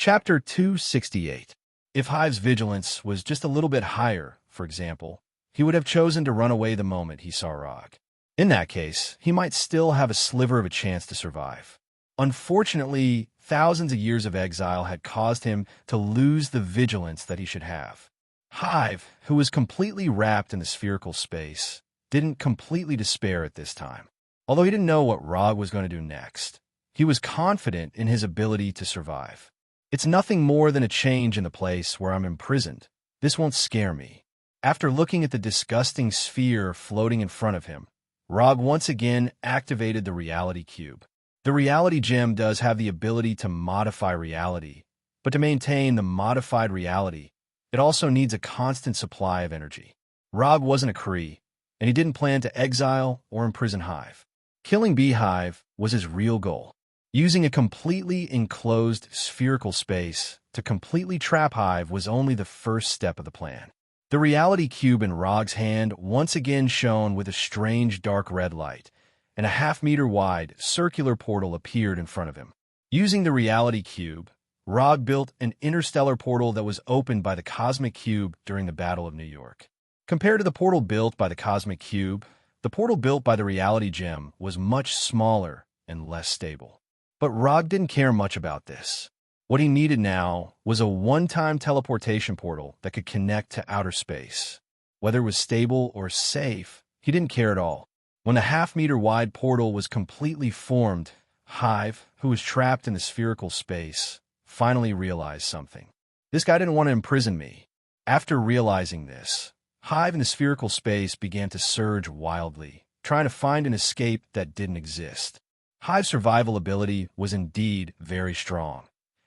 Chapter 268. If Hive's vigilance was just a little bit higher, for example, he would have chosen to run away the moment he saw Rog. In that case, he might still have a sliver of a chance to survive. Unfortunately, thousands of years of exile had caused him to lose the vigilance that he should have. Hive, who was completely wrapped in the spherical space, didn't completely despair at this time. Although he didn't know what Rog was going to do next, he was confident in his ability to survive. It's nothing more than a change in the place where I'm imprisoned. This won't scare me. After looking at the disgusting sphere floating in front of him, Rog once again activated the reality cube. The reality gem does have the ability to modify reality, but to maintain the modified reality, it also needs a constant supply of energy. Rog wasn't a Kree, and he didn't plan to exile or imprison Hive. Killing Beehive was his real goal. Using a completely enclosed spherical space to completely trap Hive was only the first step of the plan. The reality cube in Rog's hand once again shone with a strange dark red light, and a half-meter-wide circular portal appeared in front of him. Using the reality cube, Rog built an interstellar portal that was opened by the cosmic cube during the Battle of New York. Compared to the portal built by the cosmic cube, the portal built by the reality gem was much smaller and less stable. But Rog didn't care much about this. What he needed now was a one-time teleportation portal that could connect to outer space. Whether it was stable or safe, he didn't care at all. When the half-meter-wide portal was completely formed, Hive, who was trapped in the spherical space, finally realized something. This guy didn't want to imprison me. After realizing this, Hive in the spherical space began to surge wildly, trying to find an escape that didn't exist. Hive's survival ability was indeed very strong,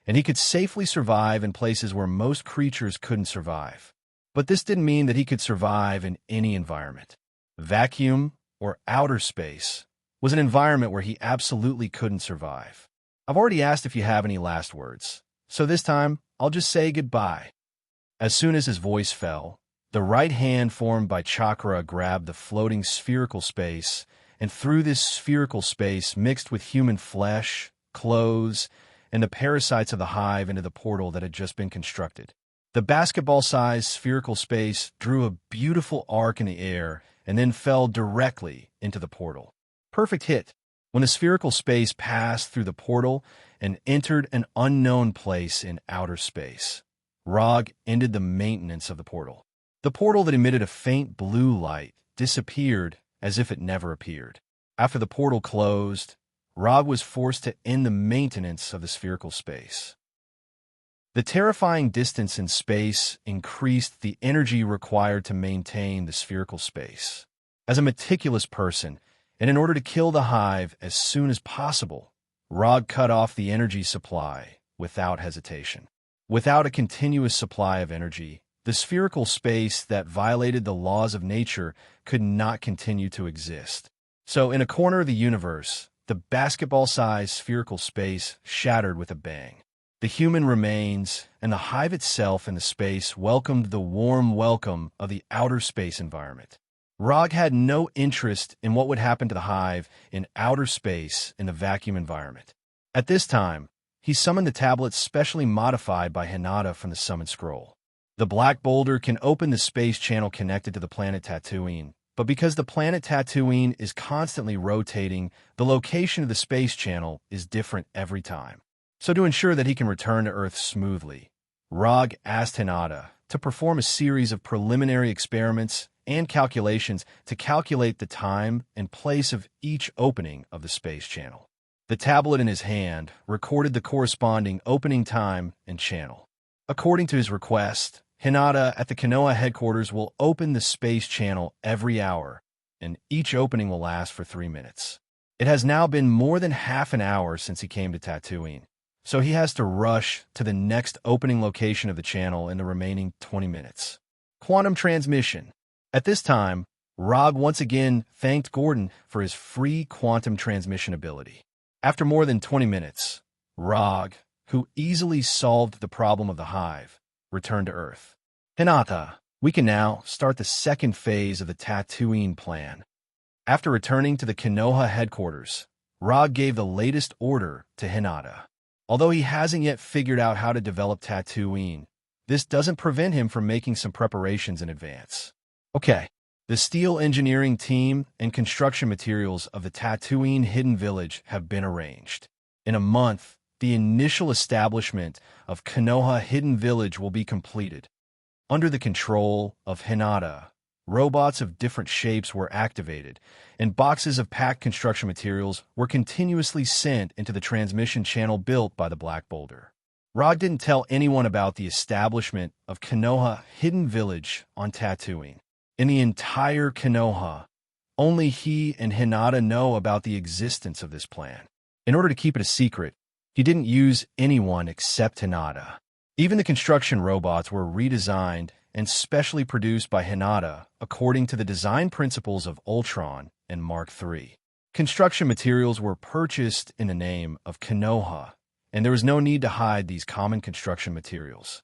and he could safely survive in places where most creatures couldn't survive. But this didn't mean that he could survive in any environment. Vacuum, or outer space, was an environment where he absolutely couldn't survive. I've already asked if you have any last words, so this time I'll just say goodbye. As soon as his voice fell, the right hand formed by Chakra grabbed the floating spherical space, and through this spherical space mixed with human flesh, clothes, and the parasites of the Hive into the portal that had just been constructed. The basketball-sized spherical space drew a beautiful arc in the air and then fell directly into the portal. Perfect hit. When the spherical space passed through the portal and entered an unknown place in outer space, Rog ended the maintenance of the portal. The portal that emitted a faint blue light disappeared as if it never appeared. After the portal closed, Rog was forced to end the maintenance of the spherical space. The terrifying distance in space increased the energy required to maintain the spherical space. As a meticulous person, and in order to kill the Hive as soon as possible, Rog cut off the energy supply without hesitation. Without a continuous supply of energy, the spherical space that violated the laws of nature could not continue to exist. So, in a corner of the universe, the basketball-sized spherical space shattered with a bang. The human remains and the Hive itself in the space welcomed the warm welcome of the outer space environment. Rog had no interest in what would happen to the Hive in outer space in the vacuum environment. At this time, he summoned the tablet specially modified by Hinata from the Summon Scroll. The black boulder can open the space channel connected to the planet Tatooine, but because the planet Tatooine is constantly rotating, the location of the space channel is different every time. So to ensure that he can return to Earth smoothly, Rog asked Hinata to perform a series of preliminary experiments and calculations to calculate the time and place of each opening of the space channel. The tablet in his hand recorded the corresponding opening time and channel. According to his request, Hinata at the Konoha headquarters will open the space channel every hour, and each opening will last for 3 minutes. It has now been more than half an hour since he came to Tatooine, so he has to rush to the next opening location of the channel in the remaining 20 minutes. Quantum transmission. At this time, Rog once again thanked Gordon for his free quantum transmission ability. After more than 20 minutes, Rog, who easily solved the problem of the Hive, returned to Earth. Hinata, we can now start the second phase of the Tatooine plan. After returning to the Konoha headquarters, Rog gave the latest order to Hinata. Although he hasn't yet figured out how to develop Tatooine, this doesn't prevent him from making some preparations in advance. Okay, the steel engineering team and construction materials of the Tatooine Hidden Village have been arranged. In a month, the initial establishment of Konoha Hidden Village will be completed. Under the control of Hinata, robots of different shapes were activated, and boxes of packed construction materials were continuously sent into the transmission channel built by the Black Boulder. Rog didn't tell anyone about the establishment of Konoha Hidden Village on Tatooine. In the entire Konoha, only he and Hinata know about the existence of this plan. In order to keep it a secret, he didn't use anyone except Hinata. Even the construction robots were redesigned and specially produced by Hinata according to the design principles of Ultron and Mark III. Construction materials were purchased in the name of Konoha, and there was no need to hide these common construction materials.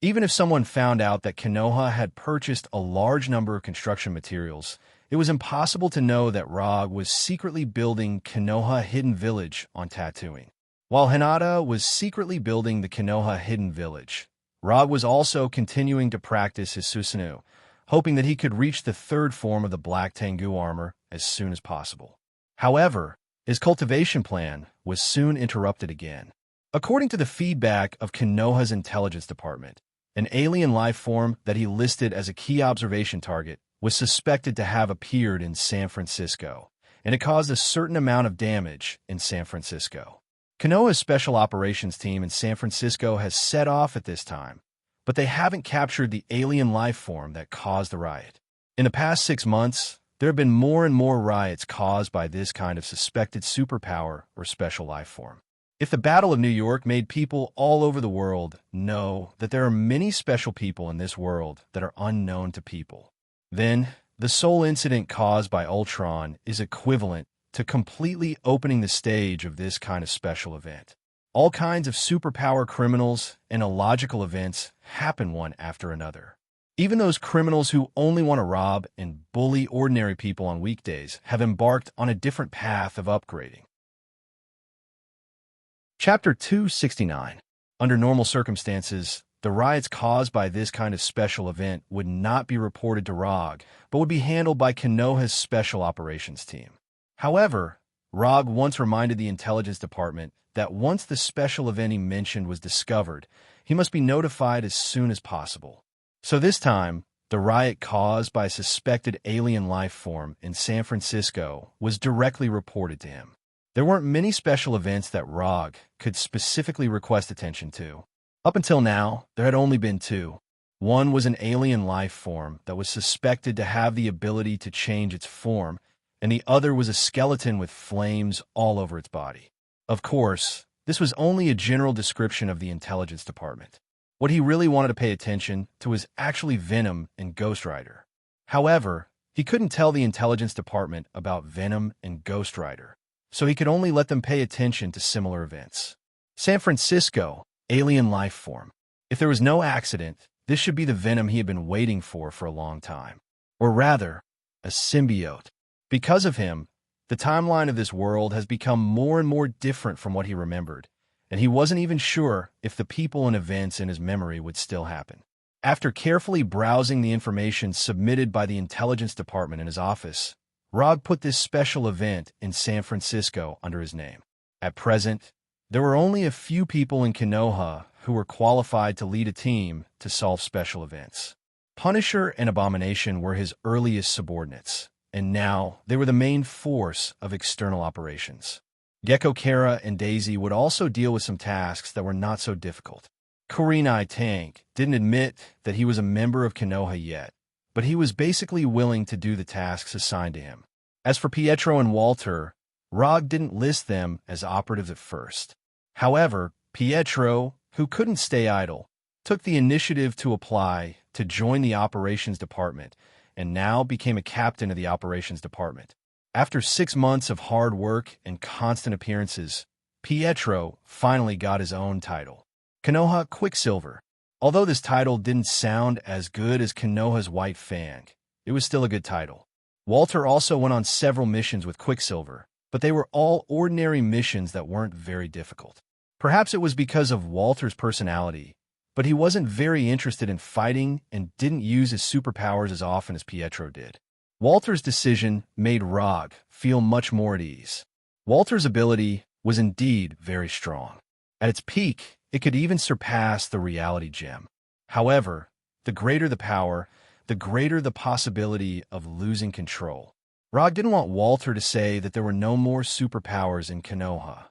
Even if someone found out that Konoha had purchased a large number of construction materials, it was impossible to know that Rog was secretly building Konoha Hidden Village on Tatooine. While Hinata was secretly building the Konoha Hidden Village, Rog was also continuing to practice his Susanoo, hoping that he could reach the third form of the Black Tengu armor as soon as possible. However, his cultivation plan was soon interrupted again. According to the feedback of Konoha's intelligence department, an alien life form that he listed as a key observation target was suspected to have appeared in San Francisco, and it caused a certain amount of damage in San Francisco. Konoha's special operations team in San Francisco has set off at this time, but they haven't captured the alien life form that caused the riot. In the past 6 months, there have been more and more riots caused by this kind of suspected superpower or special life form. If the Battle of New York made people all over the world know that there are many special people in this world that are unknown to people, then the sole incident caused by Ultron is equivalent to completely opening the stage of this kind of special event. All kinds of superpower criminals and illogical events happen one after another. Even those criminals who only want to rob and bully ordinary people on weekdays have embarked on a different path of upgrading. Chapter 269. Under normal circumstances, the riots caused by this kind of special event would not be reported to Rog, but would be handled by Konoha's special operations team. However, Rog once reminded the intelligence department that once the special event he mentioned was discovered, he must be notified as soon as possible. So this time, the riot caused by a suspected alien life form in San Francisco was directly reported to him. There weren't many special events that Rog could specifically request attention to. Up until now, there had only been 2. One was an alien life form that was suspected to have the ability to change its form, and the other was a skeleton with flames all over its body. Of course, this was only a general description of the intelligence department. What he really wanted to pay attention to was actually Venom and Ghost Rider. However, he couldn't tell the intelligence department about Venom and Ghost Rider, so he could only let them pay attention to similar events. San Francisco, alien life form. If there was no accident, this should be the Venom he had been waiting for a long time. Or rather, a symbiote. Because of him, the timeline of this world has become more and more different from what he remembered, and he wasn't even sure if the people and events in his memory would still happen. After carefully browsing the information submitted by the intelligence department in his office, Rog put this special event in San Francisco under his name. At present, there were only a few people in Konoha who were qualified to lead a team to solve special events. Punisher and Abomination were his earliest subordinates, and now they were the main force of external operations. Gecko Kara and Daisy would also deal with some tasks that were not so difficult. Kurenai Tank didn't admit that he was a member of Konoha yet, but he was basically willing to do the tasks assigned to him. As for Pietro and Walter, Rog didn't list them as operatives at first. However, Pietro, who couldn't stay idle, took the initiative to apply to join the operations department and now became a captain of the operations department. After 6 months of hard work and constant appearances, Pietro finally got his own title, Konoha Quicksilver. Although this title didn't sound as good as Konoha's White Fang, it was still a good title. Walter also went on several missions with Quicksilver, but they were all ordinary missions that weren't very difficult. Perhaps it was because of Walter's personality, but he wasn't very interested in fighting and didn't use his superpowers as often as Pietro did. Walter's decision made Rog feel much more at ease. Walter's ability was indeed very strong. At its peak, it could even surpass the reality gem. However, the greater the power, the greater the possibility of losing control. Rog didn't want Walter to say that there were no more superpowers in Konoha.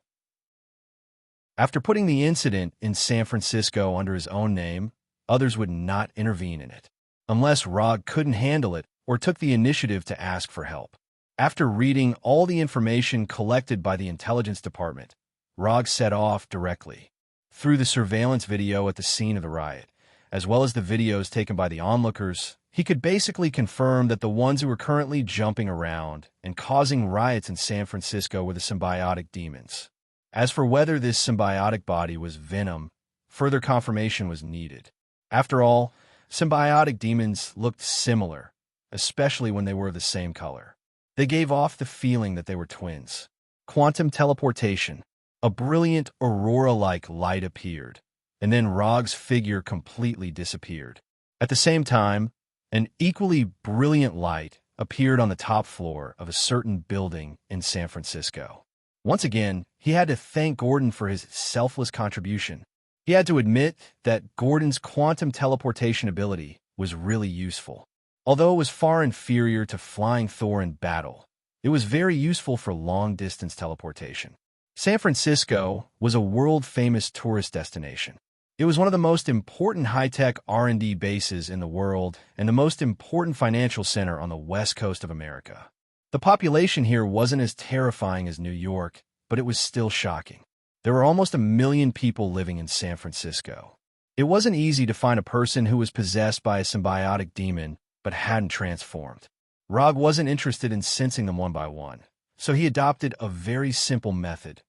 After putting the incident in San Francisco under his own name, others would not intervene in it, unless Rog couldn't handle it or took the initiative to ask for help. After reading all the information collected by the intelligence department, Rog set off directly. Through the surveillance video at the scene of the riot, as well as the videos taken by the onlookers, he could basically confirm that the ones who were currently jumping around and causing riots in San Francisco were the symbiotic demons. As for whether this symbiotic body was venom, further confirmation was needed. After all, symbiotic demons looked similar, especially when they were of the same color. They gave off the feeling that they were twins. Quantum teleportation. A brilliant aurora-like light appeared, and then Rog's figure completely disappeared. At the same time, an equally brilliant light appeared on the top floor of a certain building in San Francisco. Once again, he had to thank Gordon for his selfless contribution. He had to admit that Gordon's quantum teleportation ability was really useful. Although it was far inferior to Flying Thor in battle, it was very useful for long-distance teleportation. San Francisco was a world-famous tourist destination. It was one of the most important high-tech R&D bases in the world and the most important financial center on the west coast of America. The population here wasn't as terrifying as New York, but it was still shocking. There were almost 1 million people living in San Francisco. It wasn't easy to find a person who was possessed by a symbiotic demon but hadn't transformed. Rog wasn't interested in sensing them one by one, so he adopted a very simple method.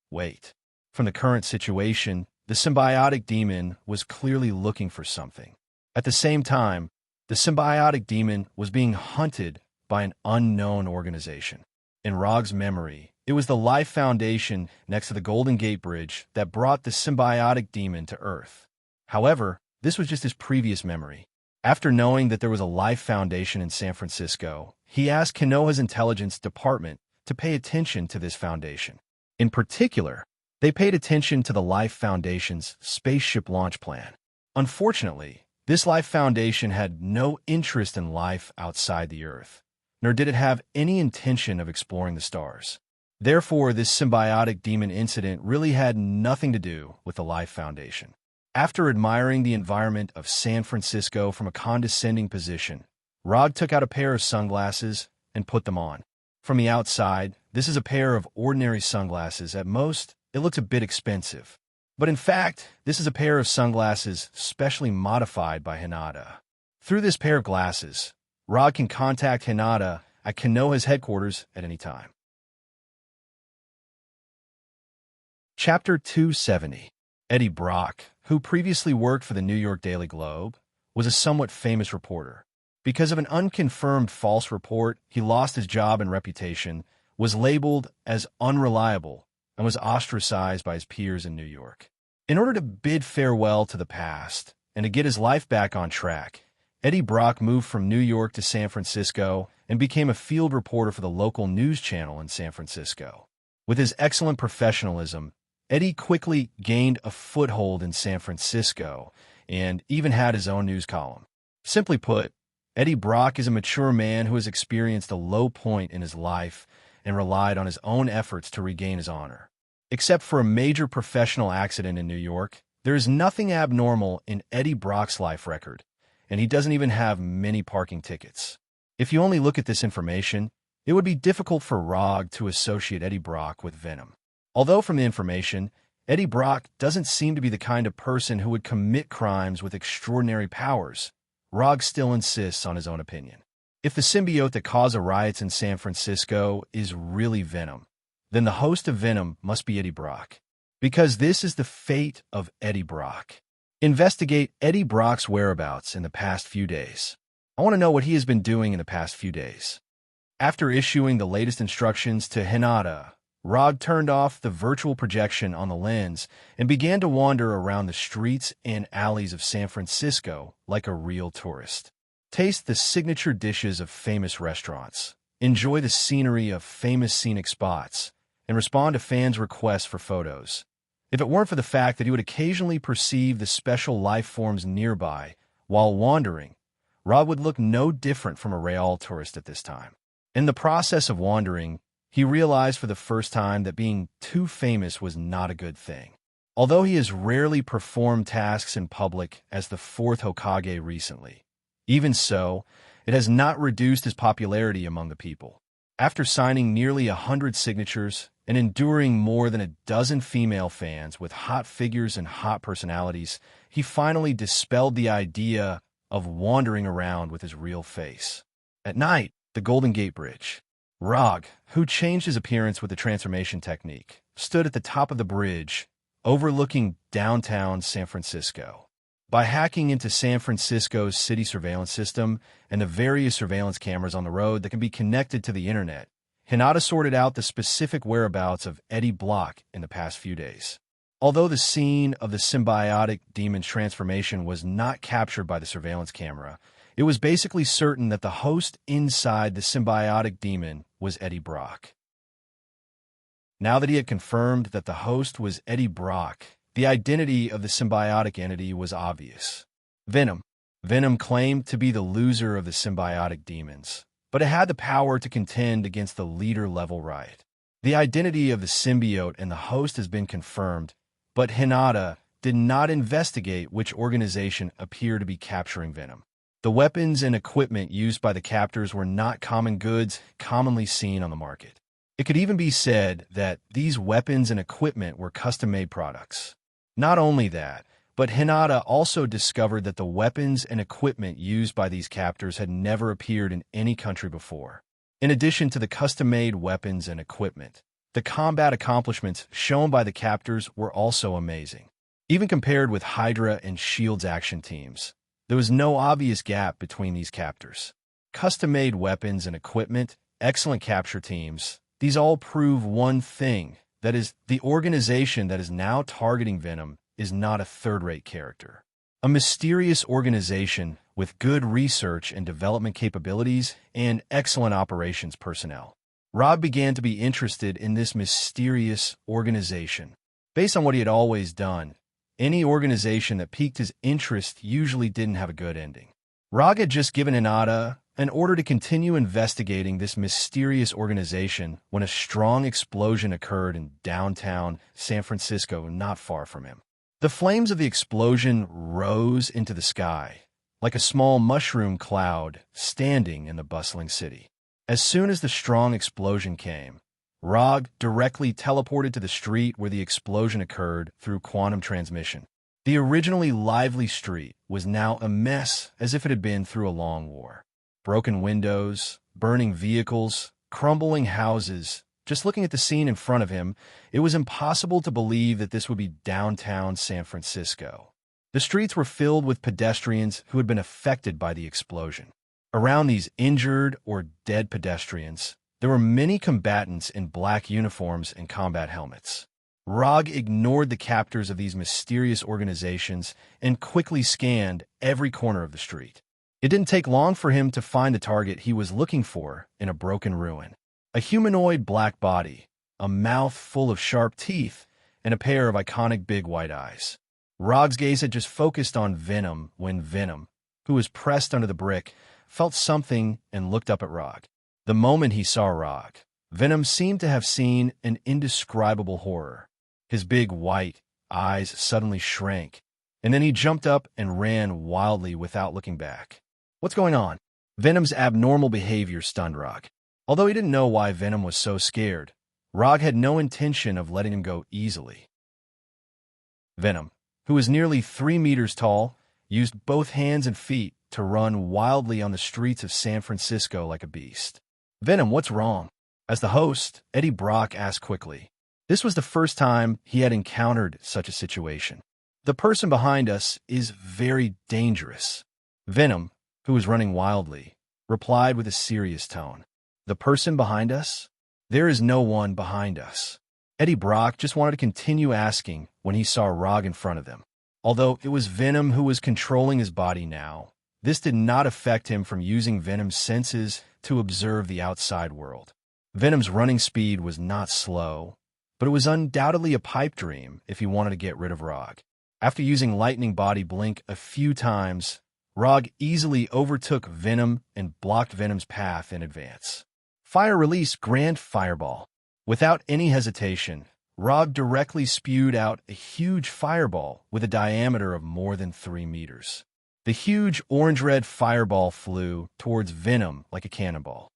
Wait. From the current situation, the symbiotic demon was clearly looking for something. At the same time, the symbiotic demon was being hunted by an unknown organization. In Rog's memory, it was the Life Foundation next to the Golden Gate Bridge that brought the symbiotic demon to Earth. However, this was just his previous memory. After knowing that there was a Life Foundation in San Francisco, he asked Konoha's intelligence department to pay attention to this foundation. In particular, they paid attention to the Life Foundation's spaceship launch plan. Unfortunately, this Life Foundation had no interest in life outside the Earth, nor did it have any intention of exploring the stars. Therefore, this symbiotic demon incident really had nothing to do with the Life Foundation. After admiring the environment of San Francisco from a condescending position, Rog took out a pair of sunglasses and put them on. From the outside, this is a pair of ordinary sunglasses. At most, it looks a bit expensive. But in fact, this is a pair of sunglasses specially modified by Hinata. Through this pair of glasses, Rog can contact Hinata at Konoha's headquarters at any time. Chapter 270. Eddie Brock, who previously worked for the New York Daily Globe, was a somewhat famous reporter. Because of an unconfirmed false report, he lost his job and reputation, was labeled as unreliable, and was ostracized by his peers in New York. In order to bid farewell to the past and to get his life back on track, Eddie Brock moved from New York to San Francisco and became a field reporter for the local news channel in San Francisco. With his excellent professionalism, Eddie quickly gained a foothold in San Francisco and even had his own news column. Simply put, Eddie Brock is a mature man who has experienced a low point in his life and relied on his own efforts to regain his honor. Except for a major professional accident in New York, there is nothing abnormal in Eddie Brock's life record, and he doesn't even have many parking tickets. If you only look at this information, it would be difficult for Rog to associate Eddie Brock with Venom. Although from the information, Eddie Brock doesn't seem to be the kind of person who would commit crimes with extraordinary powers, Rog still insists on his own opinion. If the symbiote that caused the riots in San Francisco is really Venom, then the host of Venom must be Eddie Brock. Because this is the fate of Eddie Brock. Investigate Eddie Brock's whereabouts in the past few days. I want to know what he has been doing in the past few days. After issuing the latest instructions to Hinata, Rog turned off the virtual projection on the lens and began to wander around the streets and alleys of San Francisco like a real tourist. Taste the signature dishes of famous restaurants, enjoy the scenery of famous scenic spots, and respond to fans' requests for photos. If it weren't for the fact that he would occasionally perceive the special life forms nearby while wandering, Rog would look no different from a real tourist at this time. In the process of wandering, he realized for the first time that being too famous was not a good thing. Although he has rarely performed tasks in public as the fourth Hokage recently, even so, it has not reduced his popularity among the people. After signing nearly 100 signatures and enduring more than a dozen female fans with hot figures and hot personalities, he finally dispelled the idea of wandering around with his real face. At night, the Golden Gate Bridge. Rog, who changed his appearance with the transformation technique, stood at the top of the bridge, overlooking downtown San Francisco. By hacking into San Francisco's city surveillance system and the various surveillance cameras on the road that can be connected to the internet, Hinata sorted out the specific whereabouts of Eddie Block in the past few days. Although the scene of the symbiotic demon's transformation was not captured by the surveillance camera, it was basically certain that the host inside the symbiotic demon was Eddie Brock. Now that he had confirmed that the host was Eddie Brock, the identity of the symbiotic entity was obvious. Venom. Venom claimed to be the loser of the symbiotic demons, but it had the power to contend against the leader-level Riot. The identity of the symbiote and the host has been confirmed, but Hinata did not investigate which organization appeared to be capturing Venom. The weapons and equipment used by the captors were not common goods commonly seen on the market. It could even be said that these weapons and equipment were custom-made products. Not only that, but Hinata also discovered that the weapons and equipment used by these captors had never appeared in any country before. In addition to the custom-made weapons and equipment, the combat accomplishments shown by the captors were also amazing. Even compared with Hydra and S.H.I.E.L.D.'s action teams, there was no obvious gap between these captors. Custom-made weapons and equipment, excellent capture teams, these all prove one thing, that is, the organization that is now targeting Venom is not a third-rate character. A mysterious organization with good research and development capabilities and excellent operations personnel. Rob began to be interested in this mysterious organization. Based on what he had always done, any organization that piqued his interest usually didn't have a good ending. Rog had just given Hinata an order to continue investigating this mysterious organization when a strong explosion occurred in downtown San Francisco not far from him. The flames of the explosion rose into the sky, like a small mushroom cloud standing in the bustling city. As soon as the strong explosion came, Rog directly teleported to the street where the explosion occurred through quantum transmission. The originally lively street was now a mess as if it had been through a long war. Broken windows, burning vehicles, crumbling houses. Just looking at the scene in front of him, it was impossible to believe that this would be downtown San Francisco. The streets were filled with pedestrians who had been affected by the explosion. Around these injured or dead pedestrians, there were many combatants in black uniforms and combat helmets. Rog ignored the captors of these mysterious organizations and quickly scanned every corner of the street. It didn't take long for him to find the target he was looking for in a broken ruin. A humanoid black body, a mouth full of sharp teeth, and a pair of iconic big white eyes. Rog's gaze had just focused on Venom when Venom, who was pressed under the brick, felt something and looked up at Rog. The moment he saw Rog, Venom seemed to have seen an indescribable horror. His big white eyes suddenly shrank, and then he jumped up and ran wildly without looking back. What's going on? Venom's abnormal behavior stunned Rog. Although he didn't know why Venom was so scared, Rog had no intention of letting him go easily. Venom, who was nearly 3 meters tall, used both hands and feet to run wildly on the streets of San Francisco like a beast. Venom, what's wrong? As the host, Eddie Brock asked quickly. This was the first time he had encountered such a situation. The person behind us is very dangerous. Venom, who was running wildly, replied with a serious tone. The person behind us? There is no one behind us. Eddie Brock just wanted to continue asking when he saw Rog in front of them. Although it was Venom who was controlling his body now, this did not affect him from using Venom's senses to observe the outside world. Venom's running speed was not slow, but it was undoubtedly a pipe dream if he wanted to get rid of Rog. After using Lightning Body Blink a few times, Rog easily overtook Venom and blocked Venom's path in advance. Fire Release Grand Fireball. Without any hesitation, Rog directly spewed out a huge fireball with a diameter of more than 3 meters. The huge orange-red fireball flew towards Venom like a cannonball.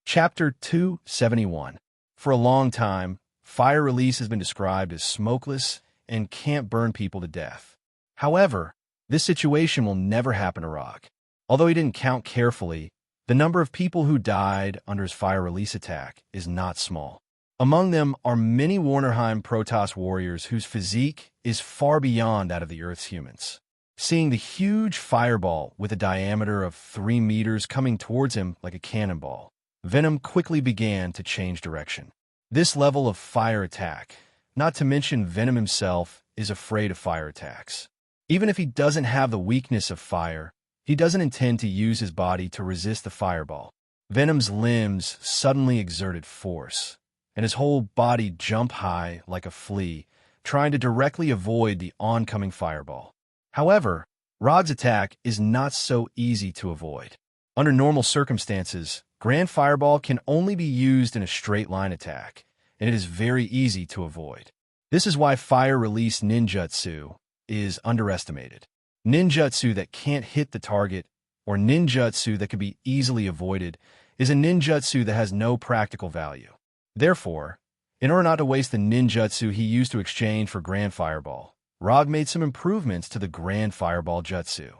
Chapter 271. For a long time, Fire Release has been described as smokeless and can't burn people to death. However, this situation will never happen to Rog. Although he didn't count carefully, the number of people who died under his Fire Release attack is not small. Among them are many Warnerheim Protoss warriors whose physique is far beyond that of the Earth's humans. Seeing the huge fireball with a diameter of 3 meters coming towards him like a cannonball, Venom quickly began to change direction. This level of fire attack, not to mention Venom himself, is afraid of fire attacks. Even if he doesn't have the weakness of fire, he doesn't intend to use his body to resist the fireball. Venom's limbs suddenly exerted force, and his whole body jumped high like a flea, trying to directly avoid the oncoming fireball. However, Rog's attack is not so easy to avoid. Under normal circumstances, Grand Fireball can only be used in a straight-line attack, and it is very easy to avoid. This is why Fire Release Ninjutsu is underestimated. Ninjutsu that can't hit the target, or ninjutsu that can be easily avoided, is a ninjutsu that has no practical value. Therefore, in order not to waste the ninjutsu he used to exchange for Grand Fireball, Rog made some improvements to the Grand Fireball Jutsu.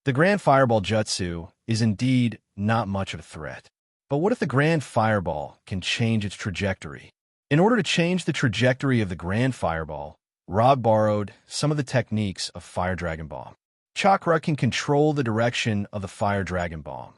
The Grand Fireball Jutsu is indeed not much of a threat. But what if the Grand Fireball can change its trajectory? In order to change the trajectory of the Grand Fireball, Rog borrowed some of the techniques of Fire Dragon Bomb. Chakra can control the direction of the Fire Dragon Bomb,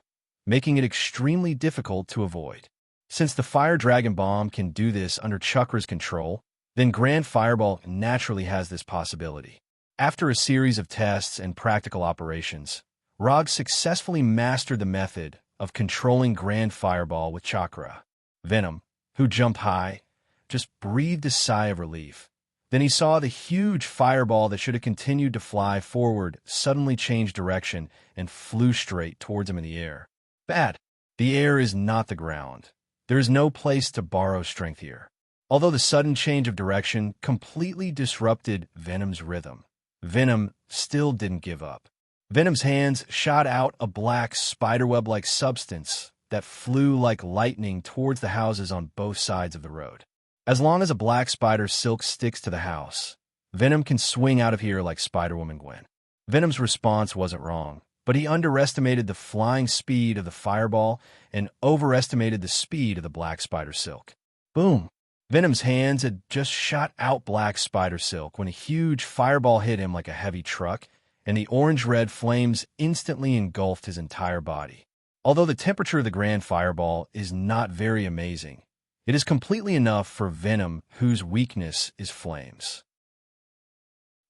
making it extremely difficult to avoid. Since the Fire Dragon Bomb can do this under Chakra's control, then Grand Fireball naturally has this possibility. After a series of tests and practical operations, Rog successfully mastered the method of controlling Grand Fireball with Chakra. Venom, who jumped high, just breathed a sigh of relief. Then he saw the huge fireball that should have continued to fly forward suddenly change direction and flew straight towards him in the air. Bad. The air is not the ground. There is no place to borrow strength here. Although the sudden change of direction completely disrupted Venom's rhythm, Venom still didn't give up. Venom's hands shot out a black spiderweb-like substance that flew like lightning towards the houses on both sides of the road. As long as a black spider silk sticks to the house, Venom can swing out of here like Spider-Woman Gwen. Venom's response wasn't wrong, but he underestimated the flying speed of the fireball and overestimated the speed of the black spider silk. Boom! Venom's hands had just shot out black spider silk when a huge fireball hit him like a heavy truck, and the orange-red flames instantly engulfed his entire body. Although the temperature of the Grand Fireball is not very amazing, it is completely enough for Venom, whose weakness is flames.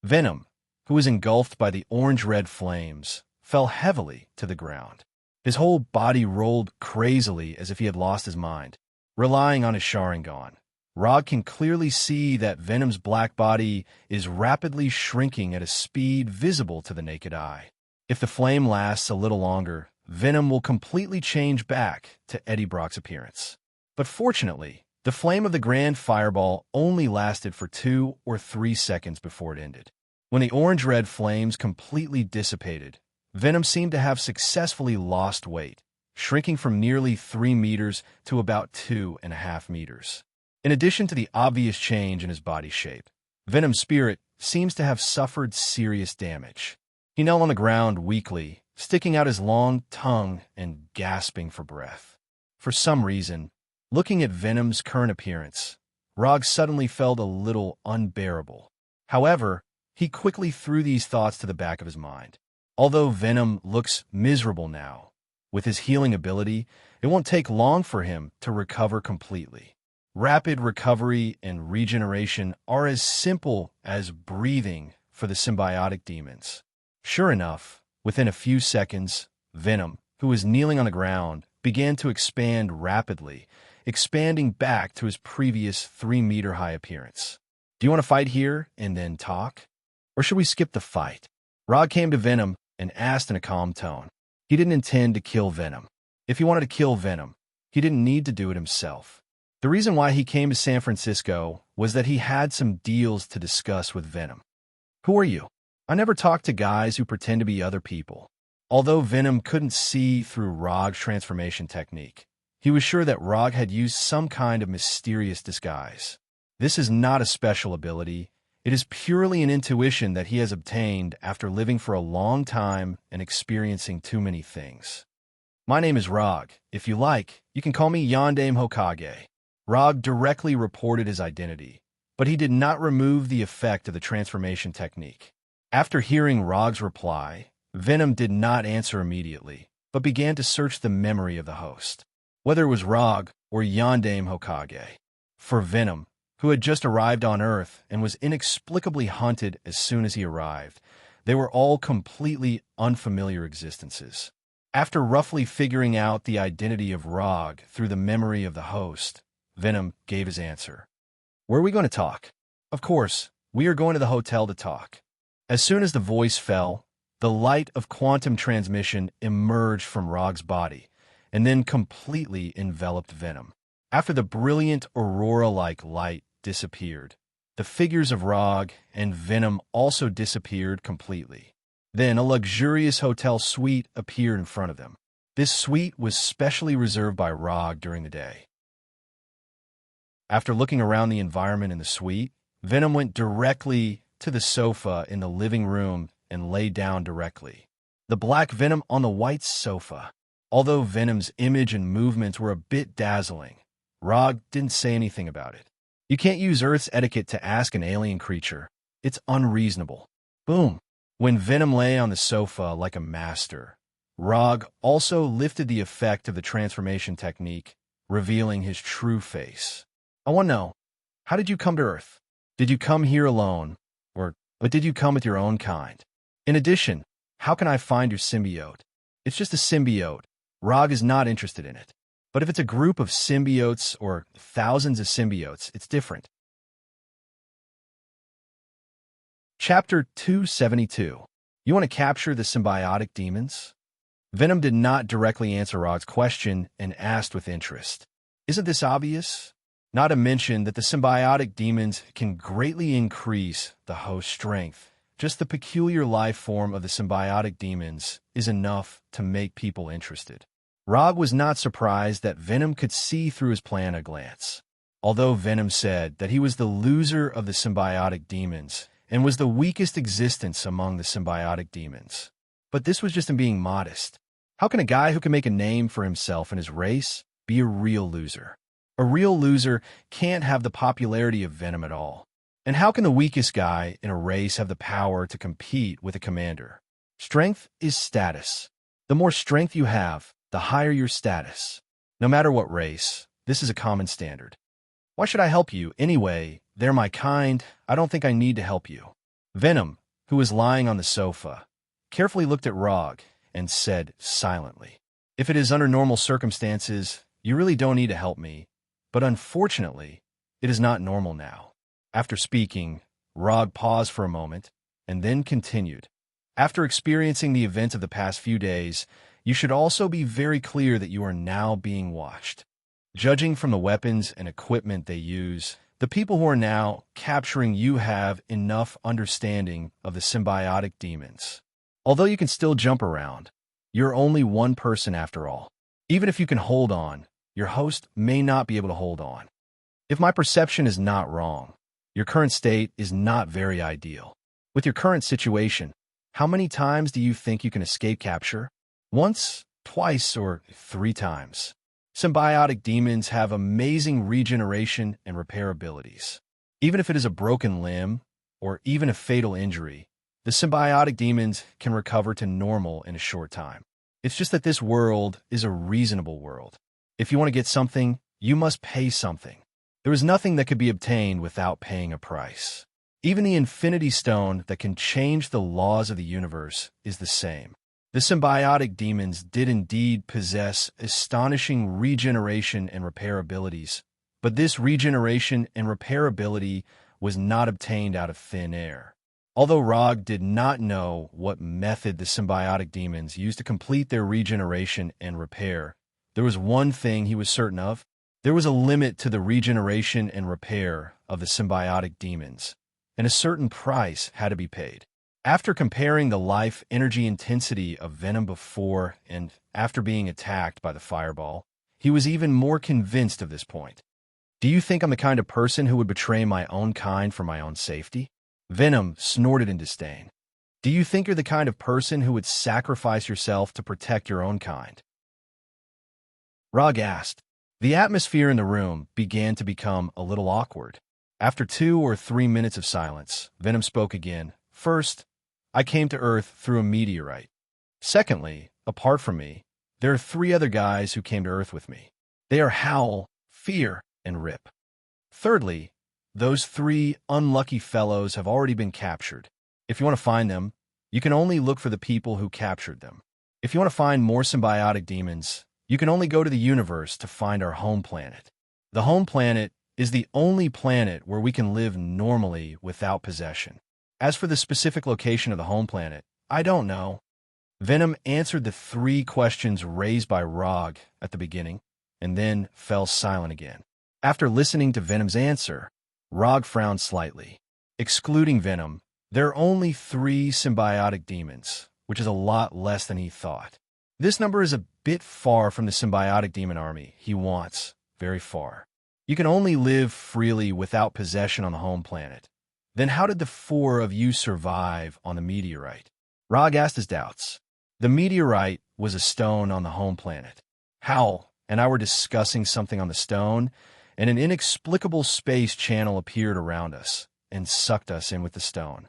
Venom, who was engulfed by the orange-red flames, fell heavily to the ground. His whole body rolled crazily as if he had lost his mind. Relying on his Sharingan, Rog can clearly see that Venom's black body is rapidly shrinking at a speed visible to the naked eye. If the flame lasts a little longer, Venom will completely change back to Eddie Brock's appearance. But fortunately, the flame of the Grand Fireball only lasted for 2 or 3 seconds before it ended. When the orange-red flames completely dissipated, Venom seemed to have successfully lost weight, shrinking from nearly 3 meters to about 2.5 meters. In addition to the obvious change in his body shape, Venom's spirit seems to have suffered serious damage. He knelt on the ground weakly, sticking out his long tongue and gasping for breath. For some reason, looking at Venom's current appearance, Rog suddenly felt a little unbearable. However, he quickly threw these thoughts to the back of his mind. Although Venom looks miserable now, With his healing ability, it won't take long for him to recover completely. Rapid recovery and regeneration are as simple as breathing for the symbiotic demons. Sure enough, within a few seconds, Venom, who was kneeling on the ground, began to expand rapidly, expanding back to his previous 3-meter-high appearance. Do you want to fight here and then talk? Or should we skip the fight? Rog came to Venom and asked in a calm tone. He didn't intend to kill Venom. If he wanted to kill Venom, he didn't need to do it himself. The reason why he came to San Francisco was that he had some deals to discuss with Venom. Who are you? I never talk to guys who pretend to be other people. Although Venom couldn't see through Rog's transformation technique, he was sure that Rog had used some kind of mysterious disguise. This is not a special ability. It is purely an intuition that he has obtained after living for a long time and experiencing too many things. My name is Rog. If you like, you can call me Yondaime Hokage. Rog directly reported his identity, but he did not remove the effect of the transformation technique. After hearing Rog's reply, Venom did not answer immediately, but began to search the memory of the host, whether it was Rog or Yondaime Hokage. For Venom, who had just arrived on Earth and was inexplicably hunted as soon as he arrived, they were all completely unfamiliar existences. After roughly figuring out the identity of Rog through the memory of the host, Venom gave his answer. Where are we going to talk? Of course, we are going to the hotel to talk. As soon as the voice fell, the light of quantum transmission emerged from Rog's body and then completely enveloped Venom. After the brilliant aurora-like light disappeared, the figures of Rog and Venom also disappeared completely. Then a luxurious hotel suite appeared in front of them. This suite was specially reserved by Rog during the day. After looking around the environment in the suite, Venom went directly to the sofa in the living room and lay down directly. The black Venom on the white sofa. Although Venom's image and movements were a bit dazzling, Rog didn't say anything about it. You can't use Earth's etiquette to ask an alien creature. It's unreasonable. Boom. When Venom lay on the sofa like a master, Rog also lifted the effect of the transformation technique, revealing his true face. I want to know, how did you come to Earth? Did you come here alone, or did you come with your own kind? In addition, how can I find your symbiote? It's just a symbiote. Rog is not interested in it. But if it's a group of symbiotes or thousands of symbiotes, it's different. Chapter 272. You want to capture the symbiotic demons? Venom did not directly answer Rog's question and asked with interest. Isn't this obvious? Not to mention that the symbiotic demons can greatly increase the host's strength. Just the peculiar life form of the symbiotic demons is enough to make people interested. Rog was not surprised that Venom could see through his plan at a glance. Although Venom said that he was the loser of the symbiotic demons and was the weakest existence among the symbiotic demons. But this was just him being modest. How can a guy who can make a name for himself and his race be a real loser? A real loser can't have the popularity of Venom at all. And how can the weakest guy in a race have the power to compete with a commander? Strength is status. The more strength you have, the higher your status. No matter what race, this is a common standard. Why should I help you? Anyway, they're my kind. I don't think I need to help you. Venom, who was lying on the sofa, carefully looked at Rog and said silently, If it is under normal circumstances, you really don't need to help me. But unfortunately, it is not normal now. After speaking, Rog paused for a moment and then continued. After experiencing the events of the past few days, you should also be very clear that you are now being watched. Judging from the weapons and equipment they use, the people who are now capturing you have enough understanding of the symbiotic demons. Although you can still jump around, you're only one person after all. Even if you can hold on, your host may not be able to hold on. If my perception is not wrong, your current state is not very ideal. With your current situation, how many times do you think you can escape capture? Once, twice, or 3 times. Symbiotic demons have amazing regeneration and repair abilities. Even if it is a broken limb, or even a fatal injury, the symbiotic demons can recover to normal in a short time. It's just that this world is a reasonable world. If you want to get something, you must pay something. There is nothing that could be obtained without paying a price. Even the Infinity Stone that can change the laws of the universe is the same. The symbiotic demons did indeed possess astonishing regeneration and repair abilities, but this regeneration and repair ability was not obtained out of thin air. Although Rog did not know what method the symbiotic demons used to complete their regeneration and repair, there was one thing he was certain of. There was a limit to the regeneration and repair of the symbiotic demons, and a certain price had to be paid. After comparing the life energy intensity of Venom before and after being attacked by the fireball, he was even more convinced of this point. Do you think I'm the kind of person who would betray my own kind for my own safety? Venom snorted in disdain. Do you think you're the kind of person who would sacrifice yourself to protect your own kind? Rog asked. The atmosphere in the room began to become a little awkward. After 2 or 3 minutes of silence, Venom spoke again. First, I came to Earth through a meteorite. Secondly, apart from me, there are 3 other guys who came to Earth with me. They are Howl, Fear, and Rip. Thirdly, those 3 unlucky fellows have already been captured. If you want to find them, you can only look for the people who captured them. If you want to find more symbiotic demons, you can only go to the universe to find our home planet. The home planet is the only planet where we can live normally without possession. As for the specific location of the home planet, I don't know. Venom answered the 3 questions raised by Rog at the beginning, and then fell silent again. After listening to Venom's answer, Rog frowned slightly. Excluding Venom, there are only 3 symbiotic demons, which is a lot less than he thought. This number is a bit far from the symbiotic demon army he wants, very far. You can only live freely without possession on the home planet. Then how did the 4 of you survive on the meteorite? Rog asked his doubts. The meteorite was a stone on the home planet. Howl and I were discussing something on the stone, and an inexplicable space channel appeared around us and sucked us in with the stone.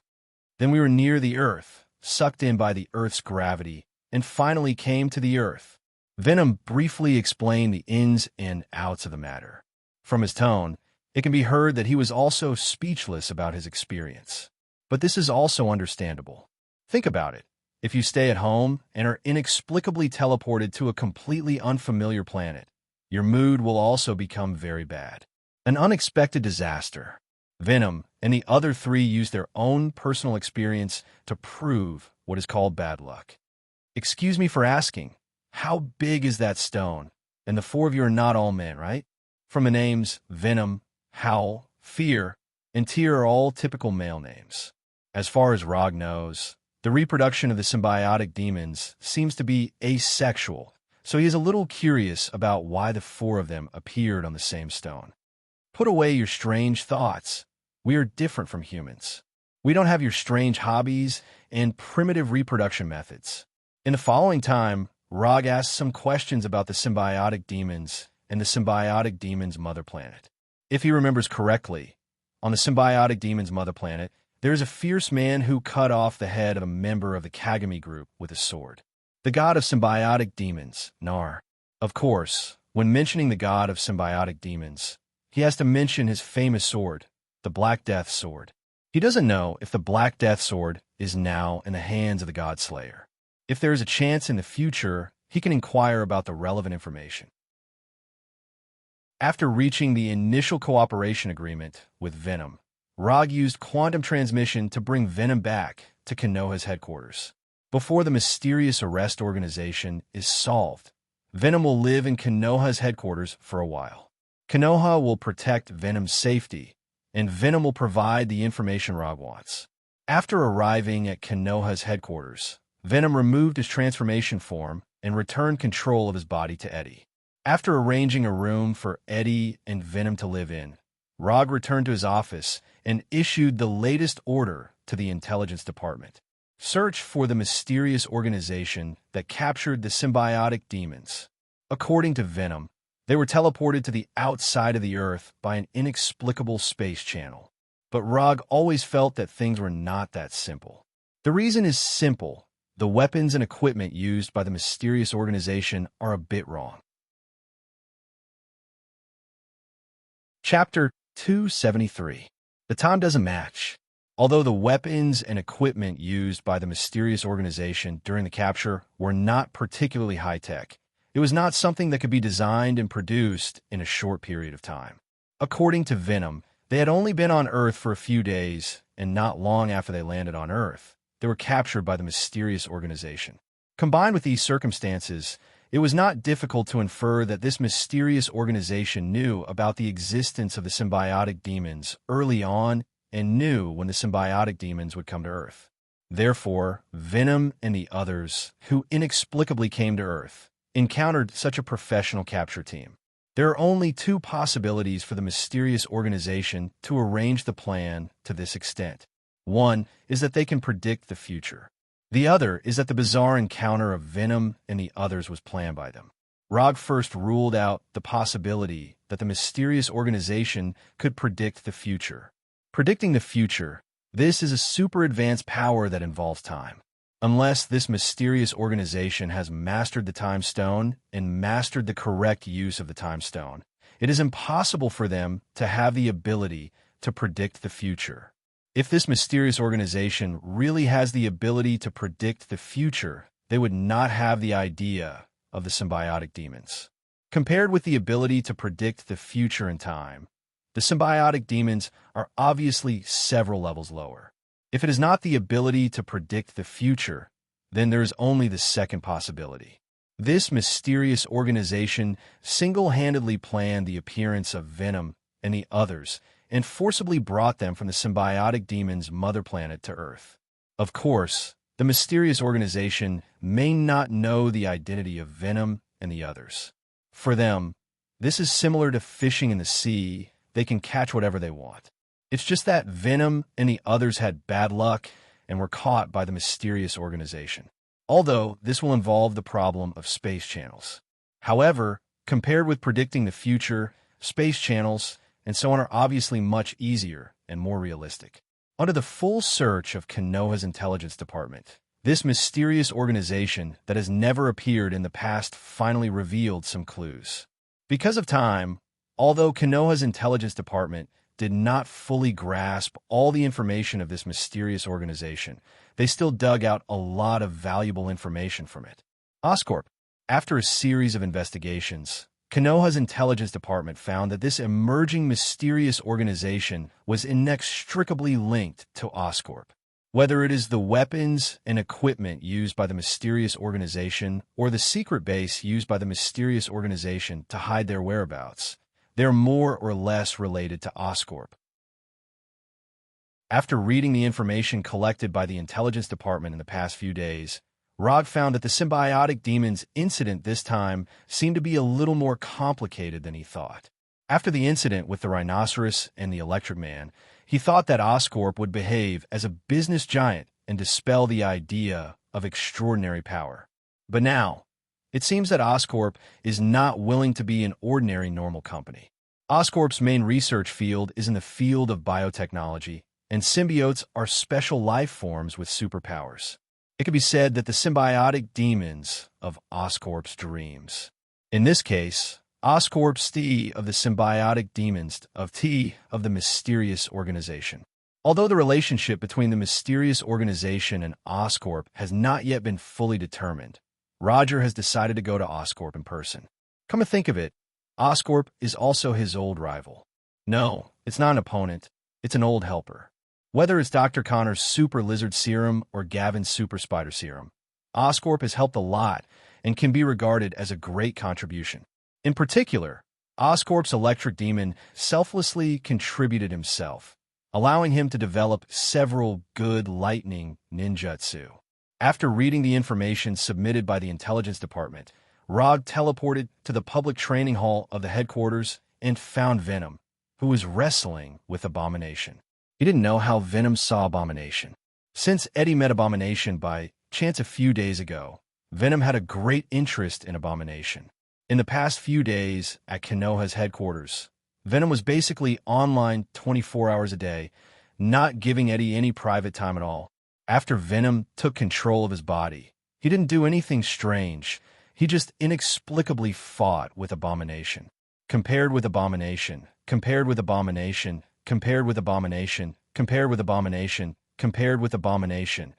Then we were near the Earth, sucked in by the Earth's gravity, and finally came to the Earth. Venom briefly explained the ins and outs of the matter. From his tone, it can be heard that he was also speechless about his experience. But this is also understandable. Think about it. If you stay at home and are inexplicably teleported to a completely unfamiliar planet, your mood will also become very bad. An unexpected disaster. Venom and the other 3 used their own personal experience to prove what is called bad luck. Excuse me for asking, how big is that stone? And the 4 of you are not all men, right? From the names Venom, Howl, Fear, and Tear are all typical male names. As far as Rog knows, the reproduction of the symbiotic demons seems to be asexual, so he is a little curious about why the 4 of them appeared on the same stone. Put away your strange thoughts. We are different from humans. We don't have your strange hobbies and primitive reproduction methods. In the following time, Rog asked some questions about the symbiotic demons and the symbiotic demon's mother planet. If he remembers correctly, on the symbiotic demon's mother planet, there is a fierce man who cut off the head of a member of the Kagami group with a sword. The god of symbiotic demons, Nar. Of course, when mentioning the god of symbiotic demons, he has to mention his famous sword, the Black Death Sword. He doesn't know if the Black Death Sword is now in the hands of the God Slayer. If there is a chance in the future, he can inquire about the relevant information. After reaching the initial cooperation agreement with Venom, Rog used quantum transmission to bring Venom back to Konoha's headquarters. Before the mysterious arrest organization is solved, Venom will live in Konoha's headquarters for a while. Konoha will protect Venom's safety, and Venom will provide the information Rog wants. After arriving at Konoha's headquarters, Venom removed his transformation form and returned control of his body to Eddie. After arranging a room for Eddie and Venom to live in, Rog returned to his office and issued the latest order to the intelligence department. Search for the mysterious organization that captured the symbiotic demons. According to Venom, they were teleported to the outside of the Earth by an inexplicable space channel. But Rog always felt that things were not that simple. The reason is simple. the weapons and equipment used by the mysterious organization are a bit wrong. Chapter 273. The time doesn't match. Although the weapons and equipment used by the mysterious organization during the capture were not particularly high-tech, it was not something that could be designed and produced in a short period of time. According to Venom, they had only been on Earth for a few days, and not long after they landed on Earth, they were captured by the mysterious organization. Combined with these circumstances, it was not difficult to infer that this mysterious organization knew about the existence of the symbiotic demons early on and knew when the symbiotic demons would come to Earth. Therefore, Venom and the others, who inexplicably came to Earth, encountered such a professional capture team. There are only two possibilities for the mysterious organization to arrange the plan to this extent. One is that they can predict the future. The other is that the bizarre encounter of Venom and the others was planned by them. Rog first ruled out the possibility that the mysterious organization could predict the future. Predicting the future, this is a super advanced power that involves time. Unless this mysterious organization has mastered the Time Stone and mastered the correct use of the Time Stone, it is impossible for them to have the ability to predict the future. If this mysterious organization really has the ability to predict the future, they would not have the idea of the symbiotic demons. Compared with the ability to predict the future in time, the symbiotic demons are obviously several levels lower. If it is not the ability to predict the future, then there is only the second possibility. This mysterious organization single-handedly planned the appearance of Venom and the others and forcibly brought them from the symbiotic demon's mother planet to Earth. Of course, the mysterious organization may not know the identity of Venom and the others. For them, this is similar to fishing in the sea. They can catch whatever they want. It's just that Venom and the others had bad luck and were caught by the mysterious organization. Although this will involve the problem of space channels. However, compared with predicting the future, space channels and so on are obviously much easier and more realistic. Under the full search of Konoha's intelligence department, this mysterious organization that has never appeared in the past finally revealed some clues. Because of time, although Konoha's intelligence department did not fully grasp all the information of this mysterious organization, they still dug out a lot of valuable information from it. Oscorp. After a series of investigations, Konoha's intelligence department found that this emerging mysterious organization was inextricably linked to Oscorp. Whether it is the weapons and equipment used by the mysterious organization or the secret base used by the mysterious organization to hide their whereabouts, they're more or less related to Oscorp. After reading the information collected by the intelligence department in the past few days, Rog found that the symbiotic demons incident this time seemed to be a little more complicated than he thought. After the incident with the rhinoceros and the electric man, he thought that Oscorp would behave as a business giant and dispel the idea of extraordinary power. But now, it seems that Oscorp is not willing to be an ordinary normal company. Oscorp's main research field is in the field of biotechnology, and symbiotes are special life forms with superpowers. It could be said that the symbiotic demons of Oscorp's dreams. In this case, Oscorp's T of the symbiotic demons of T of the mysterious organization. Although the relationship between the mysterious organization and Oscorp has not yet been fully determined, Roger has decided to go to Oscorp in person. Come to think of it, Oscorp is also his old rival. No, it's not an opponent, it's an old helper. Whether it's Dr. Connor's Super Lizard Serum or Gavin's Super Spider Serum, Oscorp has helped a lot and can be regarded as a great contribution. In particular, Oscorp's electric demon selflessly contributed himself, allowing him to develop several good lightning ninjutsu. After reading the information submitted by the intelligence department, Rog teleported to the public training hall of the headquarters and found Venom, who was wrestling with Abomination. He didn't know how Venom saw Abomination. Since Eddie met Abomination by chance a few days ago, Venom had a great interest in Abomination. In the past few days at Konoha's headquarters, Venom was basically online 24 hours a day, not giving Eddie any private time at all. After Venom took control of his body, he didn't do anything strange. He just inexplicably fought with Abomination. Compared with Abomination, compared with Abomination, compared with Abomination, compared with Abomination, compared with Abomination,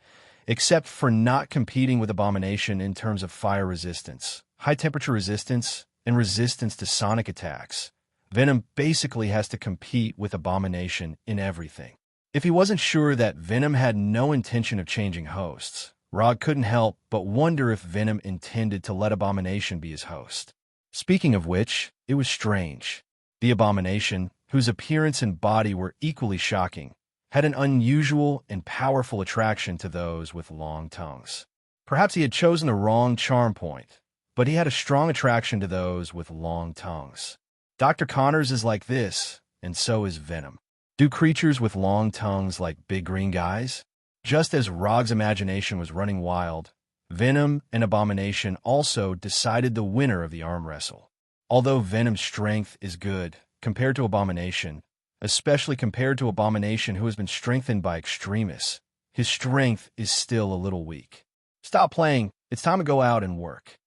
except for not competing with Abomination in terms of fire resistance, high temperature resistance, and resistance to sonic attacks. Venom basically has to compete with Abomination in everything. If he wasn't sure that Venom had no intention of changing hosts, Rog couldn't help but wonder if Venom intended to let Abomination be his host. Speaking of which, it was strange. The Abomination, whose appearance and body were equally shocking, had an unusual and powerful attraction to those with long tongues. Perhaps he had chosen the wrong charm point, but he had a strong attraction to those with long tongues. Dr. Connors is like this, and so is Venom. Do creatures with long tongues like big green guys? Just as Rog's imagination was running wild, Venom and Abomination also decided the winner of the arm wrestle. Although Venom's strength is good compared to Abomination, especially compared to Abomination who has been strengthened by extremists, his strength is still a little weak. Stop playing, it's time to go out and work.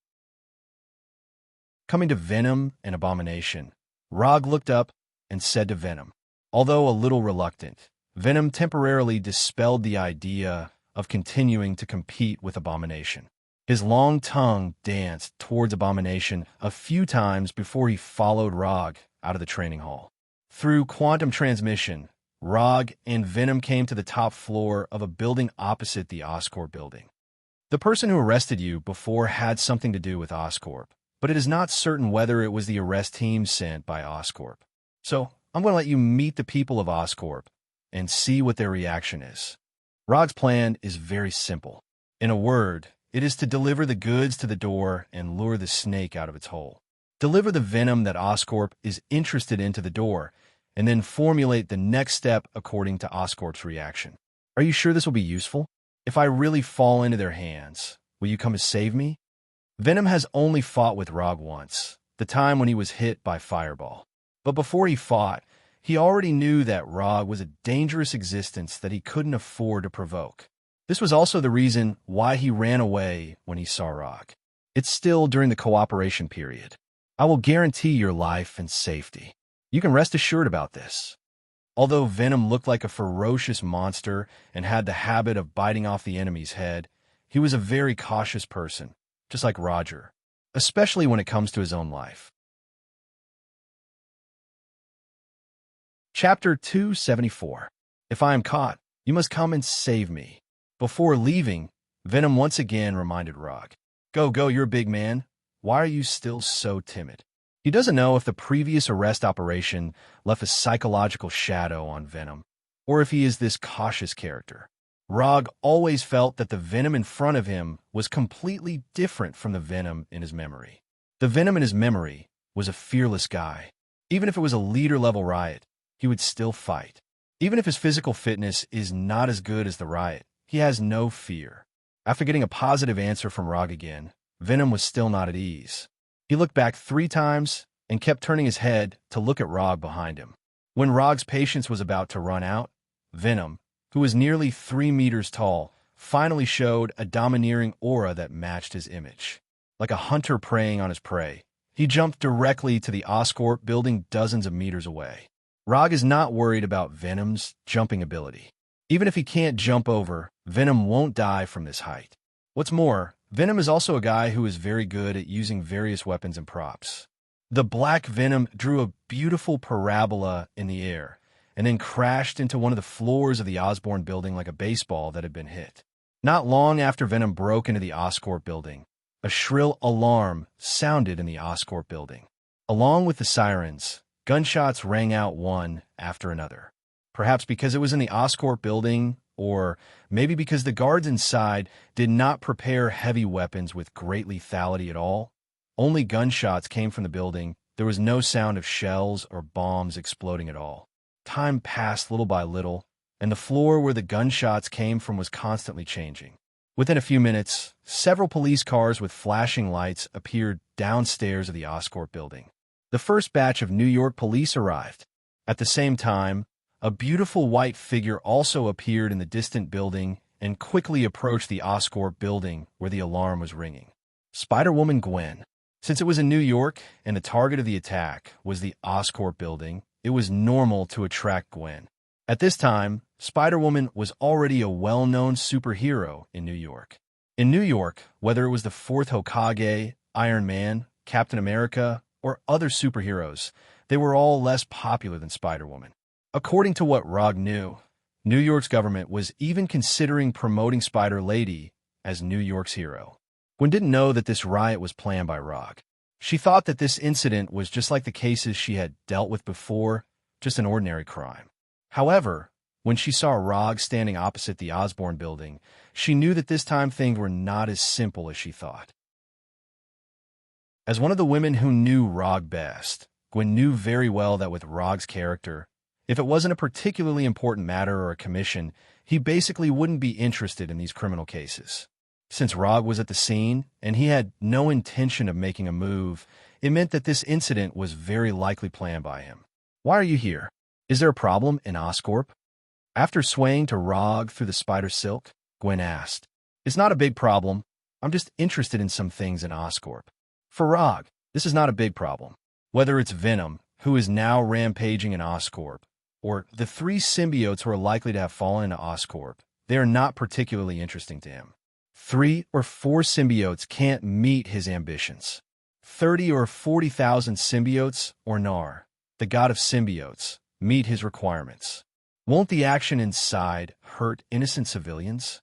Coming to Venom and Abomination, Rog looked up and said to Venom. Although a little reluctant, Venom temporarily dispelled the idea of continuing to compete with Abomination. His long tongue danced towards Abomination a few times before he followed Rog out of the training hall. Through quantum transmission, Rog and Venom came to the top floor of a building opposite the Oscorp building. The person who arrested you before had something to do with Oscorp, but it is not certain whether it was the arrest team sent by Oscorp. So, I'm going to let you meet the people of Oscorp and see what their reaction is. Rog's plan is very simple. In a word, it is to deliver the goods to the door and lure the snake out of its hole. Deliver the venom that Oscorp is interested in to the door, and then formulate the next step according to Oscorp's reaction. Are you sure this will be useful? If I really fall into their hands, will you come to save me? Venom has only fought with Rog once, the time when he was hit by Fireball. But before he fought, he already knew that Rog was a dangerous existence that he couldn't afford to provoke. This was also the reason why he ran away when he saw Rog. It's still during the cooperation period. I will guarantee your life and safety. You can rest assured about this. Although Venom looked like a ferocious monster and had the habit of biting off the enemy's head, he was a very cautious person, just like Roger, especially when it comes to his own life. Chapter 274. If I am caught, you must come and save me. Before leaving, Venom once again reminded Rog, Go, you're a big man. Why are you still so timid? He doesn't know if the previous arrest operation left a psychological shadow on Venom, or if he is this cautious character. Rog always felt that the Venom in front of him was completely different from the Venom in his memory. The Venom in his memory was a fearless guy. Even if it was a leader-level riot, he would still fight. Even if his physical fitness is not as good as the riot, he has no fear. After getting a positive answer from Rog again, Venom was still not at ease. He looked back 3 times and kept turning his head to look at Rog behind him. When Rog's patience was about to run out, Venom, who was nearly 3 meters tall, finally showed a domineering aura that matched his image. Like a hunter preying on his prey, he jumped directly to the Oscorp building dozens of meters away. Rog is not worried about Venom's jumping ability. Even if he can't jump over, Venom won't die from this height. What's more, Venom is also a guy who is very good at using various weapons and props. The Black Venom drew a beautiful parabola in the air and then crashed into one of the floors of the Osborn building like a baseball that had been hit. Not long after Venom broke into the Oscorp building, a shrill alarm sounded in the Oscorp building. Along with the sirens, gunshots rang out one after another. Perhaps because it was in the Oscorp building, or maybe because the guards inside did not prepare heavy weapons with great lethality at all. Only gunshots came from the building. There was no sound of shells or bombs exploding at all. Time passed little by little, and the floor where the gunshots came from was constantly changing. Within a few minutes, several police cars with flashing lights appeared downstairs of the Oscorp building. The first batch of New York police arrived. At the same time, a beautiful white figure also appeared in the distant building and quickly approached the Oscorp building where the alarm was ringing. Spider-Woman Gwen. Since it was in New York and the target of the attack was the Oscorp building, it was normal to attract Gwen. At this time, Spider-Woman was already a well-known superhero in New York. In New York, whether it was the Fourth Hokage, Iron Man, Captain America, or other superheroes, they were all less popular than Spider-Woman. According to what Rog knew, New York's government was even considering promoting Spider-Lady as New York's hero. Gwen didn't know that this riot was planned by Rog. She thought that this incident was just like the cases she had dealt with before, just an ordinary crime. However, when she saw Rog standing opposite the Osborn building, she knew that this time things were not as simple as she thought. As one of the women who knew Rog best, Gwen knew very well that with Rog's character, if it wasn't a particularly important matter or a commission, he basically wouldn't be interested in these criminal cases. Since Rog was at the scene and he had no intention of making a move, it meant that this incident was very likely planned by him. "Why are you here? Is there a problem in Oscorp?" After swaying to Rog through the spider silk, Gwen asked. "It's not a big problem. I'm just interested in some things in Oscorp." For Rog, this is not a big problem. Whether it's Venom, who is now rampaging in Oscorp, or the three symbiotes who are likely to have fallen into Oscorp, they are not particularly interesting to him. 3 or 4 symbiotes can't meet his ambitions. 30 or 40,000 symbiotes, or Nar, the god of symbiotes, meet his requirements. Won't the action inside hurt innocent civilians?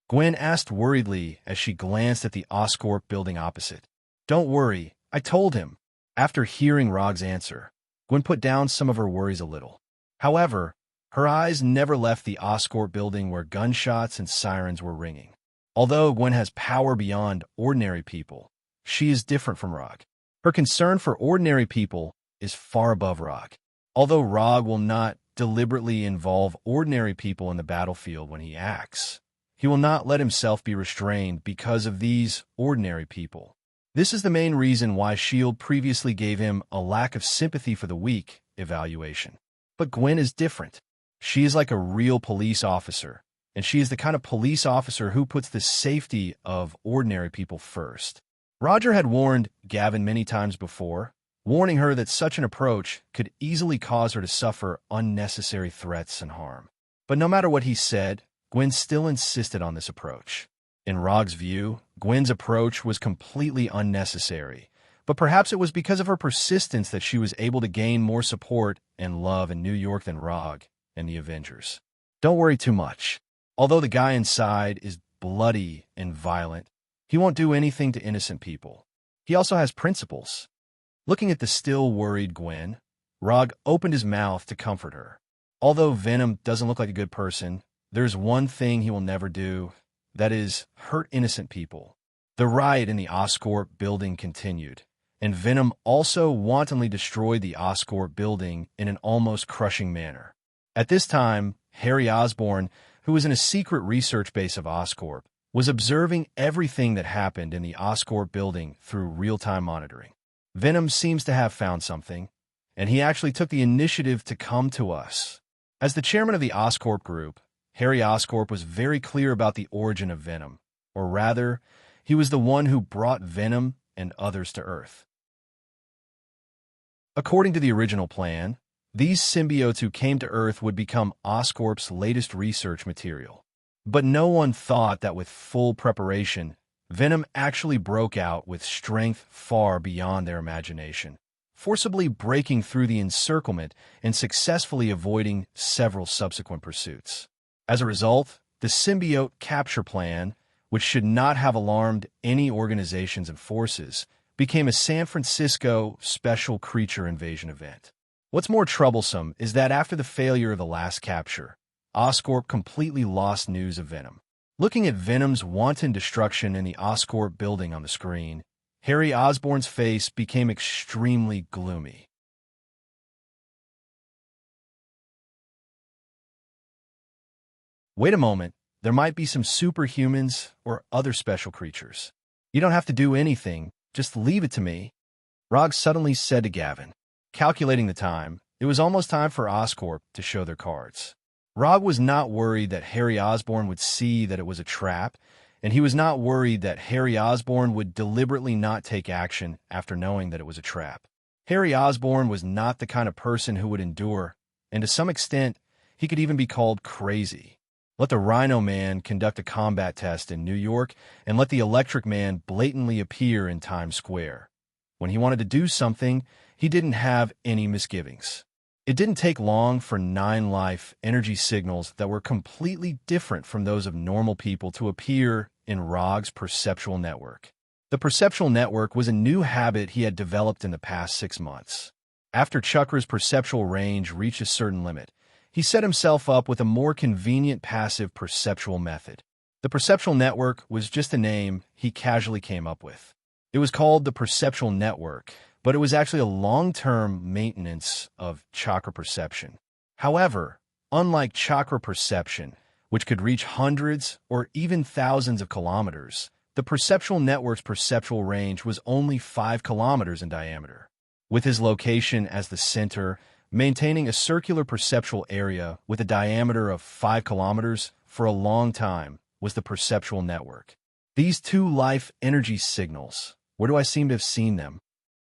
Gwen asked worriedly as she glanced at the Oscorp building opposite. "Don't worry, I told him." After hearing Rog's answer, Gwen put down some of her worries a little. However, her eyes never left the Oscorp building where gunshots and sirens were ringing. Although Gwen has power beyond ordinary people, she is different from Rog. Her concern for ordinary people is far above Rog. Although Rog will not deliberately involve ordinary people in the battlefield when he acts, he will not let himself be restrained because of these ordinary people. This is the main reason why S.H.I.E.L.D. previously gave him a lack of sympathy for the weak evaluation. But Gwen is different. She is like a real police officer, and she is the kind of police officer who puts the safety of ordinary people first. Roger had warned Gavin many times before, warning her that such an approach could easily cause her to suffer unnecessary threats and harm. But no matter what he said, Gwen still insisted on this approach. In Rog's view, Gwen's approach was completely unnecessary, but perhaps it was because of her persistence that she was able to gain more support and love in New York than Rog and the Avengers. Don't worry too much. Although the guy inside is bloody and violent, he won't do anything to innocent people. He also has principles. Looking at the still worried Gwen, Rog opened his mouth to comfort her. Although Venom doesn't look like a good person, there's one thing he will never do, that is, hurt innocent people. The riot in the Oscorp building continued, and Venom also wantonly destroyed the Oscorp building in an almost crushing manner. At this time, Harry Osborn, who was in a secret research base of Oscorp, was observing everything that happened in the Oscorp building through real-time monitoring. Venom seems to have found something, and he actually took the initiative to come to us. As the chairman of the Oscorp group, Harry Oscorp was very clear about the origin of Venom, or rather, he was the one who brought Venom and others to Earth. According to the original plan, these symbiotes who came to Earth would become Oscorp's latest research material. But no one thought that with full preparation, Venom actually broke out with strength far beyond their imagination, forcibly breaking through the encirclement and successfully avoiding several subsequent pursuits. As a result, the symbiote capture plan, which should not have alarmed any organizations and forces, became a San Francisco special creature invasion event. What's more troublesome is that after the failure of the last capture, Oscorp completely lost news of Venom. Looking at Venom's wanton destruction in the Oscorp building on the screen, Harry Osborn's face became extremely gloomy. Wait a moment, there might be some superhumans or other special creatures. You don't have to do anything, just leave it to me, Rog suddenly said to Gavin. Calculating the time, it was almost time for Oscorp to show their cards. Rob was not worried that Harry Osborn would see that it was a trap, and he was not worried that Harry Osborn would deliberately not take action after knowing that it was a trap. Harry Osborn was not the kind of person who would endure, and to some extent, he could even be called crazy. Let the Rhino Man conduct a combat test in New York, and let the Electric Man blatantly appear in Times Square. When he wanted to do something, he didn't have any misgivings. It didn't take long for 9 life energy signals that were completely different from those of normal people to appear in Rog's perceptual network. The perceptual network was a new habit he had developed in the past 6 months. After Chakra's perceptual range reached a certain limit, he set himself up with a more convenient passive perceptual method. The perceptual network was just a name he casually came up with. It was called the perceptual network, but it was actually a long-term maintenance of chakra perception. However, unlike chakra perception, which could reach hundreds or even thousands of kilometers, the perceptual network's perceptual range was only 5 kilometers in diameter. With his location as the center, maintaining a circular perceptual area with a diameter of 5 kilometers for a long time was the perceptual network. These 2 life energy signals, where do I seem to have seen them?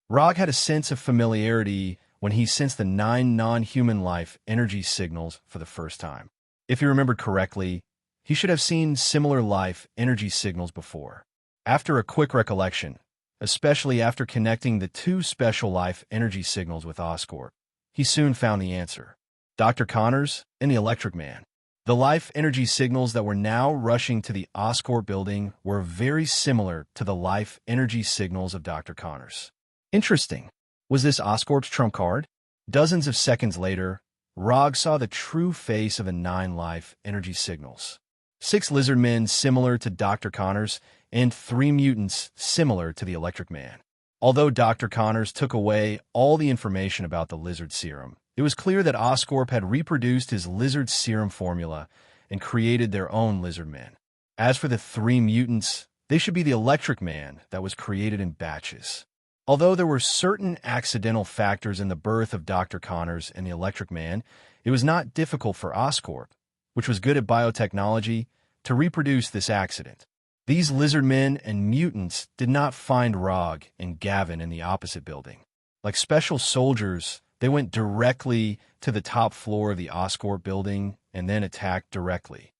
Rog had a sense of familiarity when he sensed the 9 non-human life energy signals for the first time. If he remembered correctly, he should have seen similar life energy signals before. After a quick recollection, especially after connecting the 2 special life energy signals with Oscorp, he soon found the answer. Dr. Connors and the Electric Man. The life energy signals that were now rushing to the Oscorp building were very similar to the life energy signals of Dr. Connors. Interesting. Was this Oscorp's trump card? Dozens of seconds later, Rog saw the true face of the 9 life energy signals. 6 lizard men similar to Dr. Connors, and 3 mutants similar to the Electric Man. Although Dr. Connors took away all the information about the lizard serum, it was clear that Oscorp had reproduced his lizard serum formula and created their own lizard men. As for the 3 mutants, they should be the Electric Man that was created in batches. Although there were certain accidental factors in the birth of Dr. Connors and the Electric Man, it was not difficult for Oscorp, which was good at biotechnology, to reproduce this accident. These lizard men and mutants did not find Rog and Gavin in the opposite building. Like special soldiers, they went directly to the top floor of the Oscorp building and then attacked directly.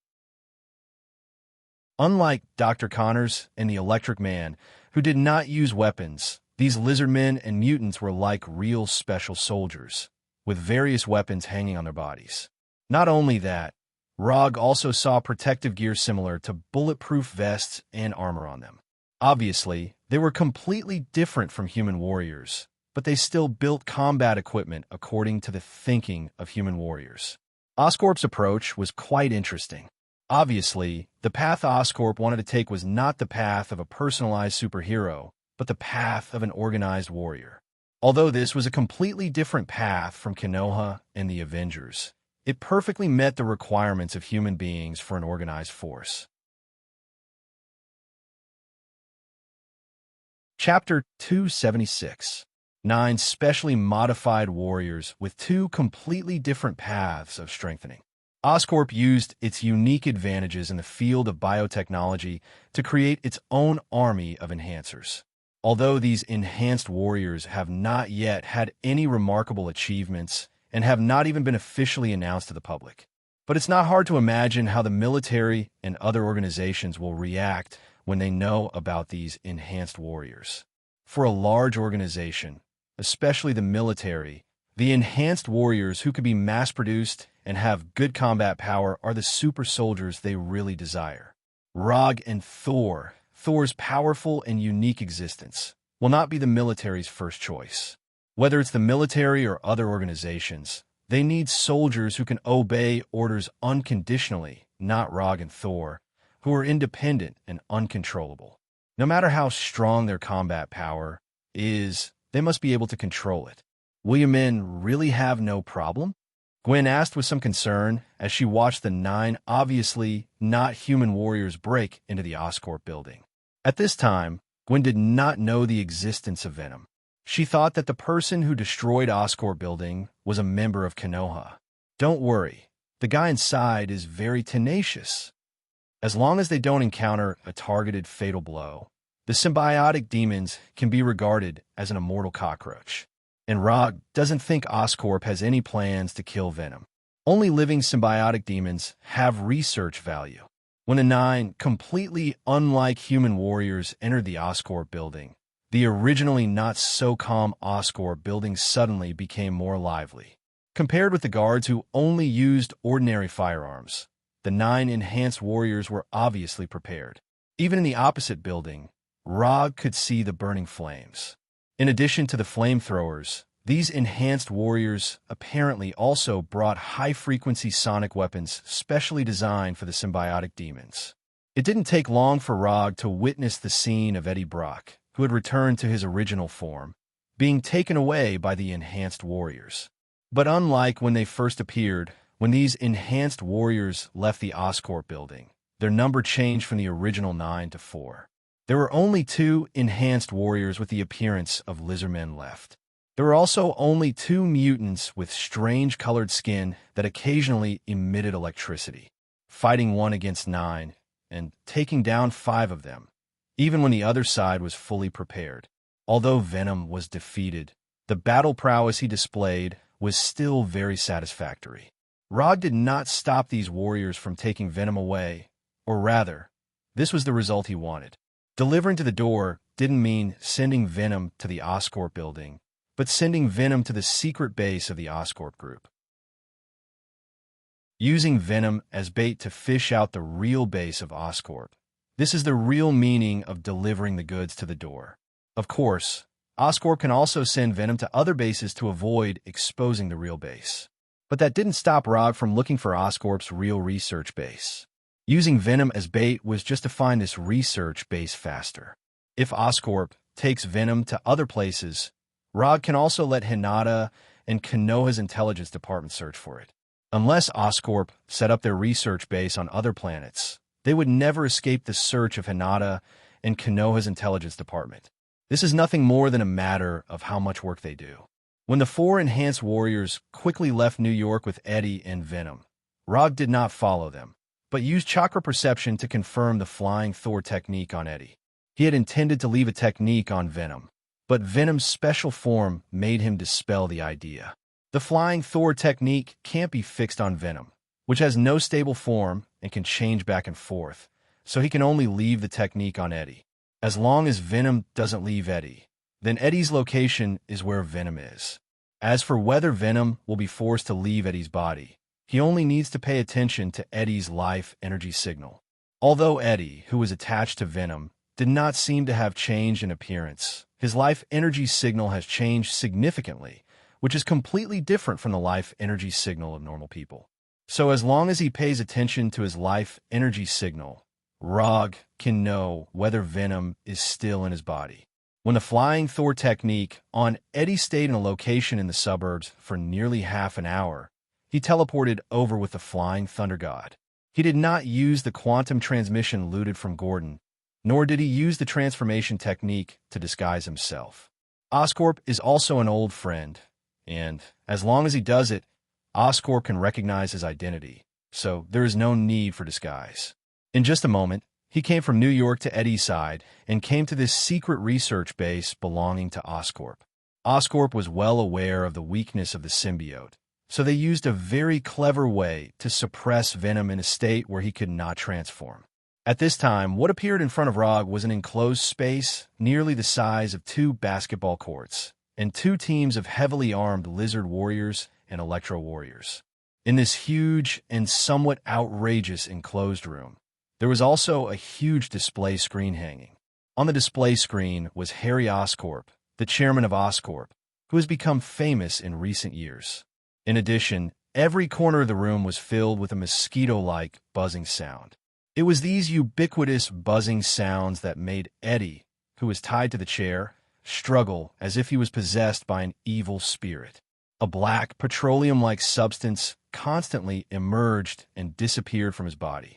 Unlike Dr. Connors and the Electric Man, who did not use weapons, these lizard men and mutants were like real special soldiers, with various weapons hanging on their bodies. Not only that, Rog also saw protective gear similar to bulletproof vests and armor on them. Obviously, they were completely different from human warriors, but they still built combat equipment according to the thinking of human warriors. Oscorp's approach was quite interesting. Obviously, the path Oscorp wanted to take was not the path of a personalized superhero, but the path of an organized warrior. Although this was a completely different path from Konoha and the Avengers, it perfectly met the requirements of human beings for an organized force. Chapter 276. 9 specially modified warriors with 2 completely different paths of strengthening. Oscorp used its unique advantages in the field of biotechnology to create its own army of enhancers. Although these enhanced warriors have not yet had any remarkable achievements and have not even been officially announced to the public. But it's not hard to imagine how the military and other organizations will react when they know about these enhanced warriors. For a large organization, especially the military, the enhanced warriors who could be mass-produced and have good combat power are the super soldiers they really desire. Rog and Thor's powerful and unique existence, will not be the military's first choice. Whether it's the military or other organizations, they need soldiers who can obey orders unconditionally, not Rog and Thor, who are independent and uncontrollable. No matter how strong their combat power is, they must be able to control it. Will your men really have no problem? Gwen asked with some concern as she watched the 9 obviously not human warriors break into the Oscorp building. At this time, Gwen did not know the existence of Venom. She thought that the person who destroyed Oscorp building was a member of Konoha. Don't worry, the guy inside is very tenacious. As long as they don't encounter a targeted fatal blow, the symbiotic demons can be regarded as an immortal cockroach. And Rog doesn't think Oscorp has any plans to kill Venom. Only living symbiotic demons have research value. When the 9 completely unlike human warriors entered the Oscorp building, the originally not-so-calm Oscorp building suddenly became more lively. Compared with the guards who only used ordinary firearms, the 9 enhanced warriors were obviously prepared. Even in the opposite building, Rog could see the burning flames. In addition to the flamethrowers, these enhanced warriors apparently also brought high-frequency sonic weapons specially designed for the symbiotic demons. It didn't take long for Rog to witness the scene of Eddie Brock, who had returned to his original form, being taken away by the enhanced warriors. But unlike when they first appeared, when these enhanced warriors left the Oscorp building, their number changed from the original 9 to 4. There were only 2 enhanced warriors with the appearance of lizardmen left. There were also only 2 mutants with strange colored skin that occasionally emitted electricity, fighting 1 against 9 and taking down 5 of them, even when the other side was fully prepared. Although Venom was defeated, the battle prowess he displayed was still very satisfactory. Rog did not stop these warriors from taking Venom away, or rather, this was the result he wanted. Delivering to the door didn't mean sending Venom to the Oscorp building, but sending Venom to the secret base of the Oscorp group. Using Venom as bait to fish out the real base of Oscorp. This is the real meaning of delivering the goods to the door. Of course, Oscorp can also send Venom to other bases to avoid exposing the real base. But that didn't stop Rog from looking for Oscorp's real research base. Using Venom as bait was just to find this research base faster. If Oscorp takes Venom to other places, Rog can also let Hinata and Konoha's intelligence department search for it. Unless Oscorp set up their research base on other planets, they would never escape the search of Hinata and Konoha's intelligence department. This is nothing more than a matter of how much work they do. When the 4 enhanced warriors quickly left New York with Eddie and Venom, Rog did not follow them, but used chakra perception to confirm the flying Thor technique on Eddie. He had intended to leave a technique on Venom, but Venom's special form made him dispel the idea. The flying Thor technique can't be fixed on Venom, which has no stable form and can change back and forth, so he can only leave the technique on Eddie. As long as Venom doesn't leave Eddie, then Eddie's location is where Venom is. As for whether Venom will be forced to leave Eddie's body, he only needs to pay attention to Eddie's life energy signal. Although Eddie, who was attached to Venom, did not seem to have changed in appearance, his life energy signal has changed significantly, which is completely different from the life energy signal of normal people. So as long as he pays attention to his life energy signal, Rog can know whether Venom is still in his body. When the flying Thor technique on Eddie stayed in a location in the suburbs for nearly half an hour, he teleported over with the flying Thunder God. He did not use the quantum transmission looted from Gordon, nor did he use the transformation technique to disguise himself. Oscorp is also an old friend, and as long as he does it, Oscorp can recognize his identity, so there is no need for disguise. In just a moment, he came from New York to Eddie's side and came to this secret research base belonging to Oscorp. Oscorp was well aware of the weakness of the symbiote, so they used a very clever way to suppress Venom in a state where he could not transform. At this time, what appeared in front of Rog was an enclosed space nearly the size of 2 basketball courts and 2 teams of heavily armed lizard warriors and electro warriors. In this huge and somewhat outrageous enclosed room, there was also a huge display screen hanging. On the display screen was Harry Oscorp, the chairman of Oscorp, who has become famous in recent years. In addition, every corner of the room was filled with a mosquito-like buzzing sound. It was these ubiquitous buzzing sounds that made Eddie, who was tied to the chair, struggle as if he was possessed by an evil spirit. A black, petroleum-like substance constantly emerged and disappeared from his body.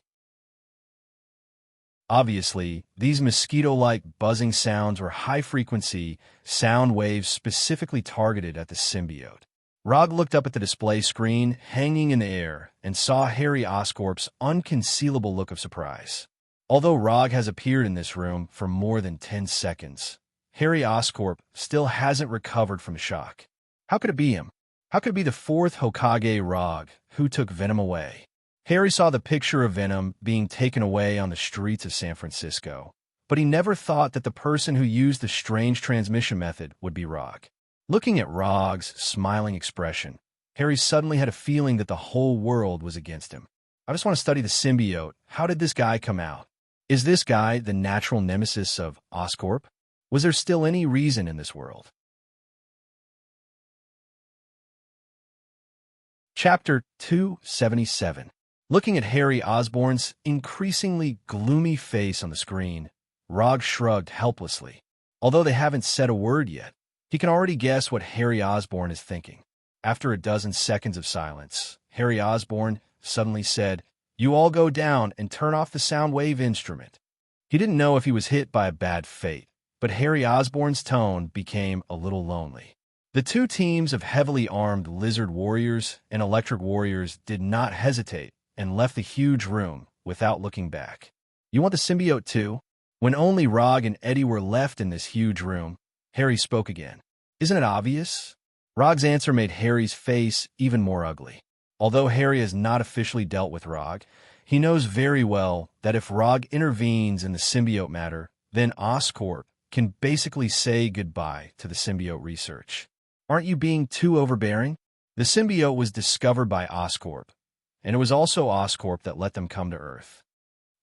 Obviously, these mosquito-like buzzing sounds were high-frequency sound waves specifically targeted at the symbiote. Rog looked up at the display screen hanging in the air and saw Harry Oscorp's unconcealable look of surprise. Although Rog has appeared in this room for more than 10 seconds, Harry Oscorp still hasn't recovered from shock. How could it be him? How could it be the fourth Hokage Rog who took Venom away? Harry saw the picture of Venom being taken away on the streets of San Francisco, but he never thought that the person who used the strange transmission method would be Rog. Looking at Rog's smiling expression, Harry suddenly had a feeling that the whole world was against him. I just want to study the symbiote. How did this guy come out? Is this guy the natural nemesis of Oscorp? Was there still any reason in this world? Chapter 277. Looking at Harry Osborn's increasingly gloomy face on the screen, Rog shrugged helplessly. Although they haven't said a word yet, he can already guess what Harry Osborn is thinking. After a dozen seconds of silence, Harry Osborn suddenly said, "You all go down and turn off the sound wave instrument." He didn't know if he was hit by a bad fate, but Harry Osborn's tone became a little lonely. The two teams of heavily armed lizard warriors and electric warriors did not hesitate and left the huge room without looking back. "You want the symbiote too?" When only Rog and Eddie were left in this huge room, Harry spoke again. "Isn't it obvious?" Rog's answer made Harry's face even more ugly. Although Harry has not officially dealt with Rog, he knows very well that if Rog intervenes in the symbiote matter, then Oscorp can basically say goodbye to the symbiote research. "Aren't you being too overbearing?" The symbiote was discovered by Oscorp, and it was also Oscorp that let them come to Earth.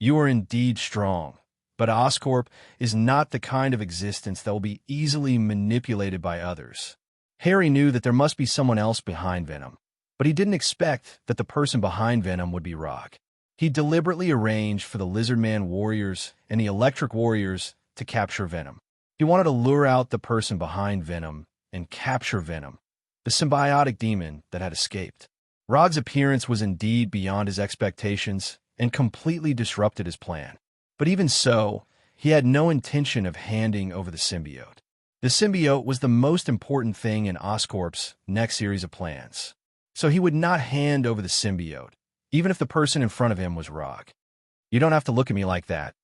"You are indeed strong, but Oscorp is not the kind of existence that will be easily manipulated by others." Harry knew that there must be someone else behind Venom, but he didn't expect that the person behind Venom would be Rog. He deliberately arranged for the Lizardman warriors and the Electric warriors to capture Venom. He wanted to lure out the person behind Venom and capture Venom, the symbiotic demon that had escaped. Rog's appearance was indeed beyond his expectations and completely disrupted his plan. But even so, he had no intention of handing over the symbiote. The symbiote was the most important thing in Oscorp's next series of plans, so he would not hand over the symbiote, even if the person in front of him was Rog. "You don't have to look at me like that.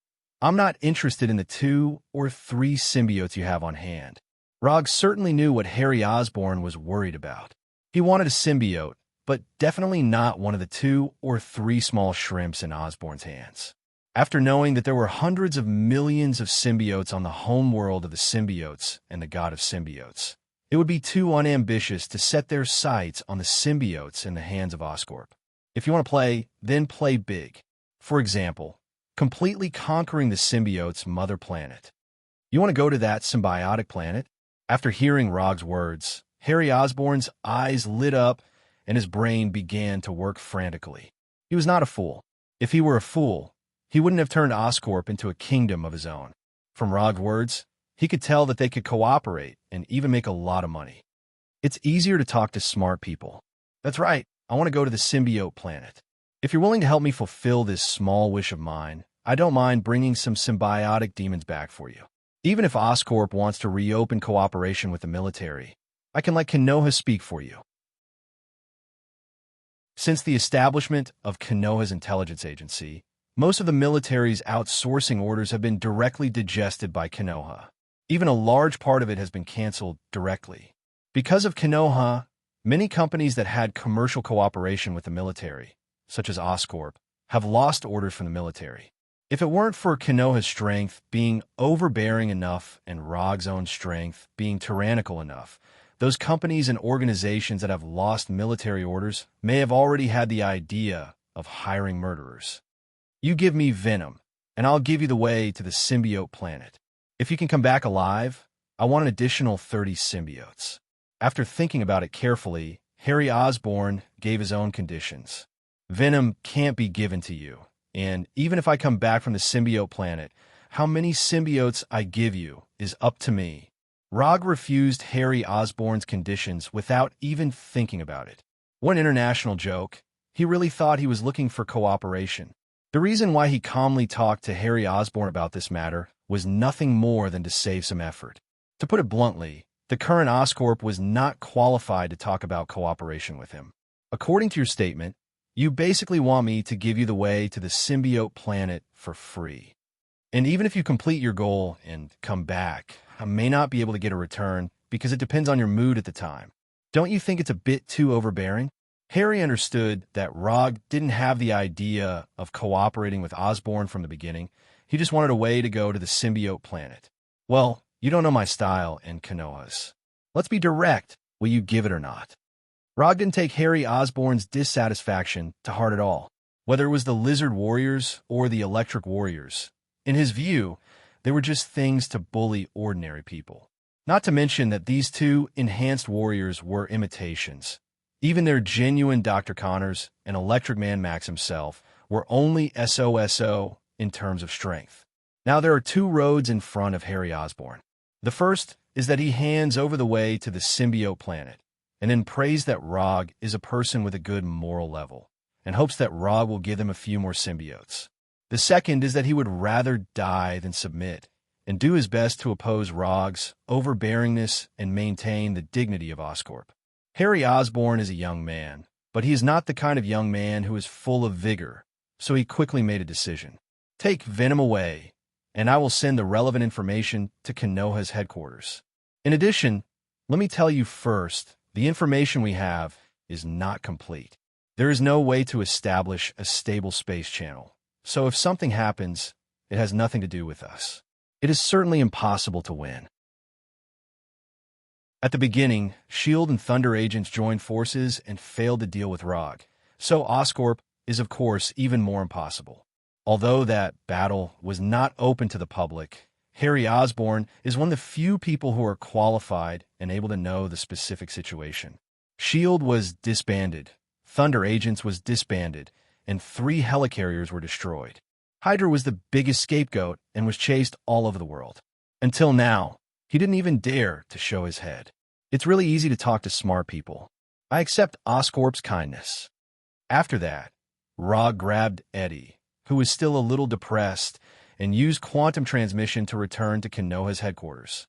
I'm not interested in the 2 or 3 symbiotes you have on hand." Rog certainly knew what Harry Osborn was worried about. He wanted a symbiote, but definitely not one of the 2 or 3 small shrimps in Osborn's hands. After knowing that there were hundreds of millions of symbiotes on the home world of the symbiotes and the god of symbiotes, it would be too unambitious to set their sights on the symbiotes in the hands of Oscorp. If you want to play, then play big. For example, completely conquering the symbiote's mother planet. You want to go to that symbiotic planet? After hearing Rog's words, Harry Osborn's eyes lit up and his brain began to work frantically. He was not a fool. If he were a fool, he wouldn't have turned Oscorp into a kingdom of his own. From Rog's words, he could tell that they could cooperate and even make a lot of money. It's easier to talk to smart people. "That's right, I want to go to the symbiote planet. If you're willing to help me fulfill this small wish of mine, I don't mind bringing some symbiotic demons back for you. Even if Oscorp wants to reopen cooperation with the military, I can let Konoha speak for you." Since the establishment of Konoha's intelligence agency, most of the military's outsourcing orders have been directly digested by Konoha. Even a large part of it has been canceled directly. Because of Konoha, many companies that had commercial cooperation with the military, such as Oscorp, have lost orders from the military. If it weren't for Konoha's strength being overbearing enough and Rog's own strength being tyrannical enough, those companies and organizations that have lost military orders may have already had the idea of hiring murderers. "You give me Venom, and I'll give you the way to the symbiote planet. If you can come back alive, I want an additional 30 symbiotes." After thinking about it carefully, Harry Osborn gave his own conditions. "Venom can't be given to you, and even if I come back from the symbiote planet, how many symbiotes I give you is up to me." Rog refused Harry Osborn's conditions without even thinking about it. One international joke, he really thought he was looking for cooperation. The reason why he calmly talked to Harry Osborn about this matter was nothing more than to save some effort. To put it bluntly, The current Oscorp was not qualified to talk about cooperation with him. According to your statement, you basically want me to give you the way to the symbiote planet for free. And even if you complete your goal and come back, I may not be able to get a return because it depends on your mood at the time. Don't you think it's a bit too overbearing? Harry understood that Rog didn't have the idea of cooperating with Osborn from the beginning. He just wanted a way to go to the symbiote planet. Well, you don't know my style and Konoha's. Let's be direct. Will you give it or not? Rog didn't take Harry Osborn's dissatisfaction to heart at all, whether it was the Lizard Warriors or the Electric Warriors. In his view, they were just things to bully ordinary people. Not to mention that these two enhanced warriors were imitations. Even their genuine Dr. Connors and Electric Man Max himself were only SOSO in terms of strength. Now there are two roads in front of Harry Osborn. The first is that he hands over the way to the symbiote planet, and then prays that Rog is a person with a good moral level, and hopes that Rog will give him a few more symbiotes. The second is that he would rather die than submit, and do his best to oppose Rog's overbearingness and maintain the dignity of Oscorp. Harry Osborn is a young man, but he is not the kind of young man who is full of vigor, so he quickly made a decision. Take Venom away, and I will send the relevant information to Konoha's headquarters. In addition, let me tell you first, the information we have is not complete. There is no way to establish a stable space channel, so if something happens, it has nothing to do with us. It is certainly impossible to win. At the beginning, S.H.I.E.L.D. and Thunder agents joined forces and failed to deal with Rog, so Oscorp is of course even more impossible. Although that battle was not open to the public, Harry Osborn is one of the few people who are qualified and able to know the specific situation. S.H.I.E.L.D. was disbanded, Thunder agents was disbanded, and 3 helicarriers were destroyed. Hydra was the biggest scapegoat and was chased all over the world. Until now, he didn't even dare to show his head. It's really easy to talk to smart people. I accept Oscorp's kindness. After that, Rog grabbed Eddie, who was still a little depressed, and used quantum transmission to return to Konoha's headquarters.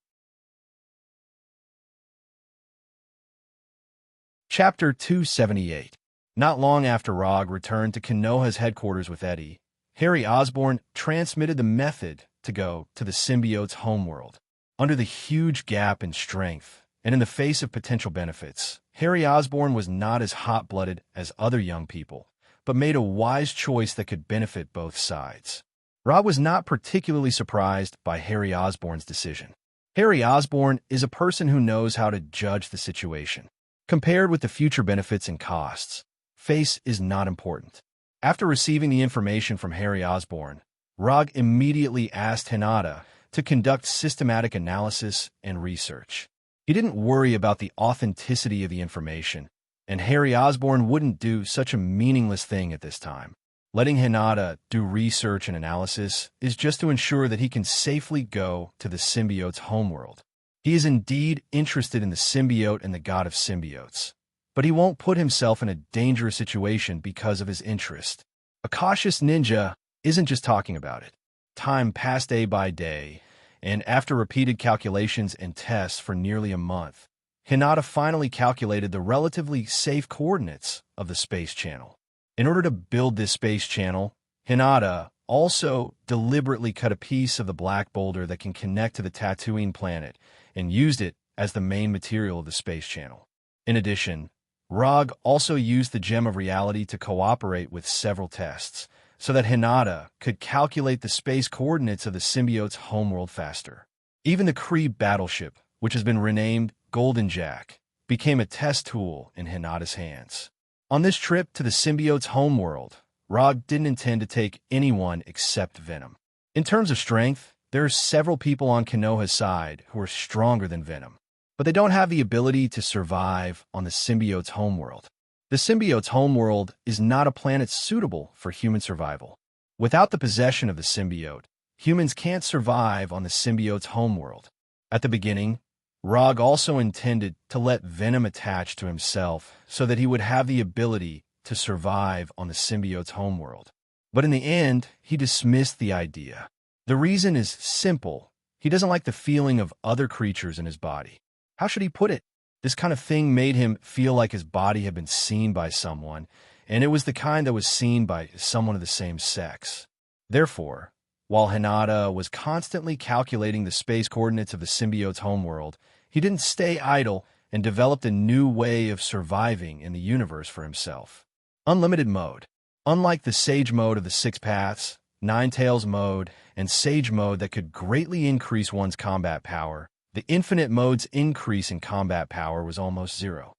Chapter 278. Not long after Rog returned to Konoha's headquarters with Eddie, Harry Osborn transmitted the method to go to the symbiote's homeworld. Under the huge gap in strength, and in the face of potential benefits, Harry Osborn was not as hot-blooded as other young people, but made a wise choice that could benefit both sides. Rog was not particularly surprised by Harry Osborn's decision. Harry Osborn is a person who knows how to judge the situation. Compared with the future benefits and costs, face is not important. After receiving the information from Harry Osborn, Rog immediately asked Hinata to conduct systematic analysis and research. He didn't worry about the authenticity of the information, and Harry Osborn wouldn't do such a meaningless thing at this time. Letting Hinata do research and analysis is just to ensure that he can safely go to the symbiote's homeworld. He is indeed interested in the symbiote and the god of symbiotes, but he won't put himself in a dangerous situation because of his interest. A cautious ninja isn't just talking about it. Time passed day by day, and after repeated calculations and tests for nearly a month, Hinata finally calculated the relatively safe coordinates of the space channel. In order to build this space channel, Hinata also deliberately cut a piece of the black boulder that can connect to the Tatooine planet and used it as the main material of the space channel. In addition, Rog also used the Gem of Reality to cooperate with several tests, so that Hinata could calculate the space coordinates of the symbiote's homeworld faster. Even the Kree battleship, which has been renamed Golden Jack, became a test tool in Hinata's hands. On this trip to the symbiote's homeworld, Rog didn't intend to take anyone except Venom. In terms of strength, there are several people on Konoha's side who are stronger than Venom, but they don't have the ability to survive on the symbiote's homeworld. The symbiote's homeworld is not a planet suitable for human survival. Without the possession of the symbiote, humans can't survive on the symbiote's homeworld. At the beginning, Rog also intended to let Venom attach to himself so that he would have the ability to survive on the symbiote's homeworld. But in the end, he dismissed the idea. The reason is simple. He doesn't like the feeling of other creatures in his body. How should he put it? This kind of thing made him feel like his body had been seen by someone, and it was the kind that was seen by someone of the same sex. Therefore, while Hinata was constantly calculating the space coordinates of the symbiote's homeworld, he didn't stay idle and developed a new way of surviving in the universe for himself. Unlimited mode. Unlike the Sage mode of the Six Paths, Nine Tails mode, and Sage mode that could greatly increase one's combat power, the infinite mode's increase in combat power was almost zero.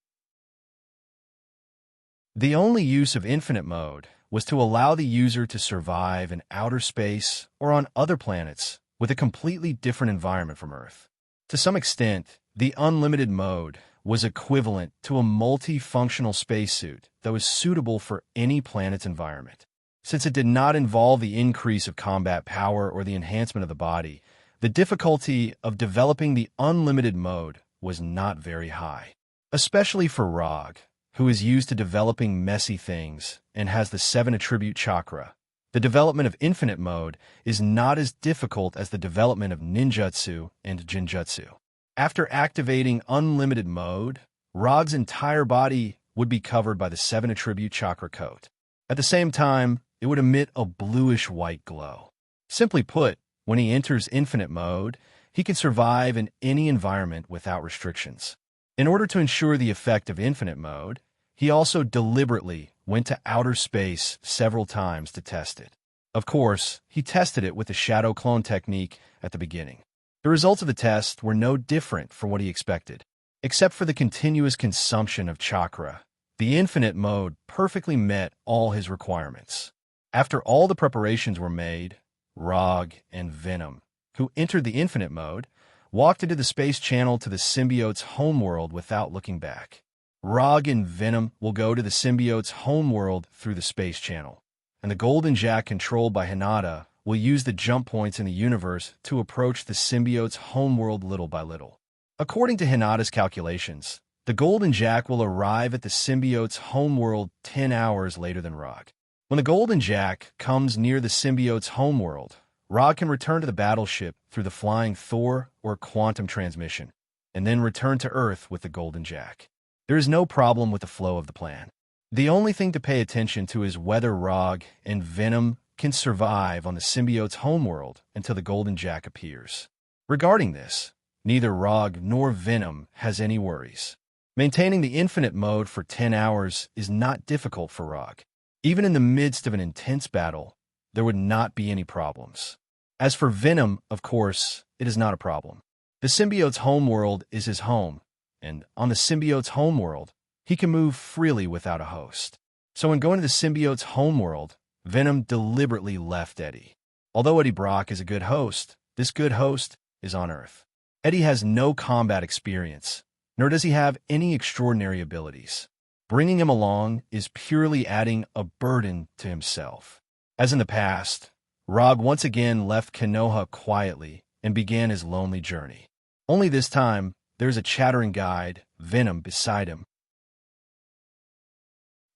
The only use of infinite mode was to allow the user to survive in outer space or on other planets with a completely different environment from Earth. To some extent, the unlimited mode was equivalent to a multifunctional spacesuit that was suitable for any planet's environment. Since it did not involve the increase of combat power or the enhancement of the body, the difficulty of developing the unlimited mode was not very high, especially for Rog, who is used to developing messy things and has the 7 attribute chakra. The development of infinite mode is not as difficult as the development of ninjutsu and jinjutsu. After activating unlimited mode, Rog's entire body would be covered by the 7 attribute chakra coat. At the same time, it would emit a bluish-white glow. Simply put, when he enters infinite mode, he can survive in any environment without restrictions. In order to ensure the effect of infinite mode, he also deliberately went to outer space several times to test it. Of course, he tested it with the shadow clone technique at the beginning. The results of the test were no different from what he expected. Except for the continuous consumption of chakra, the infinite mode perfectly met all his requirements. After all the preparations were made, Rog and Venom, who entered the infinite mode, walked into the space channel to the symbiote's homeworld without looking back. Rog and Venom will go to the symbiote's homeworld through the space channel, and the Golden Jack controlled by Hinata will use the jump points in the universe to approach the symbiote's homeworld little by little. According to Hinata's calculations, the Golden Jack will arrive at the symbiote's homeworld 10 hours later than Rog. When the Golden Jack comes near the symbiote's homeworld, Rog can return to the battleship through the Flying Thor or quantum transmission, and then return to Earth with the Golden Jack. There is no problem with the flow of the plan. The only thing to pay attention to is whether Rog and Venom can survive on the symbiote's homeworld until the Golden Jack appears. Regarding this, neither Rog nor Venom has any worries. Maintaining the infinite mode for 10 hours is not difficult for Rog. Even in the midst of an intense battle, there would not be any problems. As for Venom, of course, it is not a problem. The symbiote's homeworld is his home, and on the symbiote's homeworld, he can move freely without a host. So when going to the symbiote's homeworld, Venom deliberately left Eddie. Although Eddie Brock is a good host, this good host is on Earth. Eddie has no combat experience, nor does he have any extraordinary abilities. Bringing him along is purely adding a burden to himself. As in the past, Rog once again left Konoha quietly and began his lonely journey. Only this time, there's a chattering guide, Venom, beside him.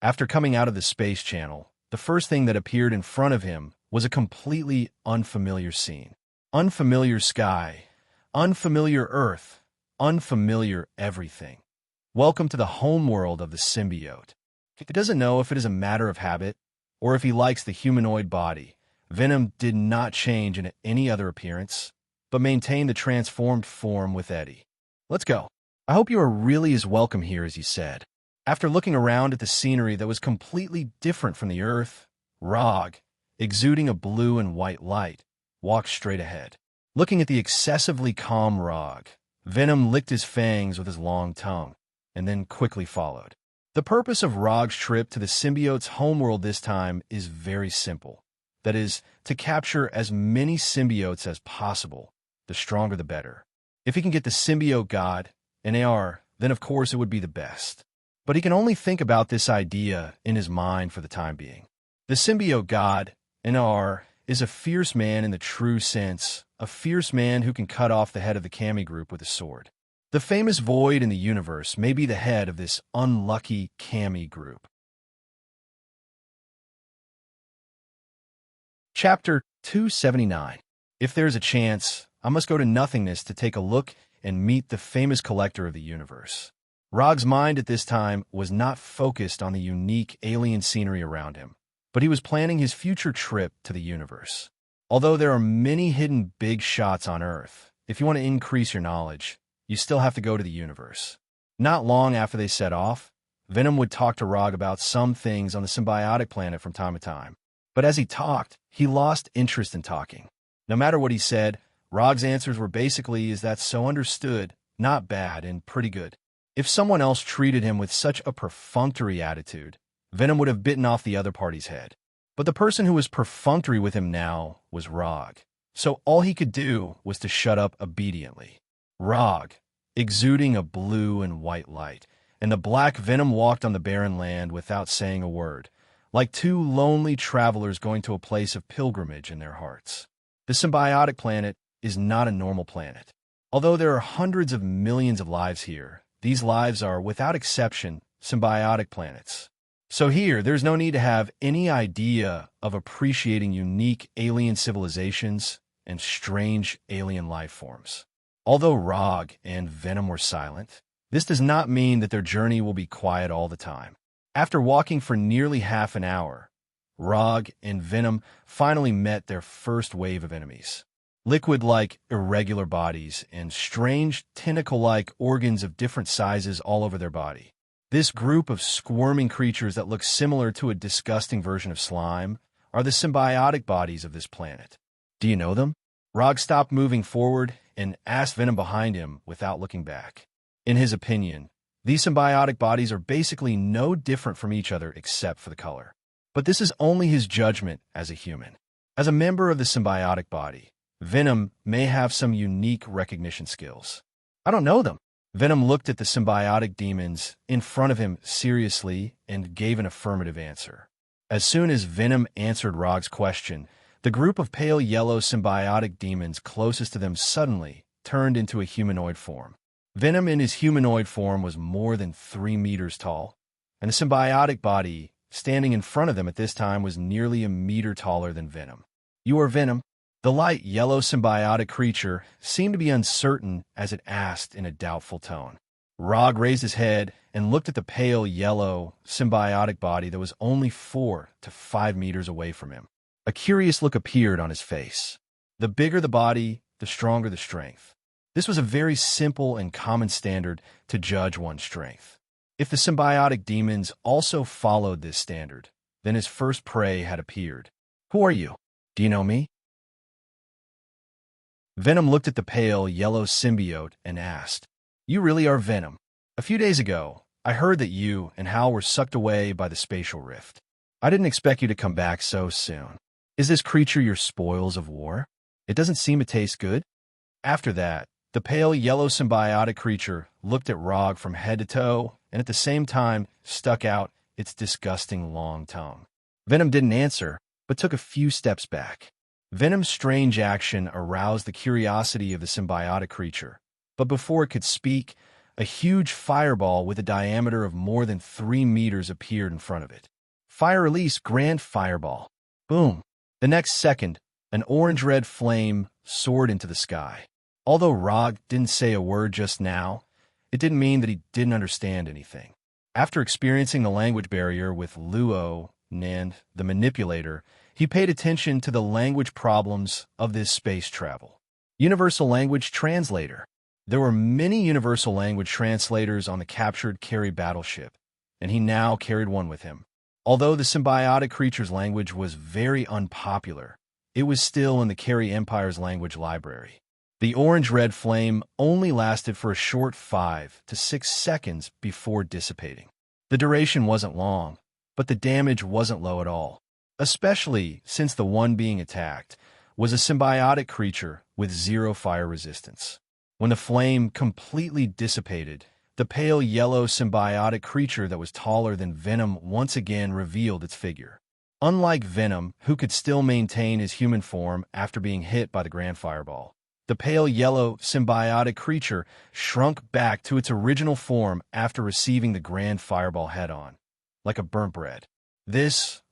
After coming out of the space channel, the first thing that appeared in front of him was a completely unfamiliar scene. Unfamiliar sky, unfamiliar Earth, unfamiliar everything. Welcome to the homeworld of the symbiote. He doesn't know if it is a matter of habit or if he likes the humanoid body. Venom did not change in any other appearance, but maintained the transformed form with Eddie. Let's go. I hope you are really as welcome here as you said. After looking around at the scenery that was completely different from the Earth, Rog, exuding a blue and white light, walked straight ahead. Looking at the excessively calm Rog, Venom licked his fangs with his long tongue, and then quickly followed. The purpose of Rog's trip to the symbiote's homeworld this time is very simple. That is, to capture as many symbiotes as possible. The stronger the better. If he can get the symbiote god, an AR, then of course it would be the best. But he can only think about this idea in his mind for the time being. The symbiote god, an AR, is a fierce man in the true sense, a fierce man who can cut off the head of the Kami group with a sword. The famous void in the universe may be the head of this unlucky Kami group. Chapter 279. If there is a chance, I must go to nothingness to take a look and meet the famous collector of the universe. Rog's mind at this time was not focused on the unique alien scenery around him, but he was planning his future trip to the universe. Although there are many hidden big shots on Earth, if you want to increase your knowledge, you still have to go to the universe. Not long after they set off, Venom would talk to Rog about some things on the symbiotic planet from time to time. But as he talked, he lost interest in talking. No matter what he said, Rog's answers were basically, "Is that so understood? Not bad and pretty good." If someone else treated him with such a perfunctory attitude, Venom would have bitten off the other party's head. But the person who was perfunctory with him now was Rog. So all he could do was to shut up obediently. Rog, exuding a blue and white light, and the black Venom walked on the barren land without saying a word, like two lonely travelers going to a place of pilgrimage in their hearts. The symbiotic planet is not a normal planet. Although there are hundreds of millions of lives here, these lives are, without exception, symbiotic planets. So here, there's no need to have any idea of appreciating unique alien civilizations and strange alien life forms. Although Rog and Venom were silent, this does not mean that their journey will be quiet all the time. After walking for nearly half an hour, Rog and Venom finally met their first wave of enemies. Liquid-like irregular bodies and strange tentacle-like organs of different sizes all over their body. This group of squirming creatures that look similar to a disgusting version of slime are the symbiotic bodies of this planet. Do you know them? Rog stopped moving forward and asked Venom behind him without looking back. In his opinion, these symbiotic bodies are basically no different from each other except for the color. But this is only his judgment as a human. As a member of the symbiotic body, Venom may have some unique recognition skills. I don't know them. Venom looked at the symbiotic demons in front of him seriously and gave an affirmative answer. As soon as Venom answered Rog's question, the group of pale yellow symbiotic demons closest to them suddenly turned into a humanoid form. Venom in his humanoid form was more than 3 meters tall, and the symbiotic body standing in front of them at this time was nearly a meter taller than Venom. "You are Venom?" The light yellow symbiotic creature seemed to be uncertain as it asked in a doubtful tone. Rog raised his head and looked at the pale yellow symbiotic body that was only 4 to 5 meters away from him. A curious look appeared on his face. The bigger the body, the stronger the strength. This was a very simple and common standard to judge one's strength. If the symbiotic demons also followed this standard, then his first prey had appeared. "Who are you? Do you know me?" Venom looked at the pale yellow symbiote and asked, "You really are Venom? A few days ago, I heard that you and Hal were sucked away by the spatial rift. I didn't expect you to come back so soon. Is this creature your spoils of war? It doesn't seem to taste good." After that, the pale yellow symbiotic creature looked at Rog from head to toe and at the same time stuck out its disgusting long tongue. Venom didn't answer, but took a few steps back. Venom's strange action aroused the curiosity of the symbiotic creature, but before it could speak, a huge fireball with a diameter of more than 3 meters appeared in front of it. "Fire release, grand fireball." Boom! The next second, an orange-red flame soared into the sky. Although Rog didn't say a word just now, it didn't mean that he didn't understand anything. After experiencing the language barrier with Luo and the manipulator, he paid attention to the language problems of this space travel. Universal Language Translator. There were many universal language translators on the captured Carey battleship, and he now carried one with him. Although the symbiotic creature's language was very unpopular, it was still in the Carey Empire's language library. The orange-red flame only lasted for a short 5 to 6 seconds before dissipating. The duration wasn't long, but the damage wasn't low at all, especially since the one being attacked was a symbiotic creature with 0 fire resistance. When the flame completely dissipated, the pale yellow symbiotic creature that was taller than Venom once again revealed its figure. Unlike Venom, who could still maintain his human form after being hit by the Grand Fireball, the pale yellow symbiotic creature shrunk back to its original form after receiving the Grand Fireball head-on, like a burnt bread.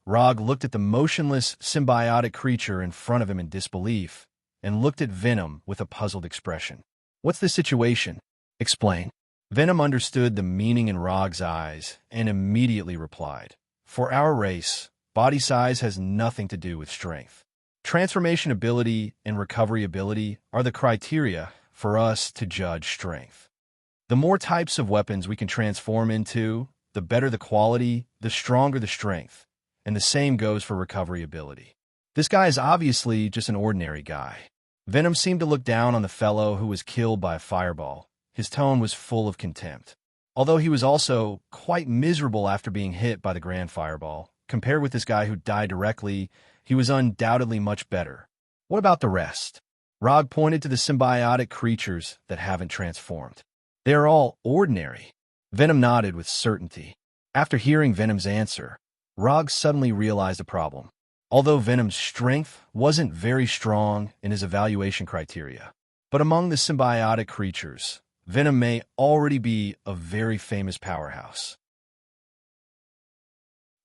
Rog looked at the motionless symbiotic creature in front of him in disbelief, and looked at Venom with a puzzled expression. What's the situation? Explain. Venom understood the meaning in Rog's eyes and immediately replied, "For our race, body size has nothing to do with strength. Transformation ability and recovery ability are the criteria for us to judge strength. The more types of weapons we can transform into, the better the quality, the stronger the strength, and the same goes for recovery ability." This guy is obviously just an ordinary guy. Venom seemed to look down on the fellow who was killed by a fireball. His tone was full of contempt. Although he was also quite miserable after being hit by the grand fireball, compared with this guy who died directly, he was undoubtedly much better. What about the rest? Rog pointed to the symbiotic creatures that haven't transformed. They are all ordinary. Venom nodded with certainty. After hearing Venom's answer, Rog suddenly realized a problem. Although Venom's strength wasn't very strong in his evaluation criteria, but among the symbiotic creatures, Venom may already be a very famous powerhouse.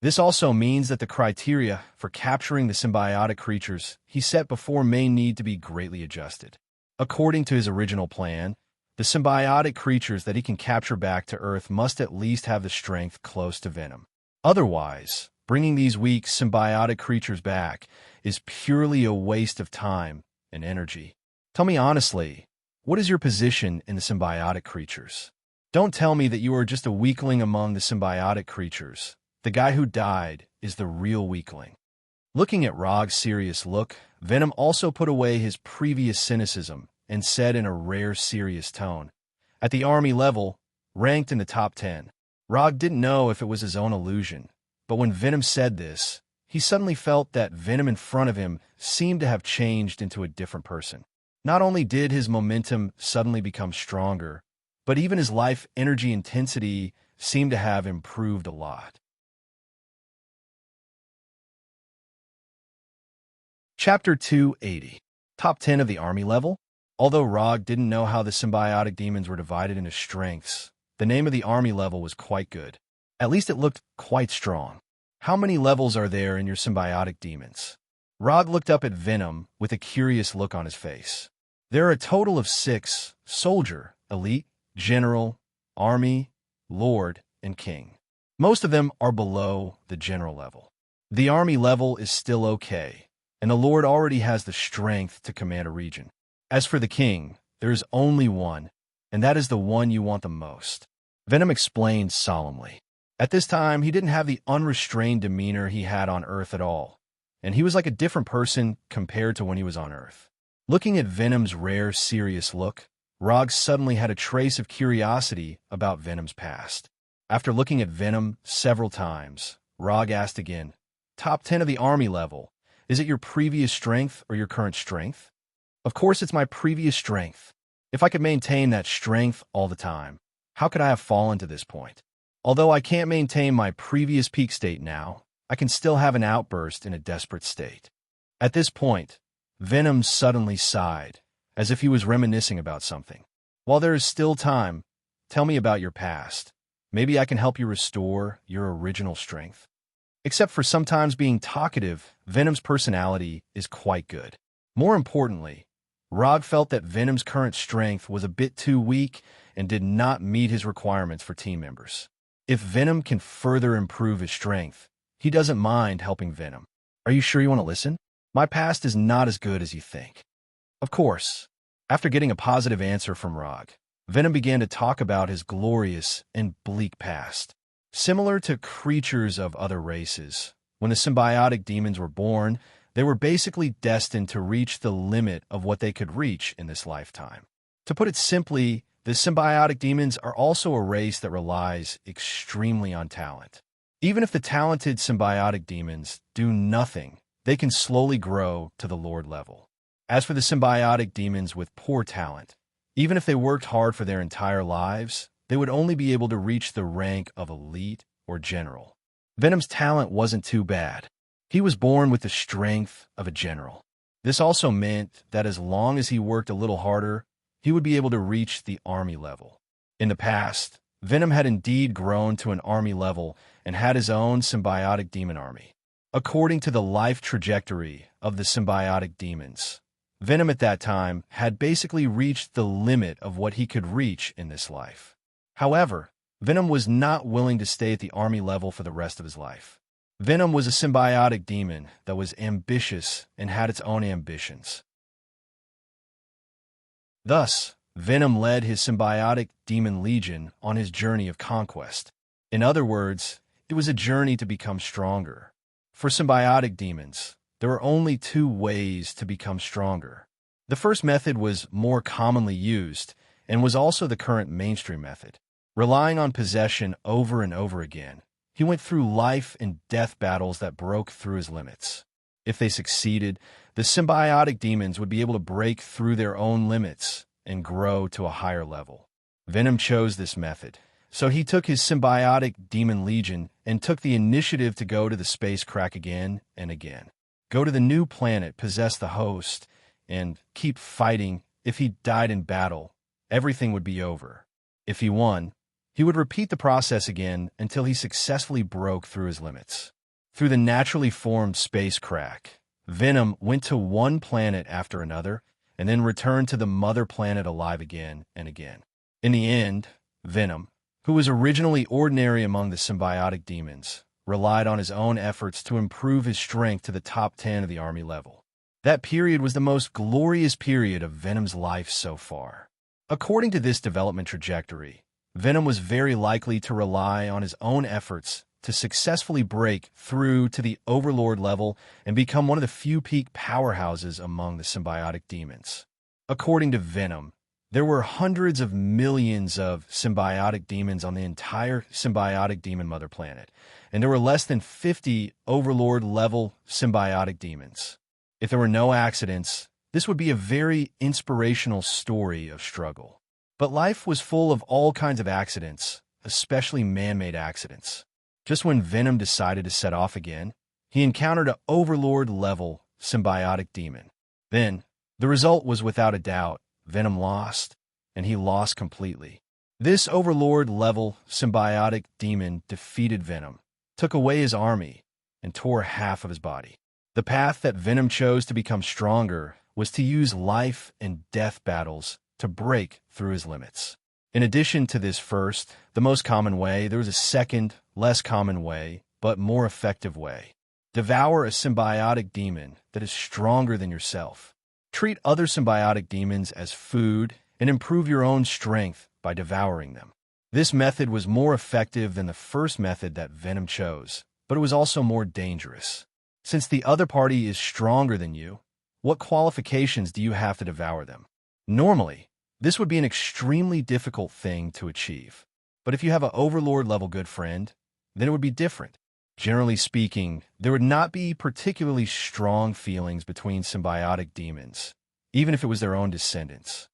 This also means that the criteria for capturing the symbiotic creatures he set before may need to be greatly adjusted. According to his original plan, the symbiotic creatures that he can capture back to Earth must at least have the strength close to Venom. Otherwise, bringing these weak symbiotic creatures back is purely a waste of time and energy. Tell me honestly, what is your position in the symbiotic creatures? Don't tell me that you are just a weakling among the symbiotic creatures. The guy who died is the real weakling. Looking at Rog's serious look, Venom also put away his previous cynicism and said in a rare serious tone, "At the army level, ranked in the top 10. Rog didn't know if it was his own illusion, but when Venom said this, he suddenly felt that Venom in front of him seemed to have changed into a different person. Not only did his momentum suddenly become stronger, but even his life energy intensity seemed to have improved a lot. Chapter 280. Top 10 of the Army level? Although Rog didn't know how the symbiotic demons were divided into strengths, the name of the Army level was quite good. At least it looked quite strong. How many levels are there in your symbiotic demons? Rog looked up at Venom with a curious look on his face. There are a total of 6: Soldier, Elite, General, Army, Lord, and King. Most of them are below the General level. The Army level is still okay, and the Lord already has the strength to command a region. As for the King, there is only one, and that is the one you want the most. Venom explained solemnly. At this time, he didn't have the unrestrained demeanor he had on Earth at all, and he was like a different person compared to when he was on Earth. Looking at Venom's rare, serious look, Rog suddenly had a trace of curiosity about Venom's past. After looking at Venom several times, Rog asked again, "Top 10 of the Army level, is it your previous strength or your current strength?" "Of course it's my previous strength. If I could maintain that strength all the time, how could I have fallen to this point? Although I can't maintain my previous peak state now, I can still have an outburst in a desperate state." At this point, Venom suddenly sighed, as if he was reminiscing about something. "While there is still time, tell me about your past. Maybe I can help you restore your original strength." Except for sometimes being talkative, Venom's personality is quite good. More importantly, Rog felt that Venom's current strength was a bit too weak and did not meet his requirements for team members. If Venom can further improve his strength, he doesn't mind helping Venom. "Are you sure you want to listen? My past is not as good as you think." Of course. After getting a positive answer from Rog, Venom began to talk about his glorious and bleak past. Similar to creatures of other races, when the symbiotic demons were born, they were basically destined to reach the limit of what they could reach in this lifetime. To put it simply, the symbiotic demons are also a race that relies extremely on talent. Even if the talented symbiotic demons do nothing, they can slowly grow to the Lord level. As for the symbiotic demons with poor talent, even if they worked hard for their entire lives, they would only be able to reach the rank of Elite or General. Venom's talent wasn't too bad. He was born with the strength of a general. This also meant that as long as he worked a little harder, he would be able to reach the Army level. In the past, Venom had indeed grown to an Army level and had his own symbiotic demon army. According to the life trajectory of the symbiotic demons, Venom at that time had basically reached the limit of what he could reach in this life. However, Venom was not willing to stay at the army level for the rest of his life. Venom was a symbiotic demon that was ambitious and had its own ambitions. Thus, Venom led his symbiotic demon legion on his journey of conquest. In other words, it was a journey to become stronger. For symbiotic demons, there are only two ways to become stronger. The first method was more commonly used and was also the current mainstream method. Relying on possession over and over again, he went through life and death battles that broke through his limits. If they succeeded, the symbiotic demons would be able to break through their own limits and grow to a higher level. Venom chose this method, so he took his symbiotic demon legion and took the initiative to go to the space crack again and again. Go to the new planet, possess the host, and keep fighting. If he died in battle, everything would be over. If he won, he would repeat the process again until he successfully broke through his limits. Through the naturally formed space crack, Venom went to one planet after another and then returned to the mother planet alive again and again. In the end, Venom, who was originally ordinary among the symbiotic demons, relied on his own efforts to improve his strength to the top 10 of the army level. That period was the most glorious period of Venom's life so far. According to this development trajectory, Venom was very likely to rely on his own efforts to successfully break through to the Overlord level and become one of the few peak powerhouses among the symbiotic demons. According to Venom, there were hundreds of millions of symbiotic demons on the entire symbiotic demon mother planet, and there were less than 50 Overlord-level symbiotic demons. If there were no accidents, this would be a very inspirational story of struggle. But life was full of all kinds of accidents, especially man-made accidents. Just when Venom decided to set off again, he encountered an Overlord-level symbiotic demon. Then, the result was without a doubt, Venom lost, and he lost completely. This Overlord-level symbiotic demon defeated Venom, took away his army, and tore half of his body. The path that Venom chose to become stronger was to use life and death battles to break through his limits. In addition to this first, the most common way, there was a second, less common way, but more effective way. Devour a symbiotic demon that is stronger than yourself. Treat other symbiotic demons as food and improve your own strength by devouring them. This method was more effective than the first method that Venom chose, but it was also more dangerous. Since the other party is stronger than you, what qualifications do you have to devour them? Normally, this would be an extremely difficult thing to achieve. But if you have an Overlord-level good friend, then it would be different. Generally speaking, there would not be particularly strong feelings between symbiotic demons, even if it was their own descendants.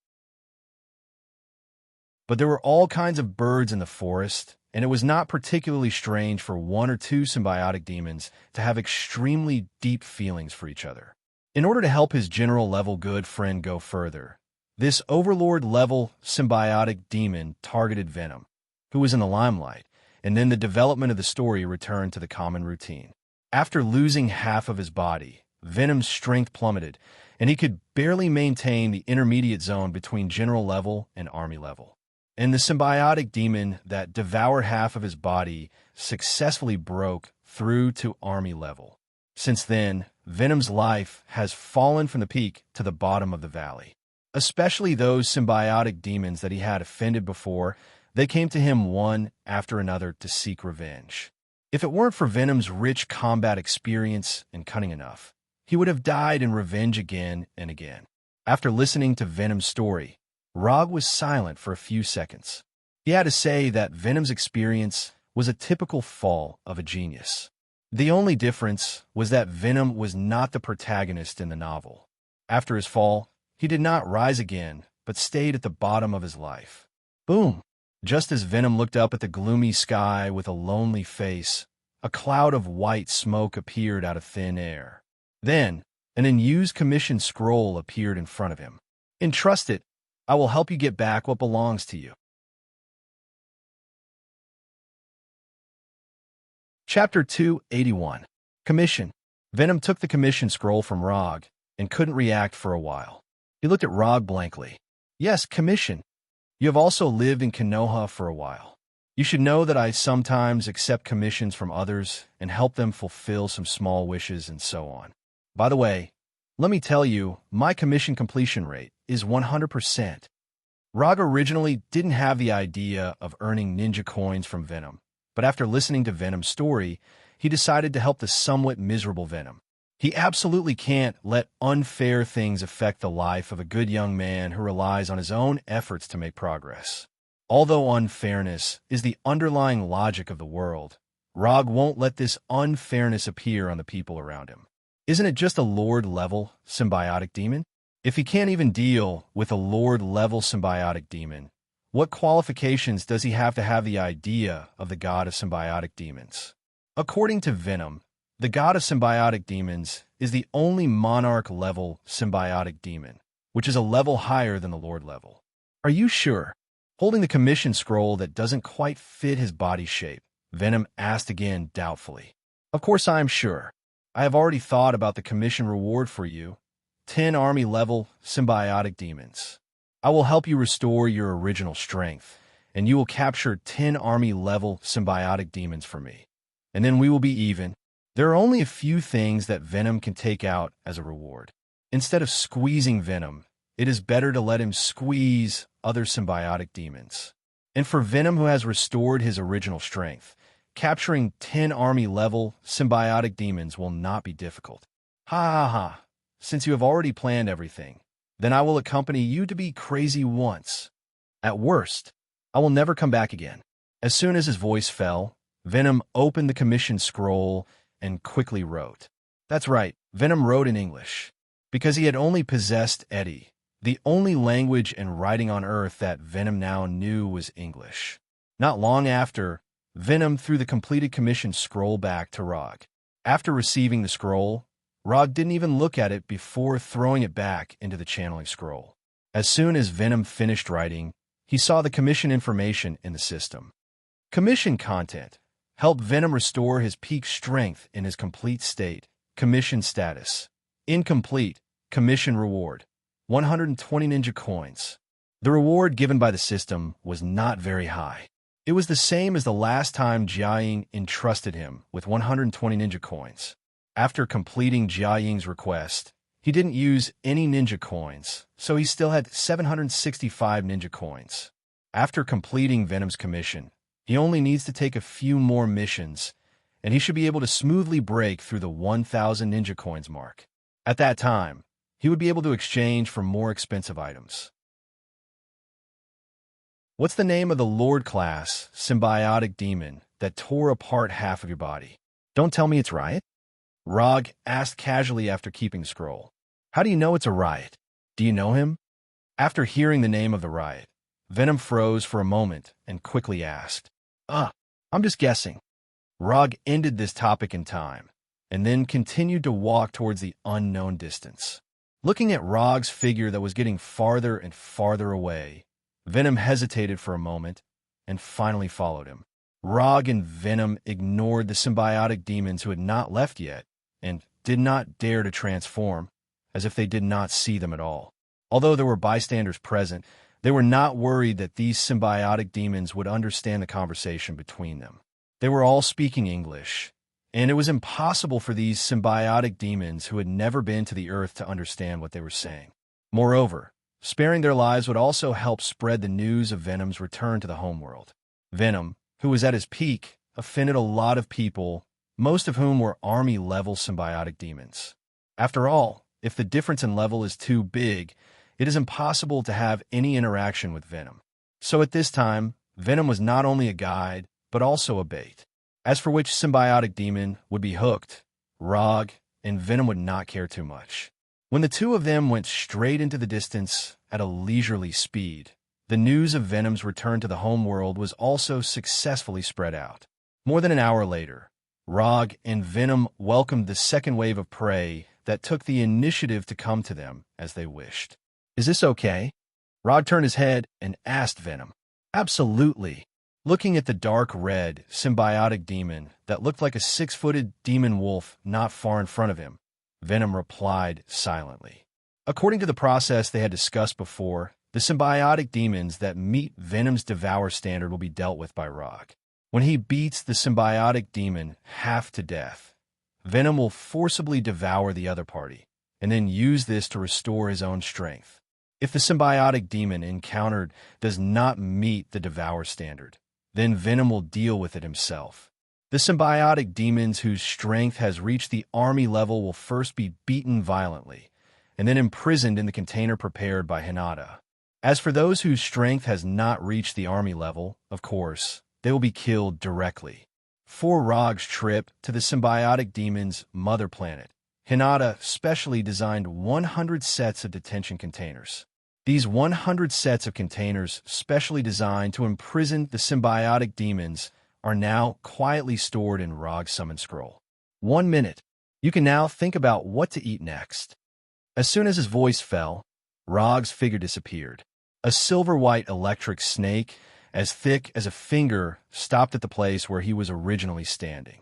But there were all kinds of birds in the forest, and it was not particularly strange for one or two symbiotic demons to have extremely deep feelings for each other. In order to help his general-level good friend go further, this Overlord-level symbiotic demon targeted Venom, who was in the limelight, and then the development of the story returned to the common routine. After losing half of his body, Venom's strength plummeted, and he could barely maintain the intermediate zone between general level and army level. And the symbiotic demon that devoured half of his body successfully broke through to army level. Since then, Venom's life has fallen from the peak to the bottom of the valley. Especially those symbiotic demons that he had offended before, they came to him one after another to seek revenge. If it weren't for Venom's rich combat experience and cunning enough, he would have died in revenge again and again. After listening to Venom's story, Rog was silent for a few seconds. He had to say that Venom's experience was a typical fall of a genius. The only difference was that Venom was not the protagonist in the novel. After his fall, he did not rise again, but stayed at the bottom of his life. Boom! Just as Venom looked up at the gloomy sky with a lonely face, a cloud of white smoke appeared out of thin air. Then, an unused commission scroll appeared in front of him. Entrust it. I will help you get back what belongs to you. Chapter 281. Commission. Venom took the commission scroll from Rog and couldn't react for a while. He looked at Rog blankly. Yes, commission. You have also lived in Konoha for a while. You should know that I sometimes accept commissions from others and help them fulfill some small wishes and so on. By the way, let me tell you, my commission completion rate is 100%. Rog originally didn't have the idea of earning ninja coins from Venom, but after listening to Venom's story, he decided to help the somewhat miserable Venom. He absolutely can't let unfair things affect the life of a good young man who relies on his own efforts to make progress. Although unfairness is the underlying logic of the world, Rog won't let this unfairness appear on the people around him. Isn't it just a Lord-level symbiotic demon? If he can't even deal with a Lord-level symbiotic demon, what qualifications does he have to have the idea of the god of symbiotic demons? According to Venom, the god of symbiotic demons is the only monarch-level symbiotic demon, which is a level higher than the Lord level. Are you sure? Holding the commission scroll that doesn't quite fit his body shape, Venom asked again doubtfully. Of course I am sure. I have already thought about the commission reward for you. 10 army-level symbiotic demons. I will help you restore your original strength, and you will capture 10 army-level symbiotic demons for me. And then we will be even. There are only a few things that Venom can take out as a reward. Instead of squeezing Venom, it is better to let him squeeze other symbiotic demons. And for Venom, who has restored his original strength, capturing 10 army-level symbiotic demons will not be difficult. Ha ha ha. Since you have already planned everything, then I will accompany you to be crazy once. At worst, I will never come back again. As soon as his voice fell, Venom opened the commission scroll and quickly wrote. That's right, Venom wrote in English. Because he had only possessed Eddie, the only language and writing on Earth that Venom now knew was English. Not long after, Venom threw the completed commission scroll back to Rog. After receiving the scroll, Rog didn't even look at it before throwing it back into the channeling scroll. As soon as Venom finished writing, he saw the commission information in the system. Commission content. Help Venom restore his peak strength in his complete state. Commission status. Incomplete. Commission reward. 120 ninja coins. The reward given by the system was not very high. It was the same as the last time Jiaying entrusted him with 120 ninja coins. After completing Jiaying's request, he didn't use any ninja coins, so he still had 765 ninja coins. After completing Venom's commission, he only needs to take a few more missions, and he should be able to smoothly break through the 1,000 ninja coins mark. At that time, he would be able to exchange for more expensive items. What's the name of the Lord-class symbiotic demon that tore apart half of your body? Don't tell me it's Riot? Rog asked casually after keeping the scroll. How do you know it's a Riot? Do you know him? After hearing the name of the Riot, Venom froze for a moment and quickly asked, I'm just guessing. Rog ended this topic in time, and then continued to walk towards the unknown distance. Looking at Rog's figure that was getting farther and farther away, Venom hesitated for a moment and finally followed him. Rog and Venom ignored the symbiotic demons who had not left yet and did not dare to transform, as if they did not see them at all. Although there were bystanders present, they were not worried that these symbiotic demons would understand the conversation between them. They were all speaking English, and it was impossible for these symbiotic demons who had never been to the Earth to understand what they were saying. Moreover, sparing their lives would also help spread the news of Venom's return to the homeworld. Venom, who was at his peak, offended a lot of people, most of whom were army-level symbiotic demons. After all, if the difference in level is too big, it is impossible to have any interaction with Venom. So at this time, Venom was not only a guide, but also a bait. As for which symbiotic demon would be hooked, Rog and Venom would not care too much. When the two of them went straight into the distance at a leisurely speed, the news of Venom's return to the homeworld was also successfully spread out. More than an hour later, Rog and Venom welcomed the second wave of prey that took the initiative to come to them as they wished. Is this okay? Rog turned his head and asked Venom. Absolutely. Looking at the dark red symbiotic demon that looked like a 6-footed demon wolf not far in front of him, Venom replied silently. According to the process they had discussed before, the symbiotic demons that meet Venom's Devour standard will be dealt with by Rock. When he beats the symbiotic demon half to death, Venom will forcibly devour the other party, and then use this to restore his own strength. If the symbiotic demon encountered does not meet the Devour standard, then Venom will deal with it himself. The symbiotic demons whose strength has reached the army level will first be beaten violently, and then imprisoned in the container prepared by Hinata. As for those whose strength has not reached the army level, of course, they will be killed directly. For Rog's trip to the symbiotic demon's mother planet, Hinata specially designed 100 sets of detention containers. These 100 sets of containers, specially designed to imprison the symbiotic demons, are now quietly stored in Rog's summon scroll. 1 minute. You can now think about what to eat next. As soon as his voice fell, Rog's figure disappeared. A silver-white electric snake, as thick as a finger, stopped at the place where he was originally standing.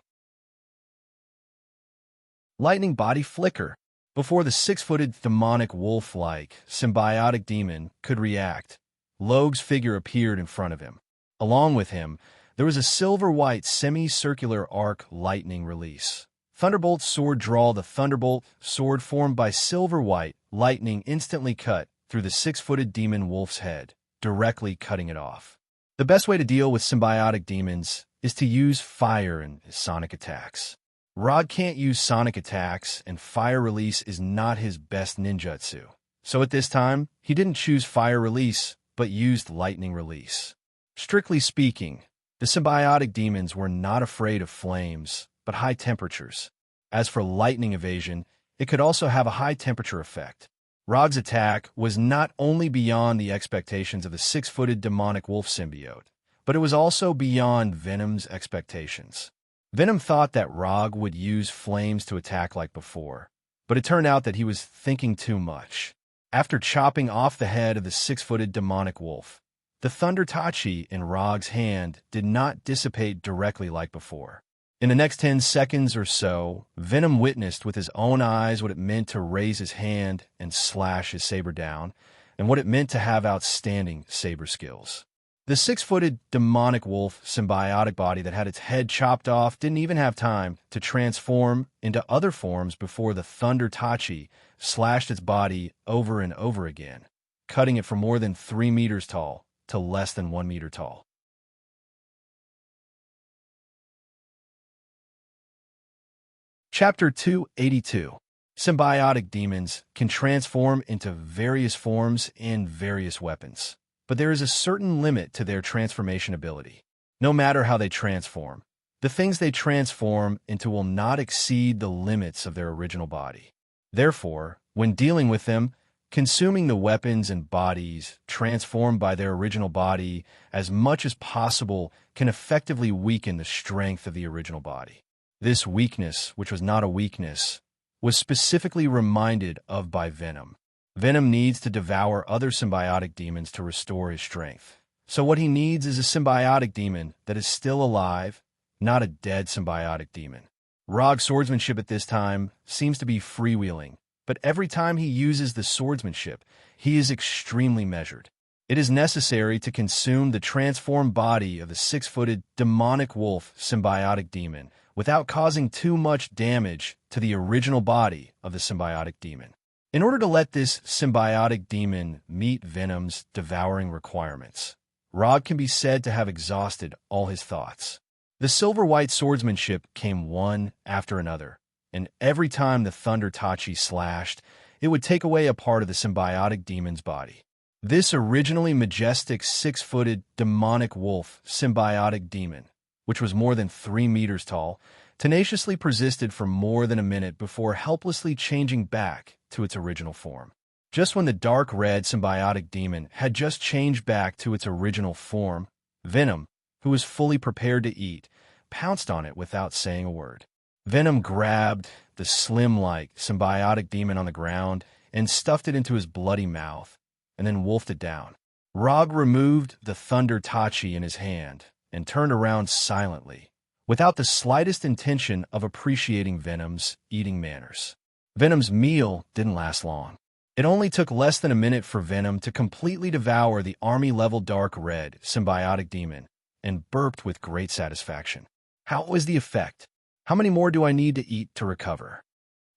Lightning body flicker. Before the 6-footed demonic wolf-like symbiotic demon could react, Logue's figure appeared in front of him. Along with him, there was a silver-white semicircular arc lightning release. Thunderbolt sword draw. The thunderbolt sword formed by silver-white lightning instantly cut through the 6-footed demon wolf's head, directly cutting it off. The best way to deal with symbiotic demons is to use fire and sonic attacks. Rog can't use sonic attacks, and fire release is not his best ninjutsu. So at this time, he didn't choose fire release, but used lightning release. Strictly speaking, the symbiotic demons were not afraid of flames, but high temperatures. As for lightning evasion, it could also have a high temperature effect. Rog's attack was not only beyond the expectations of the 6-footed demonic wolf symbiote, but it was also beyond Venom's expectations. Venom thought that Rog would use flames to attack like before, but it turned out that he was thinking too much. After chopping off the head of the 6-footed demonic wolf, the Thunder Tachi in Rog's hand did not dissipate directly like before. In the next 10 seconds or so, Venom witnessed with his own eyes what it meant to raise his hand and slash his saber down, and what it meant to have outstanding saber skills. The 6-footed demonic wolf symbiotic body that had its head chopped off didn't even have time to transform into other forms before the Thunder Tachi slashed its body over and over again, cutting it from more than 3 meters tall to less than 1 meter tall. Chapter 282. Symbiotic demons can transform into various forms and various weapons, but there is a certain limit to their transformation ability. No matter how they transform, the things they transform into will not exceed the limits of their original body. Therefore, when dealing with them, consuming the weapons and bodies transformed by their original body as much as possible can effectively weaken the strength of the original body. This weakness, which was not a weakness, was specifically reminded of by Venom. Venom needs to devour other symbiotic demons to restore his strength. So what he needs is a symbiotic demon that is still alive, not a dead symbiotic demon. Rog's swordsmanship at this time seems to be freewheeling, but every time he uses the swordsmanship, he is extremely measured. It is necessary to consume the transformed body of the 6-footed demonic wolf symbiotic demon without causing too much damage to the original body of the symbiotic demon. In order to let this symbiotic demon meet Venom's devouring requirements, Rog can be said to have exhausted all his thoughts. The silver-white swordsmanship came one after another, and every time the Thunder Tachi slashed, it would take away a part of the symbiotic demon's body. This originally majestic 6-footed demonic wolf symbiotic demon, which was more than 3 meters tall, tenaciously persisted for more than a minute before helplessly changing back to its original form. Just when the dark red symbiotic demon had just changed back to its original form, Venom, who was fully prepared to eat, pounced on it without saying a word. Venom grabbed the slim-like symbiotic demon on the ground and stuffed it into his bloody mouth, and then wolfed it down. Rog removed the Thunder Tachi in his hand and turned around silently, without the slightest intention of appreciating Venom's eating manners. Venom's meal didn't last long. It only took less than a minute for Venom to completely devour the army-level dark red symbiotic demon and burped with great satisfaction. How was the effect? How many more do I need to eat to recover?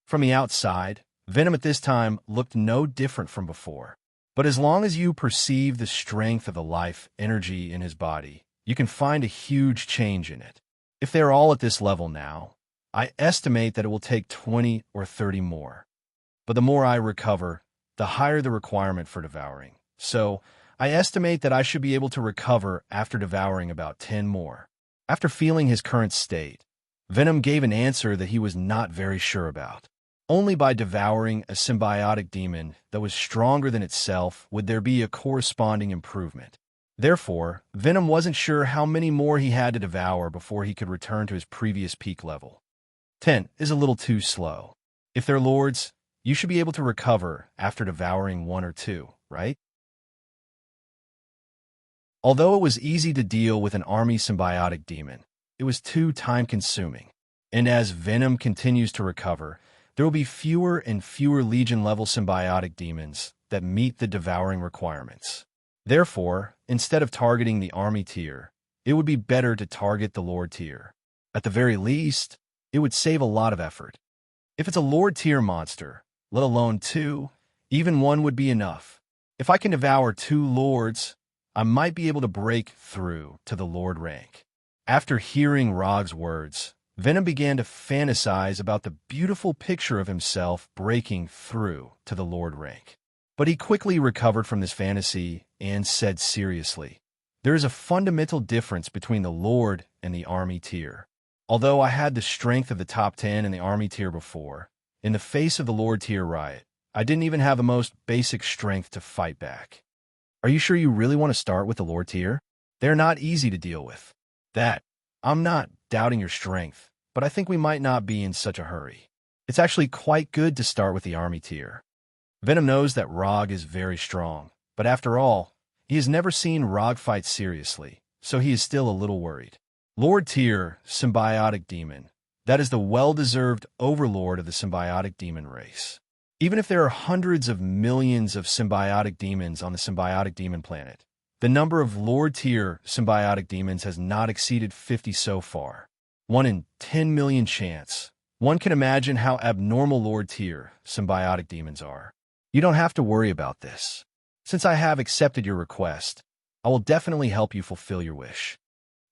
From the outside, Venom at this time looked no different from before. But as long as you perceive the strength of the life energy in his body, you can find a huge change in it. If they are all at this level now, I estimate that it will take 20 or 30 more. But the more I recover, the higher the requirement for devouring. So, I estimate that I should be able to recover after devouring about 10 more. After feeling his current state, Venom gave an answer that he was not very sure about. Only by devouring a symbiotic demon that was stronger than itself would there be a corresponding improvement. Therefore, Venom wasn't sure how many more he had to devour before he could return to his previous peak level. 10 is a little too slow. If they're lords, you should be able to recover after devouring 1 or 2, right? Although it was easy to deal with an army symbiotic demon, it was too time-consuming. And as Venom continues to recover, there will be fewer and fewer Legion-level symbiotic demons that meet the devouring requirements. Therefore, instead of targeting the army tier, it would be better to target the lord tier. At the very least, it would save a lot of effort. If it's a lord tier monster, let alone 2, even 1 would be enough. If I can devour 2 lords, I might be able to break through to the lord rank. After hearing Rog's words, Venom began to fantasize about the beautiful picture of himself breaking through to the lord rank. But he quickly recovered from this fantasy and said seriously, "There is a fundamental difference between the lord and the army tier. Although I had the strength of the top 10 in the army tier before, in the face of the lord tier riot, I didn't even have the most basic strength to fight back." Are you sure you really want to start with the lord tier? They're not easy to deal with. I'm not doubting your strength, but I think we might not be in such a hurry. It's actually quite good to start with the army tier. Venom knows that Rog is very strong, but after all, he has never seen Rog fight seriously, so he is still a little worried. Lord tier, symbiotic demon. That is the well-deserved overlord of the symbiotic demon race. Even if there are hundreds of millions of symbiotic demons on the symbiotic demon planet, the number of Lord tier symbiotic demons has not exceeded 50 so far. 1 in 10 million chance. One can imagine how abnormal Lord tier symbiotic demons are. You don't have to worry about this. Since I have accepted your request, I will definitely help you fulfill your wish.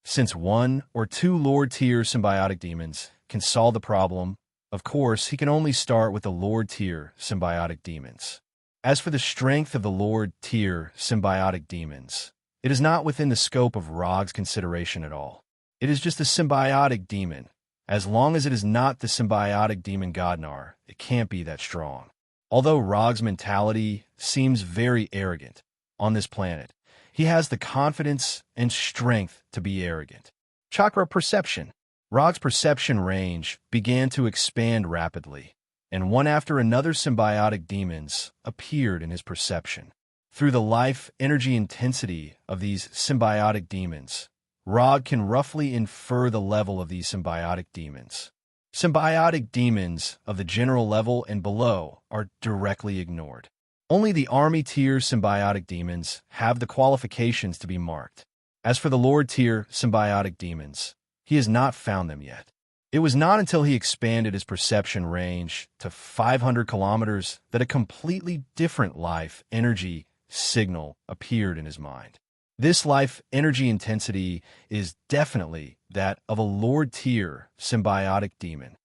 Since 1 or 2 Lord tier symbiotic demons can solve the problem, of course, he can only start with the Lord tier symbiotic demons. As for the strength of the Lord tier symbiotic demons, it is not within the scope of Rog's consideration at all. It is just a symbiotic demon. As long as it is not the symbiotic demon Godnar, it can't be that strong. Although Rog's mentality seems very arrogant on this planet, he has the confidence and strength to be arrogant. Chakra perception. Rog's perception range began to expand rapidly, and one after another symbiotic demons appeared in his perception. Through the life energy intensity of these symbiotic demons, Rog can roughly infer the level of these symbiotic demons. Symbiotic demons of the general level and below are directly ignored. Only the army tier symbiotic demons have the qualifications to be marked. As for the lord tier symbiotic demons, he has not found them yet. It was not until he expanded his perception range to 500 kilometers that a completely different life energy signal appeared in his mind. This life energy intensity is definitely that of a lord tier symbiotic demon.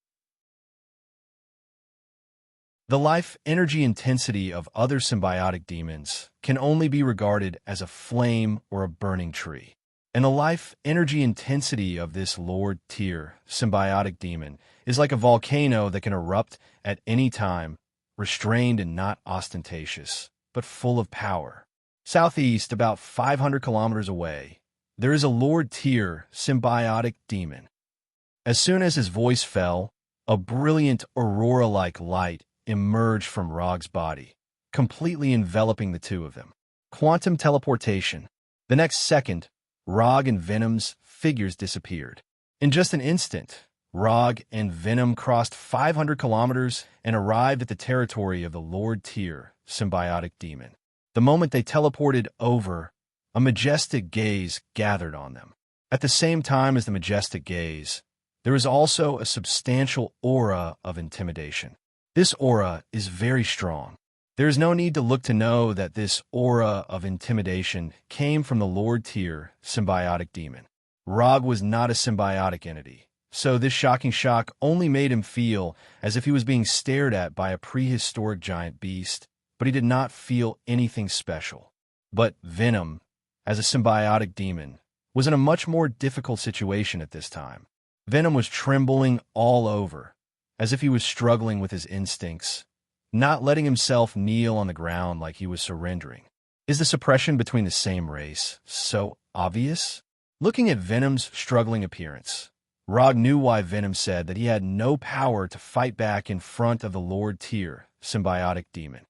The life energy intensity of other symbiotic demons can only be regarded as a flame or a burning tree. And the life energy intensity of this lord tier symbiotic demon is like a volcano that can erupt at any time, restrained and not ostentatious, but full of power. Southeast, about 500 kilometers away, there is a lord tier symbiotic demon. As soon as his voice fell, a brilliant aurora-like light emerged from Rog's body, completely enveloping the two of them. Quantum teleportation. The next second, Rog and Venom's figures disappeared. In just an instant, Rog and Venom crossed 500 kilometers and arrived at the territory of the Lord Tyr, symbiotic demon. The moment they teleported over, a majestic gaze gathered on them. At the same time as the majestic gaze, there is also a substantial aura of intimidation. This aura is very strong. There is no need to look to know that this aura of intimidation came from the Lord Tyr, symbiotic demon. Rog was not a symbiotic entity, so this shocking shock only made him feel as if he was being stared at by a prehistoric giant beast, but he did not feel anything special. But Venom, as a symbiotic demon, was in a much more difficult situation at this time. Venom was trembling all over, as if he was struggling with his instincts, not letting himself kneel on the ground like he was surrendering. Is the suppression between the same race so obvious? Looking at Venom's struggling appearance, Rog knew why Venom said that he had no power to fight back in front of the Lord Tyr, symbiotic demon.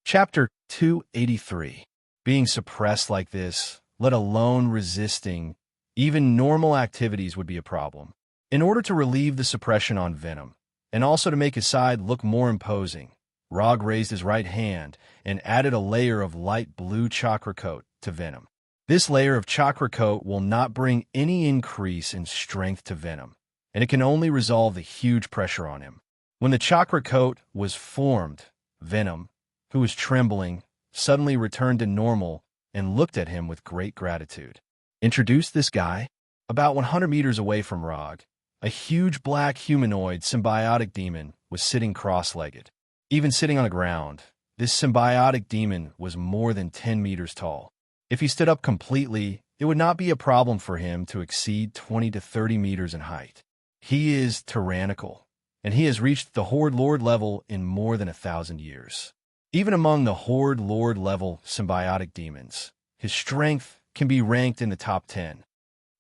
Chapter 283. Being suppressed like this, let alone resisting, even normal activities would be a problem. In order to relieve the suppression on Venom, and also to make his side look more imposing, Rog raised his right hand and added a layer of light blue chakra coat to Venom. This layer of chakra coat will not bring any increase in strength to Venom, and it can only resolve the huge pressure on him. When the chakra coat was formed, Venom, who was trembling, suddenly returned to normal and looked at him with great gratitude. Introduce this guy. About 100 meters away from Rog, a huge black humanoid symbiotic demon was sitting cross-legged. Even sitting on the ground, this symbiotic demon was more than 10 meters tall. If he stood up completely, it would not be a problem for him to exceed 20 to 30 meters in height. He is tyrannical, and he has reached the Horde Lord level in more than 1,000 years. Even among the Horde Lord level symbiotic demons, his strength can be ranked in the top 10.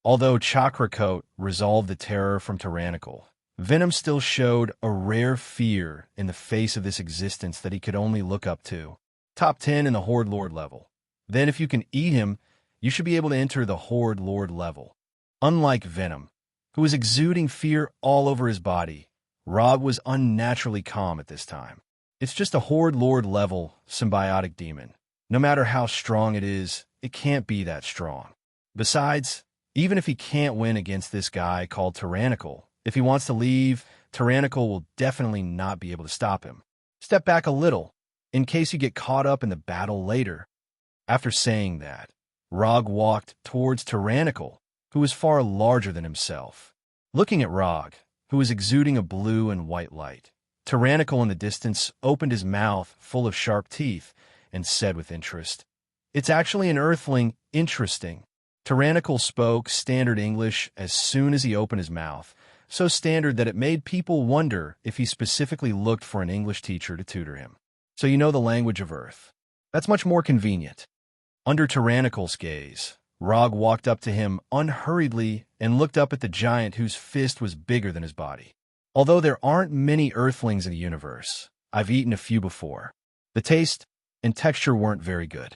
Although Chakra Coat resolved the terror from Tyrannical, Venom still showed a rare fear in the face of this existence that he could only look up to. Top 10 in the Horde Lord level. Then if you can eat him, you should be able to enter the Horde Lord level. Unlike Venom, who was exuding fear all over his body, Rog was unnaturally calm at this time. It's just a Horde Lord level symbiotic demon. No matter how strong it is, it can't be that strong. Besides, even if he can't win against this guy called Tyrannical, if he wants to leave, Tyrannical will definitely not be able to stop him. Step back a little, in case you get caught up in the battle later. After saying that, Rog walked towards Tyrannical, who was far larger than himself. Looking at Rog, who was exuding a blue and white light, Tyrannical in the distance opened his mouth full of sharp teeth and said with interest, "It's actually an Earthling. Interesting." Tyrannical spoke standard English as soon as he opened his mouth, so standard that it made people wonder if he specifically looked for an English teacher to tutor him. So you know the language of Earth. That's much more convenient. Under Tyrannical's gaze, Rog walked up to him unhurriedly and looked up at the giant whose fist was bigger than his body. Although there aren't many Earthlings in the universe, I've eaten a few before. The taste and texture weren't very good.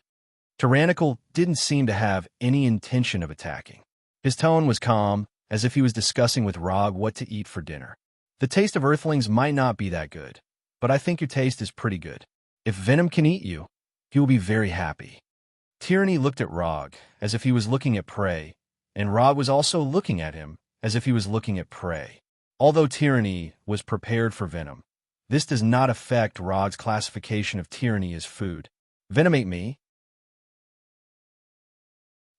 Tyrannical didn't seem to have any intention of attacking. His tone was calm, as if he was discussing with Rog what to eat for dinner. The taste of Earthlings might not be that good, but I think your taste is pretty good. If Venom can eat you, he will be very happy. Tyranny looked at Rog as if he was looking at prey, and Rog was also looking at him as if he was looking at prey. Although Tyranny was prepared for Venom, this does not affect Rog's classification of Tyranny as food. Venom ate me.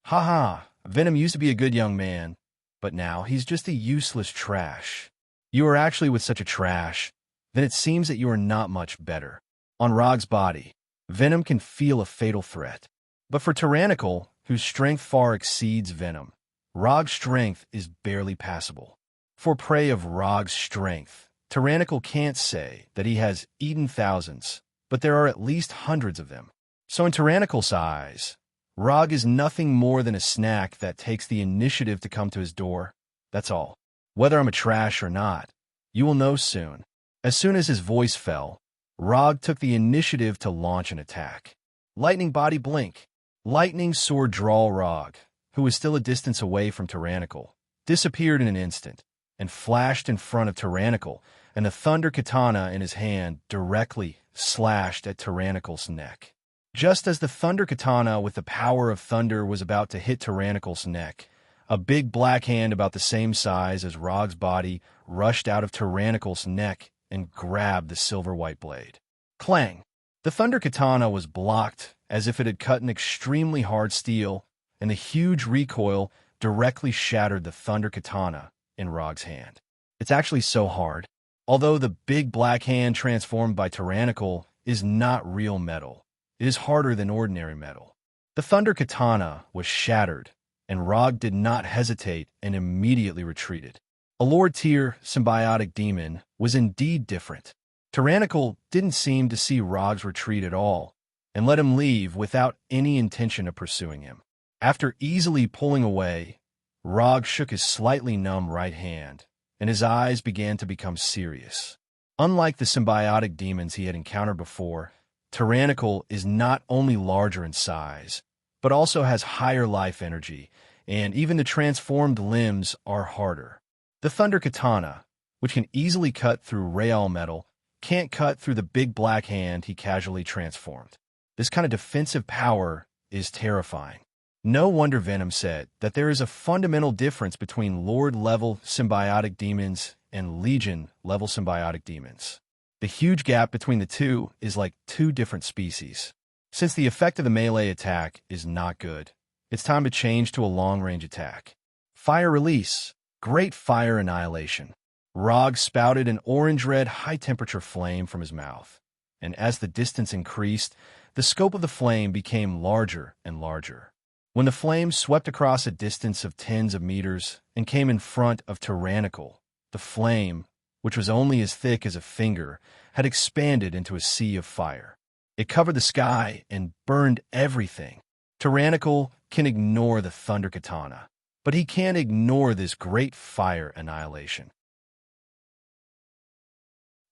Haha, Venom used to be a good young man, but now he's just a useless trash. You are actually with such a trash, then it seems that you are not much better. On Rog's body, Venom can feel a fatal threat. But for Tyrannical, whose strength far exceeds Venom, Rog's strength is barely passable. For prey of Rog's strength, Tyrannical can't say that he has eaten thousands, but there are at least hundreds of them. So in Tyrannical's eyes, Rog is nothing more than a snack that takes the initiative to come to his door. That's all. Whether I'm a trash or not, you will know soon. As soon as his voice fell, Rog took the initiative to launch an attack. Lightning body blink. Lightning sword draw Rog, who was still a distance away from Tyrannical, disappeared in an instant and flashed in front of Tyrannical, and the thunder katana in his hand directly slashed at Tyrannical's neck. Just as the thunder katana with the power of thunder was about to hit Tyrannical's neck, a big black hand about the same size as Rog's body rushed out of Tyrannical's neck and grabbed the silver-white blade. Clang! The thunder katana was blocked as if it had cut an extremely hard steel, and the huge recoil directly shattered the thunder katana in Rog's hand. It's actually so hard. Although the big black hand transformed by Tyrannical is not real metal, it is harder than ordinary metal. The thunder katana was shattered, and Rog did not hesitate and immediately retreated. A lower-tier symbiotic demon was indeed different. Tyrannical didn't seem to see Rog's retreat at all, and let him leave without any intention of pursuing him. After easily pulling away, Rog shook his slightly numb right hand, and his eyes began to become serious. Unlike the symbiotic demons he had encountered before, Tyrannical is not only larger in size, but also has higher life energy, and even the transformed limbs are harder. The thunder katana, which can easily cut through real metal, can't cut through the big black hand he casually transformed. This kind of defensive power is terrifying. No wonder Venom said that there is a fundamental difference between Lord-level symbiotic demons and Legion-level symbiotic demons. The huge gap between the two is like two different species. Since the effect of the melee attack is not good, it's time to change to a long-range attack. Fire release. Great fire annihilation. Rog spouted an orange-red high-temperature flame from his mouth, and as the distance increased, the scope of the flame became larger and larger. When the flame swept across a distance of tens of meters and came in front of Tyrannical, the flame, which was only as thick as a finger, had expanded into a sea of fire. It covered the sky and burned everything. Tyrannical can ignore the thunder katana, but he can't ignore this great fire annihilation.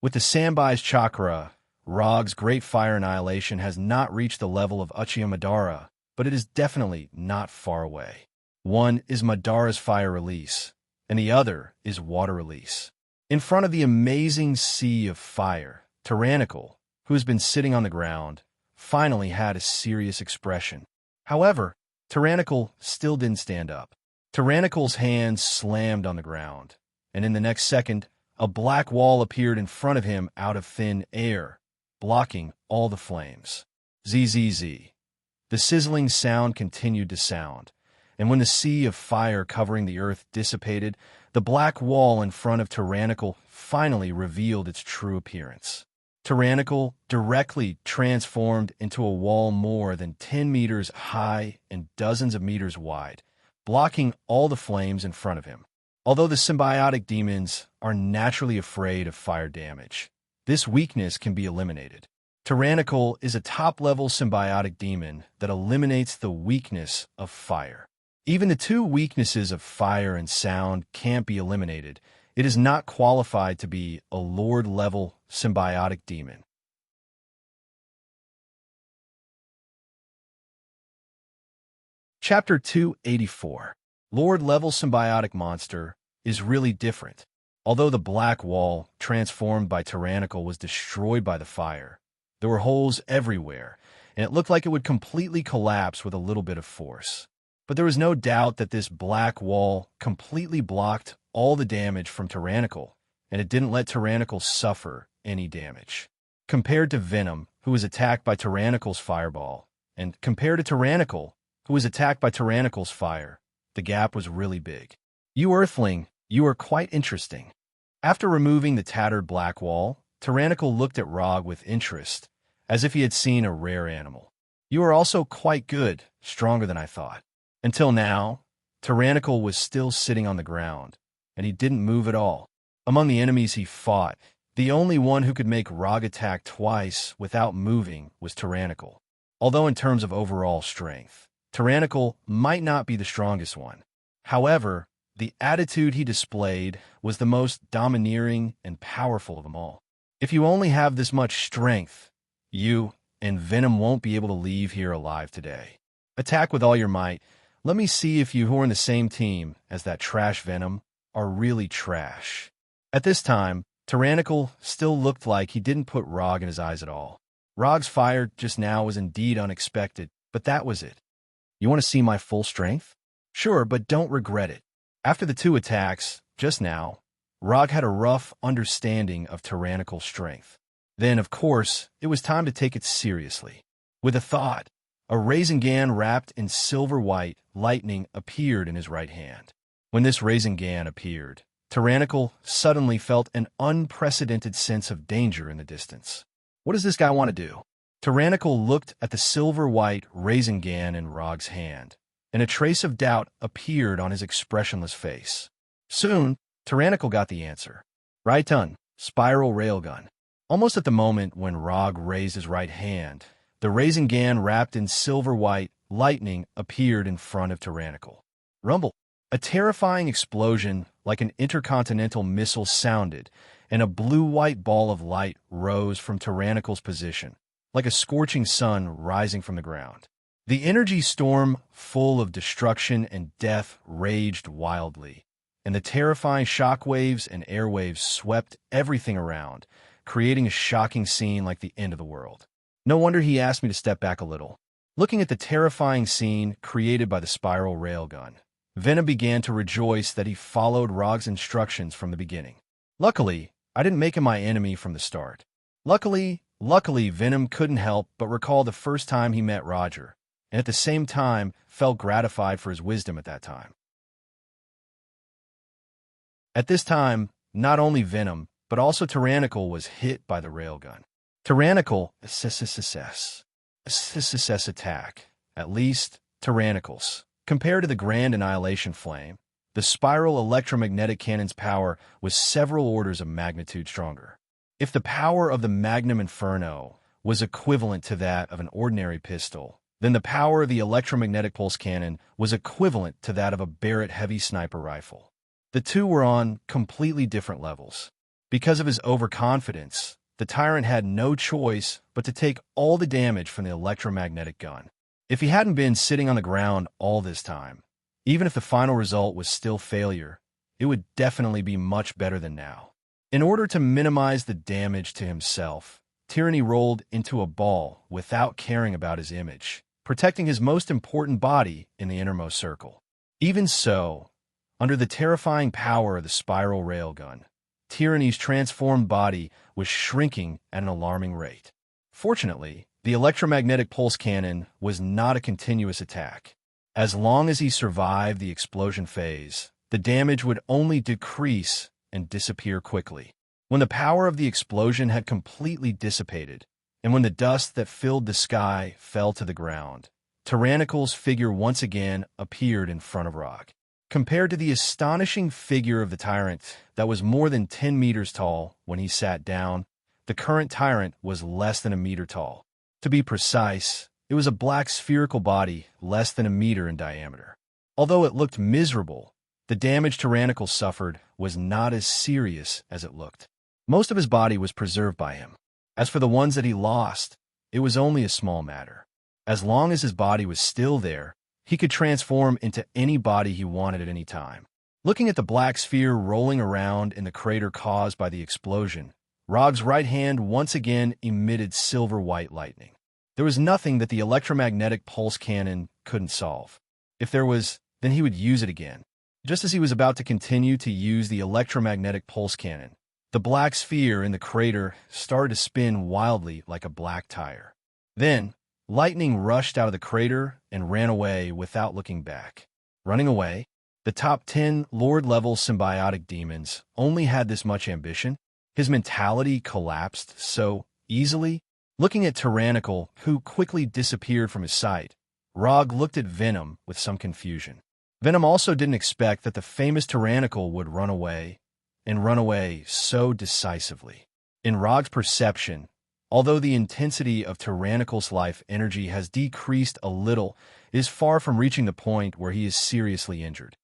With the Sambai's chakra, Rog's great fire annihilation has not reached the level of Uchiha Madara, but it is definitely not far away. One is Madara's fire release, and the other is water release. In front of the amazing sea of fire, Tyrannical, who has been sitting on the ground, finally had a serious expression. However, Tyrannical still didn't stand up. Tyrannical's hands slammed on the ground, and in the next second, a black wall appeared in front of him out of thin air, blocking all the flames. Zzz. The sizzling sound continued to sound, and when the sea of fire covering the earth dissipated, the black wall in front of Tyrannical finally revealed its true appearance. Tyrannical directly transformed into a wall more than 10 meters high and dozens of meters wide, blocking all the flames in front of him. Although the symbiotic demons are naturally afraid of fire damage, this weakness can be eliminated. Tyrannical is a top-level symbiotic demon that eliminates the weakness of fire. Even the two weaknesses of fire and sound can't be eliminated. It is not qualified to be a Lord-level symbiotic demon. Chapter 284. Lord-level symbiotic monster is really different. Although the black wall, transformed by Tyrannical, was destroyed by the fire, there were holes everywhere, and it looked like it would completely collapse with a little bit of force. But there was no doubt that this black wall completely blocked all the damage from Tyrannical, and it didn't let Tyrannical suffer any damage. Compared to Venom, who was attacked by Tyrannical's fireball, and compared to Tyrannical, who was attacked by Tyrannical's fire, the gap was really big. You Earthling, you are quite interesting. After removing the tattered black wall, Tyrannical looked at Rog with interest, as if he had seen a rare animal. You are also quite good, stronger than I thought. Until now, Tyrannical was still sitting on the ground, and he didn't move at all. Among the enemies he fought, the only one who could make Rog attack twice without moving was Tyrannical. Although in terms of overall strength, Tyrannical might not be the strongest one. However, the attitude he displayed was the most domineering and powerful of them all. If you only have this much strength, you and Venom won't be able to leave here alive today. Attack with all your might, Let me see if you who are in the same team as that trash Venom are really trash. At this time, Tyrannical still looked like he didn't put Rog in his eyes at all. Rog's fire just now was indeed unexpected, but that was it. You want to see my full strength? Sure, but don't regret it. After the two attacks, just now, Rog had a rough understanding of Tyrannical's strength. Then, of course, it was time to take it seriously. With a thought, a Rasengan wrapped in silver white lightning appeared in his right hand. When this Rasengan appeared, Tyrannical suddenly felt an unprecedented sense of danger in the distance. What does this guy want to do? Tyrannical looked at the silver-white Rasengan in Rog's hand, and a trace of doubt appeared on his expressionless face. Soon, Tyrannical got the answer. Raiton, spiral railgun. Almost at the moment when Rog raised his right hand, the Rasengan wrapped in silver-white lightning appeared in front of Tyrannical. Rumble. A terrifying explosion like an intercontinental missile sounded, and a blue-white ball of light rose from Tyrannical's position, like a scorching sun rising from the ground. The energy storm, full of destruction and death, raged wildly, and the terrifying shockwaves and airwaves swept everything around, creating a shocking scene like the end of the world. No wonder he asked me to step back a little. Looking at the terrifying scene created by the spiral railgun, Venom began to rejoice that he followed Rog's instructions from the beginning. Luckily, I didn't make him my enemy from the start. Luckily, Venom couldn't help but recall the first time he met Roger, and at the same time felt gratified for his wisdom at that time. At this time, not only Venom, but also Tyrannical was hit by the railgun. Tyrannical attack, at least Tyrannical's. Compared to the Grand Annihilation Flame, the spiral electromagnetic cannon's power was several orders of magnitude stronger. If the power of the Magnum Inferno was equivalent to that of an ordinary pistol, then the power of the electromagnetic pulse cannon was equivalent to that of a Barrett heavy sniper rifle. The two were on completely different levels. Because of his overconfidence, the tyrant had no choice but to take all the damage from the electromagnetic gun. If he hadn't been sitting on the ground all this time, even if the final result was still failure, it would definitely be much better than now. In order to minimize the damage to himself, Tyranny rolled into a ball without caring about his image, protecting his most important body in the innermost circle. Even so, under the terrifying power of the spiral railgun, Tyranny's transformed body was shrinking at an alarming rate. Fortunately, the electromagnetic pulse cannon was not a continuous attack. As long as he survived the explosion phase, the damage would only decrease and disappear quickly. When the power of the explosion had completely dissipated, and when the dust that filled the sky fell to the ground, Tyrannical's figure once again appeared in front of Rog. Compared to the astonishing figure of the tyrant that was more than 10 meters tall when he sat down, the current tyrant was less than a meter tall. To be precise, it was a black spherical body less than a meter in diameter. Although it looked miserable, the damage Tyrannical suffered was not as serious as it looked. Most of his body was preserved by him. As for the ones that he lost, it was only a small matter. As long as his body was still there, he could transform into any body he wanted at any time. Looking at the black sphere rolling around in the crater caused by the explosion, Rog's right hand once again emitted silver-white lightning. There was nothing that the electromagnetic pulse cannon couldn't solve. If there was, then he would use it again. Just as he was about to continue to use the electromagnetic pulse cannon, the black sphere in the crater started to spin wildly like a black tire. Then, lightning rushed out of the crater and ran away without looking back. Running away? The top 10 Lord-level symbiotic demons only had this much ambition. His mentality collapsed so easily. Looking at Tyrannical, who quickly disappeared from his sight, Rog looked at Venom with some confusion. Venom also didn't expect that the famous Tyrannical would run away, and run away so decisively. In Rog's perception, although the intensity of Tyrannical's life energy has decreased a little, it is far from reaching the point where he is seriously injured.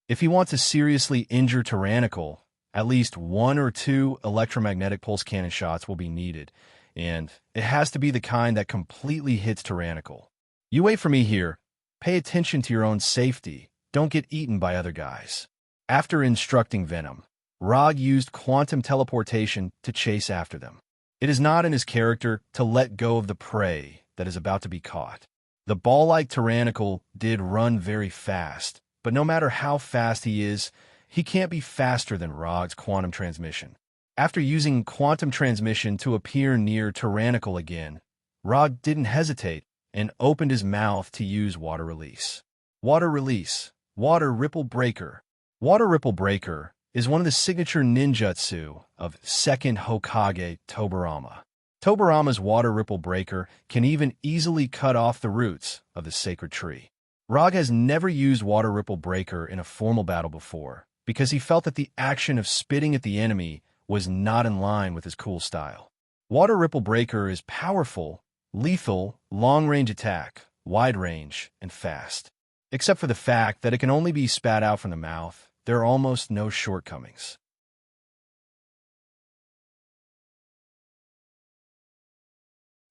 If he wants to seriously injure Tyrannical, at least 1 or 2 electromagnetic pulse cannon shots will be needed, and it has to be the kind that completely hits Tyrannical. You wait for me here. Pay attention to your own safety. Don't get eaten by other guys. After instructing Venom, Rog used quantum teleportation to chase after them. It is not in his character to let go of the prey that is about to be caught. The ball-like tyrannical did run very fast, but no matter how fast he is, he can't be faster than Rog's quantum transmission. After using quantum transmission to appear near tyrannical again, Rog didn't hesitate and opened his mouth to use water release. Water release. Water ripple breaker. Water ripple breaker is one of the signature ninjutsu of second Hokage Tobirama. Tobirama's water ripple breaker can even easily cut off the roots of the sacred tree. Rog has never used water ripple breaker in a formal battle before because he felt that the action of spitting at the enemy was not in line with his cool style. Water ripple breaker is powerful, lethal, long-range attack, wide range, and fast. Except for the fact that it can only be spat out from the mouth, there are almost no shortcomings.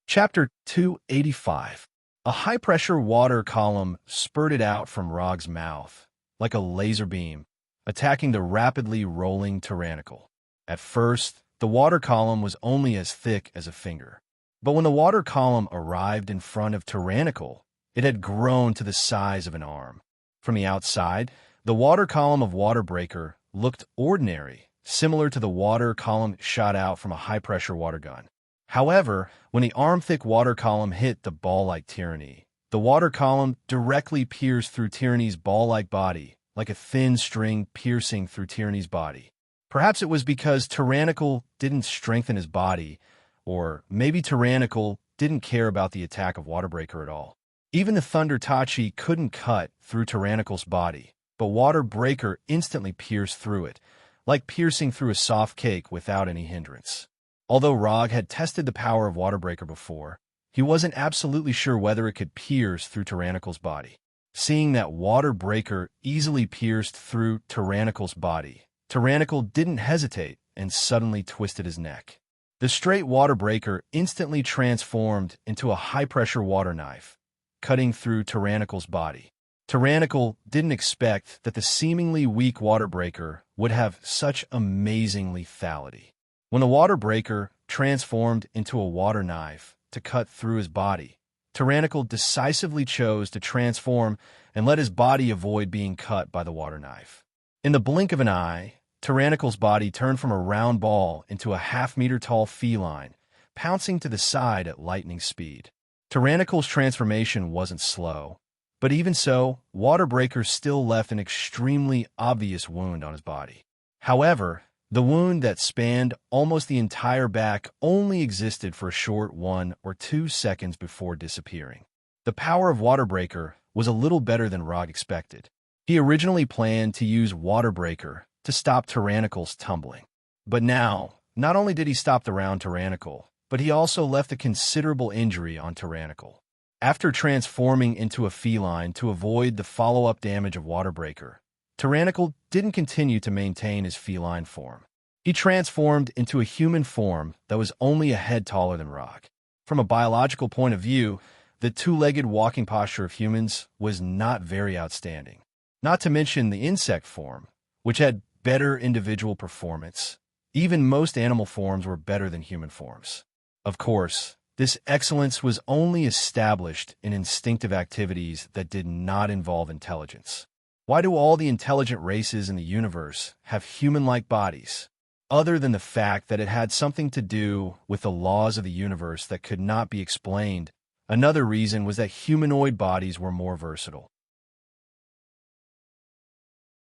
Chapter 285. A high-pressure water column spurted out from Rog's mouth, like a laser beam, attacking the rapidly rolling tyrannical. At first, the water column was only as thick as a finger. But when the water column arrived in front of tyrannical, it had grown to the size of an arm. From the outside, the water column of Water Breaker looked ordinary, similar to the water column shot out from a high-pressure water gun. However, when the arm-thick water column hit the ball-like tyranny, the water column directly pierced through tyranny's ball-like body, like a thin string piercing through tyranny's body. Perhaps it was because tyrannical didn't strengthen his body, or maybe tyrannical didn't care about the attack of Water Breaker at all. Even the Thunder Tachi couldn't cut through tyrannical's body, but Water Breaker instantly pierced through it, like piercing through a soft cake without any hindrance. Although Rog had tested the power of Water Breaker before, he wasn't absolutely sure whether it could pierce through tyrannical's body. Seeing that Water Breaker easily pierced through tyrannical's body, tyrannical didn't hesitate and suddenly twisted his neck. The straight Water Breaker instantly transformed into a high-pressure water knife, cutting through tyrannical's body. Tyrannical didn't expect that the seemingly weak Water Breaker would have such amazing lethality. When the Water Breaker transformed into a water knife to cut through his body, tyrannical decisively chose to transform and let his body avoid being cut by the water knife. In the blink of an eye, tyrannical's body turned from a round ball into a half-meter-tall feline, pouncing to the side at lightning speed. Tyrannical's transformation wasn't slow, but even so, Water Breaker still left an extremely obvious wound on his body. However, the wound that spanned almost the entire back only existed for a short 1 or 2 seconds before disappearing. The power of Water Breaker was a little better than Rog expected. He originally planned to use Water Breaker to stop tyrannical's tumbling. But now, not only did he stop the round tyrannical, but he also left a considerable injury on tyrannical. After transforming into a feline to avoid the follow-up damage of Water Breaker, tyrannical didn't continue to maintain his feline form. He transformed into a human form that was only a head taller than Rog. From a biological point of view, the two-legged walking posture of humans was not very outstanding. Not to mention the insect form, which had better individual performance. Even most animal forms were better than human forms. Of course, this excellence was only established in instinctive activities that did not involve intelligence. Why do all the intelligent races in the universe have human-like bodies? Other than the fact that it had something to do with the laws of the universe that could not be explained, another reason was that humanoid bodies were more versatile.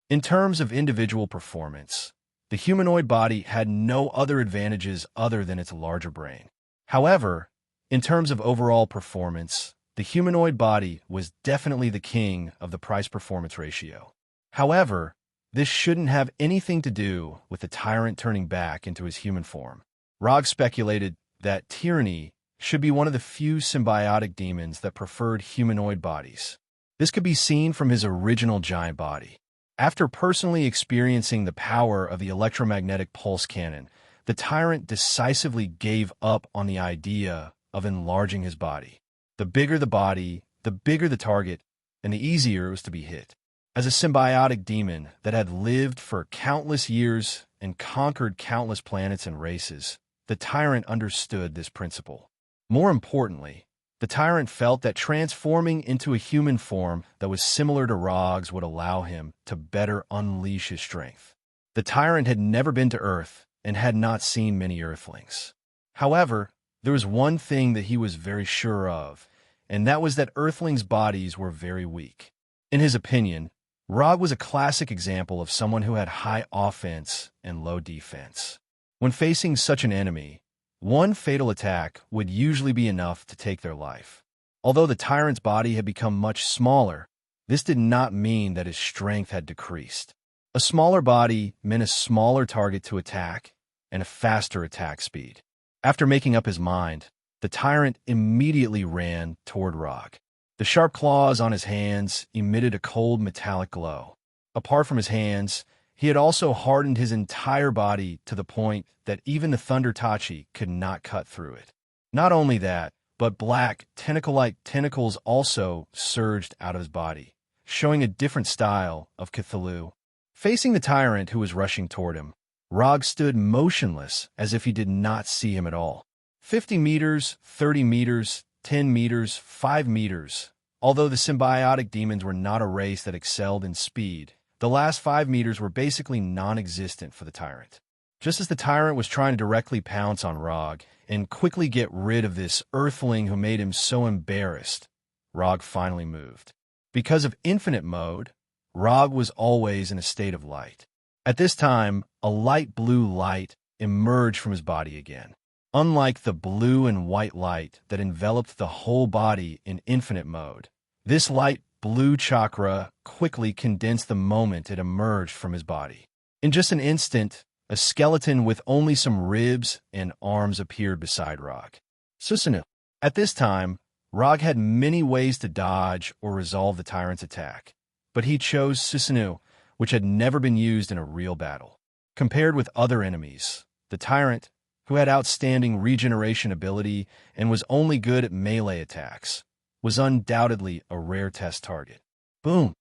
In terms of individual performance, the humanoid body had no other advantages other than its larger brain. However, in terms of overall performance, the humanoid body was definitely the king of the price-performance ratio. However, this shouldn't have anything to do with the tyrant turning back into his human form. Rog speculated that tyranny should be one of the few symbiotic demons that preferred humanoid bodies. This could be seen from his original giant body. After personally experiencing the power of the electromagnetic pulse cannon, the tyrant decisively gave up on the idea of enlarging his body. The bigger the body, the bigger the target, and the easier it was to be hit. As a symbiotic demon that had lived for countless years and conquered countless planets and races, the tyrant understood this principle. More importantly, the tyrant felt that transforming into a human form that was similar to Rog's would allow him to better unleash his strength. The tyrant had never been to Earth and had not seen many Earthlings. However, there was one thing that he was very sure of, and that was that Earthlings' bodies were very weak. In his opinion, Rog was a classic example of someone who had high offense and low defense. When facing such an enemy, one fatal attack would usually be enough to take their life. Although the tyrant's body had become much smaller, this did not mean that his strength had decreased. A smaller body meant a smaller target to attack and a faster attack speed. After making up his mind, the tyrant immediately ran toward Rog. The sharp claws on his hands emitted a cold metallic glow. Apart from his hands, he had also hardened his entire body to the point that even the Thunder Tachi could not cut through it. Not only that, but black, tentacle-like tentacles also surged out of his body, showing a different style of Cthulhu. Facing the tyrant who was rushing toward him, Rog stood motionless as if he did not see him at all. 50 meters, 30 meters, 10 meters, 5 meters. Although the symbiotic demons were not a race that excelled in speed, the last 5 meters were basically non-existent for the tyrant. Just as the tyrant was trying to directly pounce on Rog and quickly get rid of this Earthling who made him so embarrassed, Rog finally moved. Because of infinite mode, Rog was always in a state of light. At this time, a light blue light emerged from his body again. Unlike the blue and white light that enveloped the whole body in infinite mode, this light blue chakra quickly condensed the moment it emerged from his body. In just an instant, a skeleton with only some ribs and arms appeared beside Rog. Susanoo. At this time, Rog had many ways to dodge or resolve the tyrant's attack, but he chose Susanoo, which had never been used in a real battle. Compared with other enemies, the tyrant, who had outstanding regeneration ability and was only good at melee attacks, was undoubtedly a rare test target. Boom!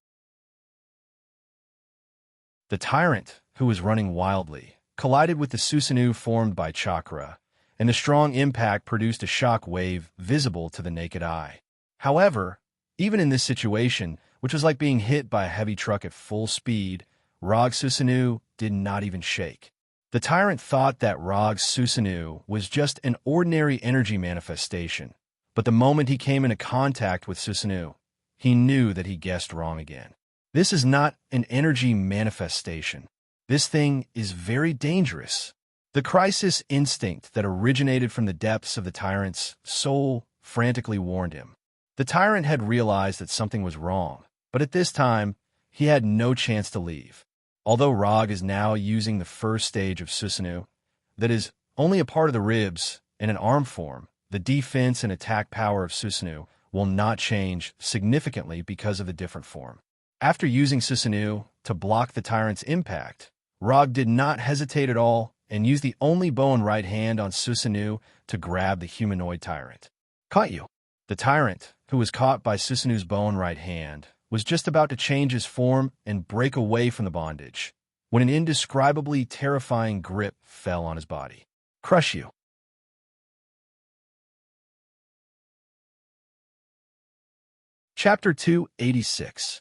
The tyrant, who was running wildly, collided with the Susanoo formed by chakra, and the strong impact produced a shock wave visible to the naked eye. However, even in this situation, which was like being hit by a heavy truck at full speed, Rog Susanoo did not even shake. The tyrant thought that Rog's Susanoo was just an ordinary energy manifestation, but the moment he came into contact with Susanoo, he knew that he guessed wrong again. This is not an energy manifestation. This thing is very dangerous. The crisis instinct that originated from the depths of the tyrant's soul frantically warned him. The tyrant had realized that something was wrong, but at this time, he had no chance to leave. Although Rog is now using the first stage of Susanoo, that is, only a part of the ribs and an arm form, the defense and attack power of Susanoo will not change significantly because of the different form. After using Susanoo to block the tyrant's impact, Rog did not hesitate at all and used the only bow and right hand on Susanoo to grab the humanoid tyrant. Caught you! The tyrant, who was caught by Susanoo's bow and right hand, was just about to change his form and break away from the bondage, when an indescribably terrifying grip fell on his body. Crush you. Chapter 286.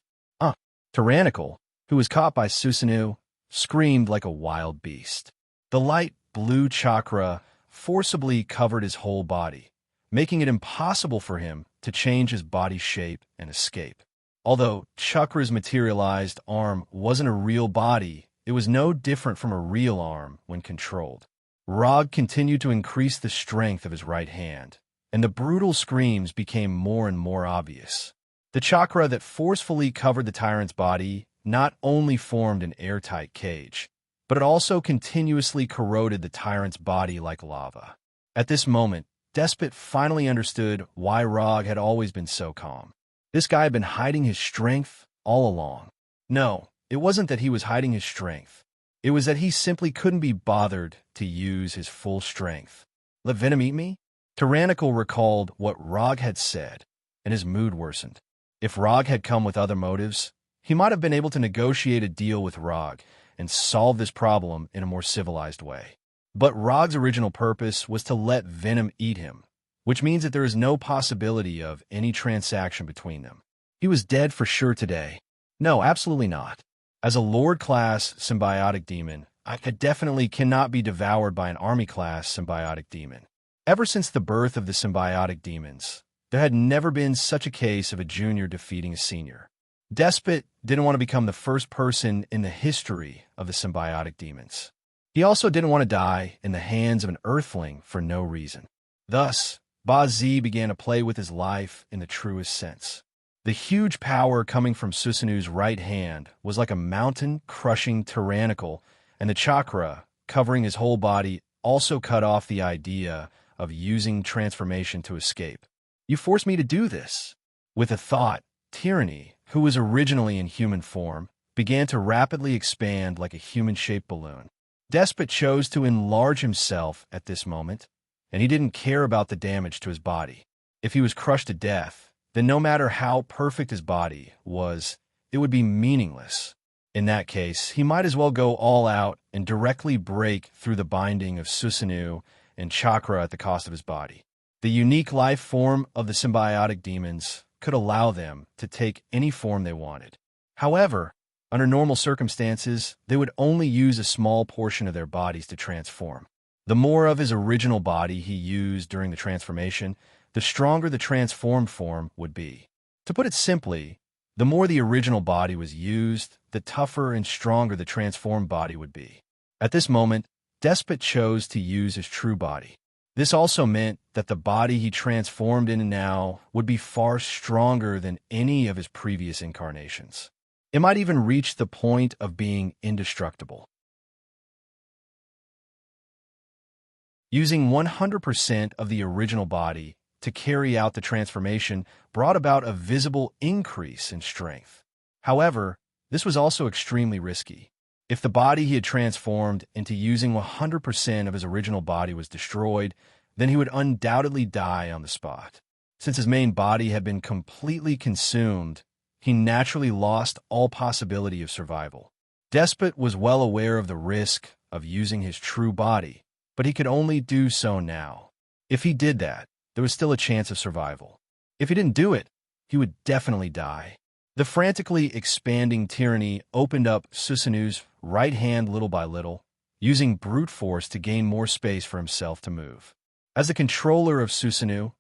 Tyrannical, who was caught by Susanoo, screamed like a wild beast. The light blue chakra forcibly covered his whole body, making it impossible for him to change his body shape and escape. Although Chakra's materialized arm wasn't a real body, it was no different from a real arm when controlled. Rog continued to increase the strength of his right hand, and the brutal screams became more and more obvious. The chakra that forcefully covered the tyrant's body not only formed an airtight cage, but it also continuously corroded the tyrant's body like lava. At this moment, Despot finally understood why Rog had always been so calm. This guy had been hiding his strength all along. No, it wasn't that he was hiding his strength. It was that he simply couldn't be bothered to use his full strength. Let Venom eat me? Tyrannical recalled what Rog had said, and his mood worsened. If Rog had come with other motives, he might have been able to negotiate a deal with Rog and solve this problem in a more civilized way. But Rog's original purpose was to let Venom eat him, which means that there is no possibility of any transaction between them. He was dead for sure today. No, absolutely not. As a Lord-class symbiotic demon, I definitely cannot be devoured by an Army-class symbiotic demon. Ever since the birth of the symbiotic demons, there had never been such a case of a junior defeating a senior. Despot didn't want to become the first person in the history of the symbiotic demons. He also didn't want to die in the hands of an Earthling for no reason. Thus, Ba-Z began to play with his life in the truest sense. The huge power coming from Susanu's right hand was like a mountain-crushing tyrannical, and the chakra covering his whole body also cut off the idea of using transformation to escape. You forced me to do this. With a thought, Tyranny, who was originally in human form, began to rapidly expand like a human-shaped balloon. Despot chose to enlarge himself at this moment, and he didn't care about the damage to his body. If he was crushed to death, then no matter how perfect his body was, it would be meaningless. In that case, he might as well go all out and directly break through the binding of Susanu and chakra at the cost of his body. The unique life form of the symbiotic demons could allow them to take any form they wanted. However, under normal circumstances, they would only use a small portion of their bodies to transform. The more of his original body he used during the transformation, the stronger the transformed form would be. To put it simply, the more the original body was used, the tougher and stronger the transformed body would be. At this moment, Despot chose to use his true body. This also meant that the body he transformed into now would be far stronger than any of his previous incarnations. It might even reach the point of being indestructible. Using 100% of the original body to carry out the transformation brought about a visible increase in strength. However, this was also extremely risky. If the body he had transformed into using 100% of his original body was destroyed, then he would undoubtedly die on the spot. Since his main body had been completely consumed, he naturally lost all possibility of survival. Despot was well aware of the risk of using his true body, but he could only do so now. If he did that, there was still a chance of survival. If he didn't do it, he would definitely die. The frantically expanding tyranny opened up Susanu's right hand little by little, using brute force to gain more space for himself to move. As the controller of Susanu,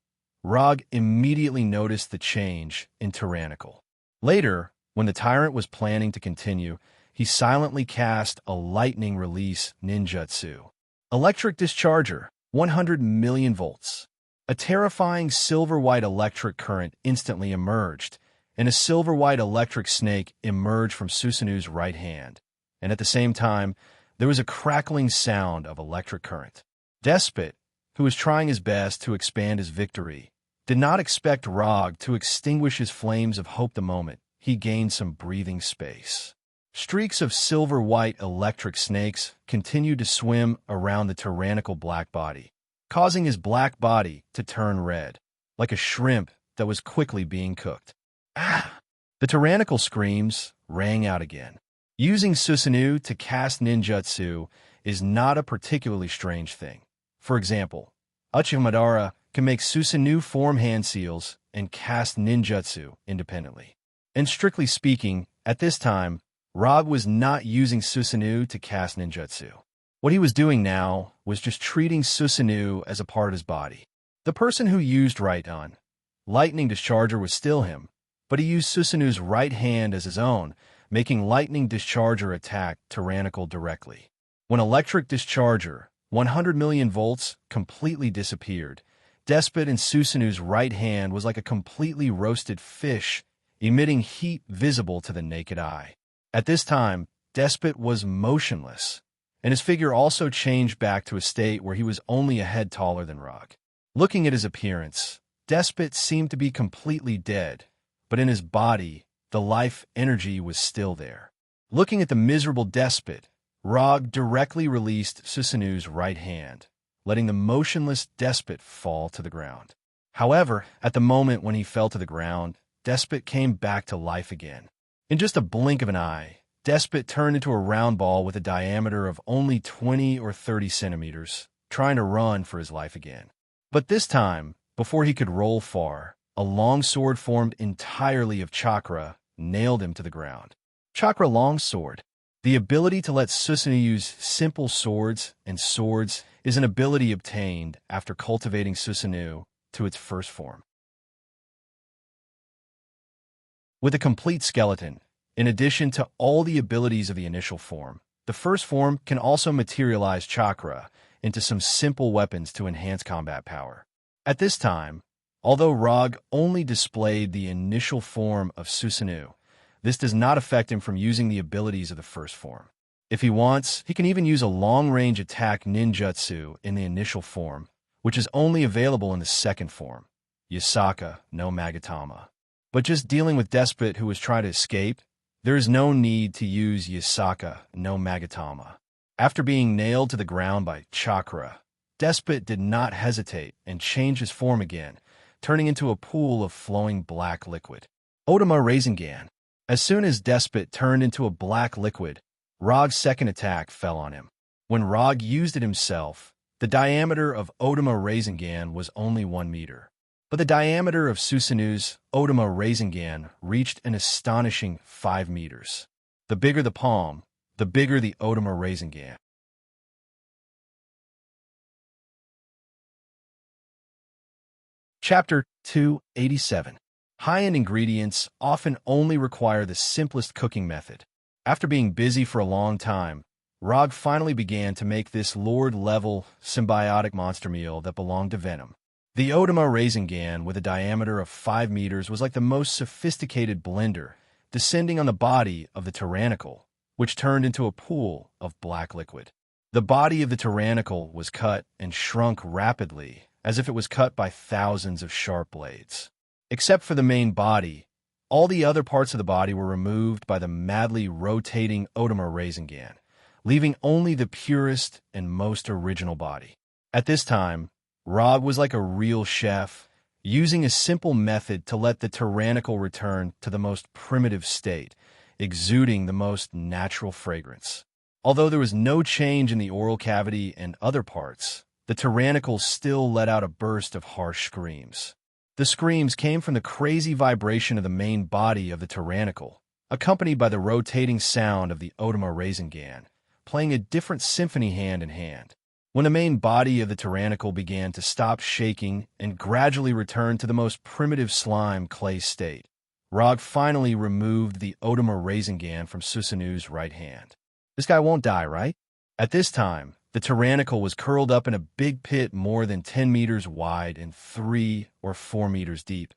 Rog immediately noticed the change in tyrannical. Later, when the tyrant was planning to continue, he silently cast a lightning release ninjutsu. Electric Discharger, 100 million volts. A terrifying silver-white electric current instantly emerged, and a silver-white electric snake emerged from Susanu's right hand. And at the same time, there was a crackling sound of electric current. Despot, who was trying his best to expand his victory, did not expect Rog to extinguish his flames of hope the moment he gained some breathing space. Streaks of silver-white electric snakes continued to swim around the tyrannical black body, causing his black body to turn red, like a shrimp that was quickly being cooked. Ah! The tyrannical screams rang out again. Using Susanu to cast ninjutsu is not a particularly strange thing. For example, Uchimadara can make Susanu form hand seals and cast ninjutsu independently. And strictly speaking, at this time, Rog was not using Susanu to cast ninjutsu. What he was doing now was just treating Susanu as a part of his body. The person who used Right-On, Lightning Discharger, was still him, but he used Susanu's right hand as his own, making Lightning Discharger attack Tyrannical directly. When Electric Discharger, 100 million volts, completely disappeared, Despot in Susanu's right hand was like a completely roasted fish, emitting heat visible to the naked eye. At this time, Despot was motionless, and his figure also changed back to a state where he was only a head taller than Rog. Looking at his appearance, Despot seemed to be completely dead, but in his body, the life energy was still there. Looking at the miserable Despot, Rog directly released Susanu's right hand, letting the motionless Despot fall to the ground. However, at the moment when he fell to the ground, Despot came back to life again. In just a blink of an eye, Despot turned into a round ball with a diameter of only 20 or 30 centimeters, trying to run for his life again. But this time, before he could roll far, a long sword formed entirely of chakra nailed him to the ground. Chakra longsword. The ability to let Susanoo use simple swords and swords is an ability obtained after cultivating Susanoo to its first form. With a complete skeleton, in addition to all the abilities of the initial form, the first form can also materialize chakra into some simple weapons to enhance combat power. At this time, although Rog only displayed the initial form of Susanoo, this does not affect him from using the abilities of the first form. If he wants, he can even use a long-range attack ninjutsu in the initial form, which is only available in the second form, Yasaka no Magatama. But just dealing with Despot who was trying to escape, there is no need to use Yasaka no Magatama. After being nailed to the ground by chakra, Despot did not hesitate and changed his form again, turning into a pool of flowing black liquid. Otama Rasengan. As soon as Despot turned into a black liquid, Rog's second attack fell on him. When Rog used it himself, the diameter of Otama Rasengan was only 1 meter. But the diameter of Susanoo's Otama Rasengan reached an astonishing 5 meters. The bigger the palm, the bigger the Otama Rasengan. Chapter 287. High-end ingredients often only require the simplest cooking method. After being busy for a long time, Rog finally began to make this Lord-level symbiotic monster meal that belonged to Venom. The Otama Rasengan with a diameter of 5 meters was like the most sophisticated blender, descending on the body of the tyrannical, which turned into a pool of black liquid. The body of the tyrannical was cut and shrunk rapidly, as if it was cut by thousands of sharp blades. Except for the main body, all the other parts of the body were removed by the madly rotating Otama Rasengan, leaving only the purest and most original body. At this time, Rog was like a real chef, using a simple method to let the tyrannical return to the most primitive state, exuding the most natural fragrance. Although there was no change in the oral cavity and other parts, the tyrannical still let out a burst of harsh screams. The screams came from the crazy vibration of the main body of the tyrannical, accompanied by the rotating sound of the Otama Rasengan, playing a different symphony hand in hand. When the main body of the tyrannical began to stop shaking and gradually return to the most primitive slime clay state, Rog finally removed the Otama Rasengan from Susanoo's right hand. This guy won't die, right? At this time, the tyrannical was curled up in a big pit more than 10 meters wide and 3 or 4 meters deep,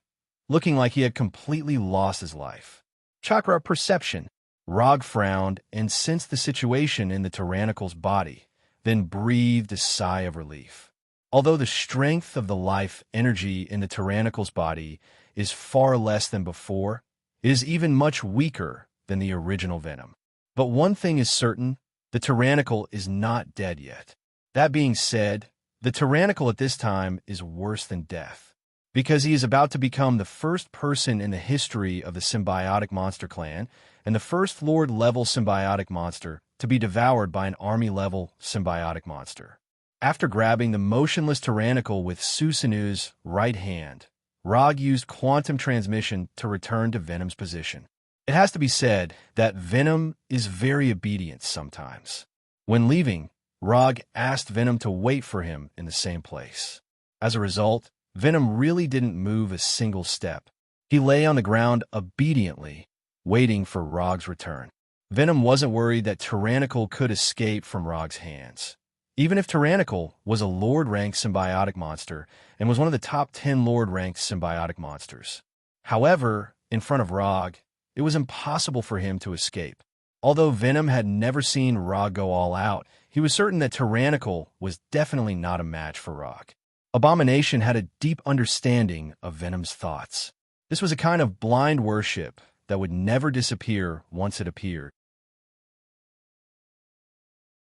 looking like he had completely lost his life. Chakra perception. Rog frowned and sensed the situation in the tyrannical's body, then breathed a sigh of relief. Although the strength of the life energy in the tyrannical's body is far less than before, it is even much weaker than the original Venom. But one thing is certain, the tyrannical is not dead yet. That being said, the tyrannical at this time is worse than death, because he is about to become the first person in the history of the symbiotic monster clan and the first Lord-level symbiotic monster to be devoured by an army-level symbiotic monster. After grabbing the motionless tyrannical with Susanoo's right hand, Rog used quantum transmission to return to Venom's position. It has to be said that Venom is very obedient sometimes. When leaving, Rog asked Venom to wait for him in the same place. As a result, Venom really didn't move a single step. He lay on the ground obediently, waiting for Rog's return. Venom wasn't worried that Tyrannical could escape from Rog's hands. Even if Tyrannical was a Lord-ranked symbiotic monster and was one of the top 10 Lord-ranked symbiotic monsters. However, in front of Rog, it was impossible for him to escape. Although Venom had never seen Rog go all out, he was certain that Tyrannical was definitely not a match for Rog. Abomination had a deep understanding of Venom's thoughts. This was a kind of blind worship that would never disappear once it appeared.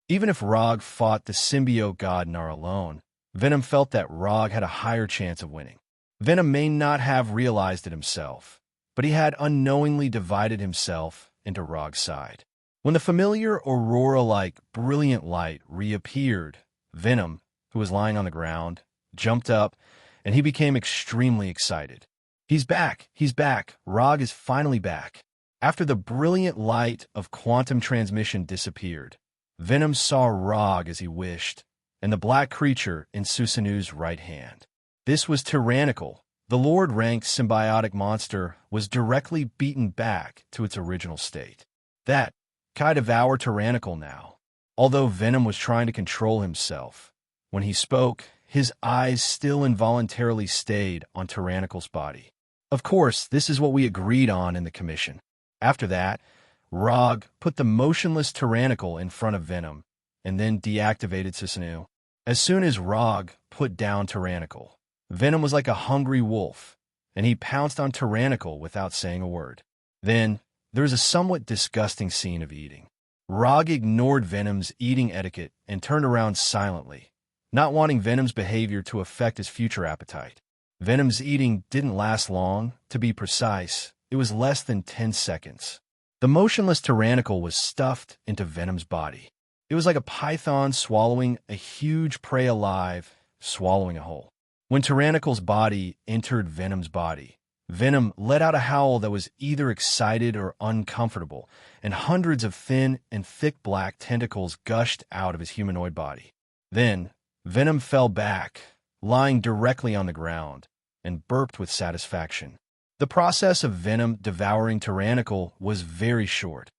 Even if Rog fought the symbiote god Nar alone, Venom felt that Rog had a higher chance of winning. Venom may not have realized it himself, but he had unknowingly divided himself into Rog's side. When the familiar aurora-like brilliant light reappeared, Venom, who was lying on the ground, jumped up, and he became extremely excited. He's back! He's back! Rog is finally back! After the brilliant light of quantum transmission disappeared, Venom saw Rog as he wished, and the black creature in Susanu's right hand. This was tyrannical. The Lord-ranked symbiotic monster was directly beaten back to its original state. That Kai devoured tyrannical now. Although Venom was trying to control himself, when he spoke, his eyes still involuntarily stayed on Tyrannical's body. Of course, this is what we agreed on in the commission. After that, Rog put the motionless Tyrannical in front of Venom, and then deactivated Susanu. As soon as Rog put down Tyrannical, Venom was like a hungry wolf, and he pounced on Tyrannical without saying a word. Then, there was a somewhat disgusting scene of eating. Rog ignored Venom's eating etiquette and turned around silently, not wanting Venom's behavior to affect his future appetite. Venom's eating didn't last long. To be precise, it was less than 10 seconds. The motionless Tyrannical was stuffed into Venom's body. It was like a python swallowing a huge prey alive, swallowing a whole. When Tyrannical's body entered Venom's body, Venom let out a howl that was either excited or uncomfortable, and hundreds of thin and thick black tentacles gushed out of his humanoid body. Then, Venom fell back, lying directly on the ground, and burped with satisfaction. The process of Venom devouring Tyrannical was very short,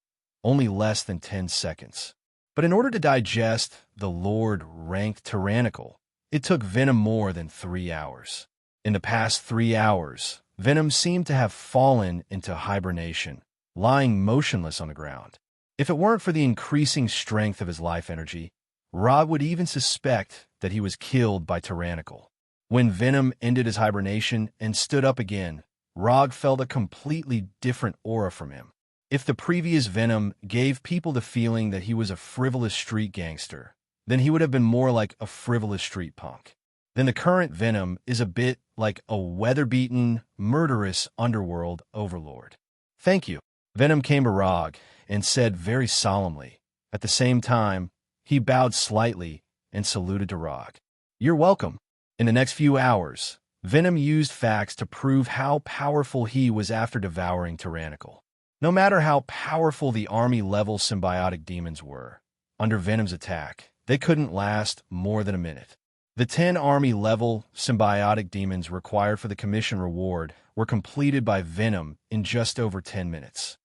only less than 10 seconds. But in order to digest the Lord-ranked Tyrannical, it took Venom more than 3 hours. In the past 3 hours, Venom seemed to have fallen into hibernation, lying motionless on the ground. If it weren't for the increasing strength of his life energy, Rog would even suspect that he was killed by Tyrannical. When Venom ended his hibernation and stood up again, Rog felt a completely different aura from him. If the previous Venom gave people the feeling that he was a frivolous street gangster, then he would have been more like a frivolous street punk. Then the current Venom is a bit like a weather-beaten, murderous underworld overlord. Thank you. Venom came to Rog and said very solemnly. At the same time, he bowed slightly and saluted to Rog. You're welcome. In the next few hours, Venom used facts to prove how powerful he was after devouring Tyrannical. No matter how powerful the army-level symbiotic demons were, under Venom's attack, they couldn't last more than a minute. The 10 army-level symbiotic demons required for the commission reward were completed by Venom in just over 10 minutes.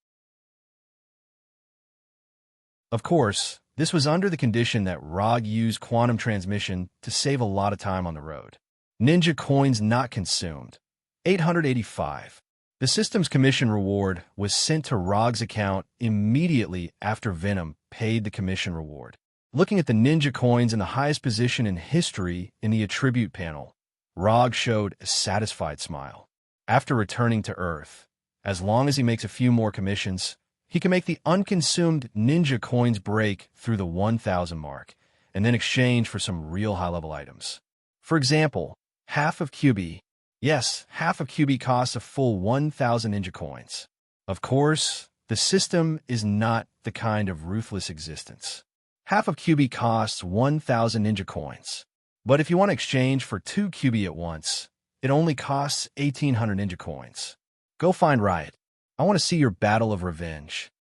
Of course, this was under the condition that Rog used quantum transmission to save a lot of time on the road. Ninja coins not consumed. 885. The system's commission reward was sent to Rog's account immediately after Venom paid the commission reward. Looking at the ninja coins in the highest position in history in the attribute panel, Rog showed a satisfied smile. After returning to Earth, as long as he makes a few more commissions, he can make the unconsumed ninja coins break through the 1,000 mark, and then exchange for some real high-level items. For example, half of QB. Yes, half of QB costs a full 1,000 ninja coins. Of course, the system is not the kind of ruthless existence. Half of QB costs 1,000 ninja coins. But if you want to exchange for 2 QB at once, it only costs 1,800 ninja coins. Go find Riot. I want to see your battle of revenge.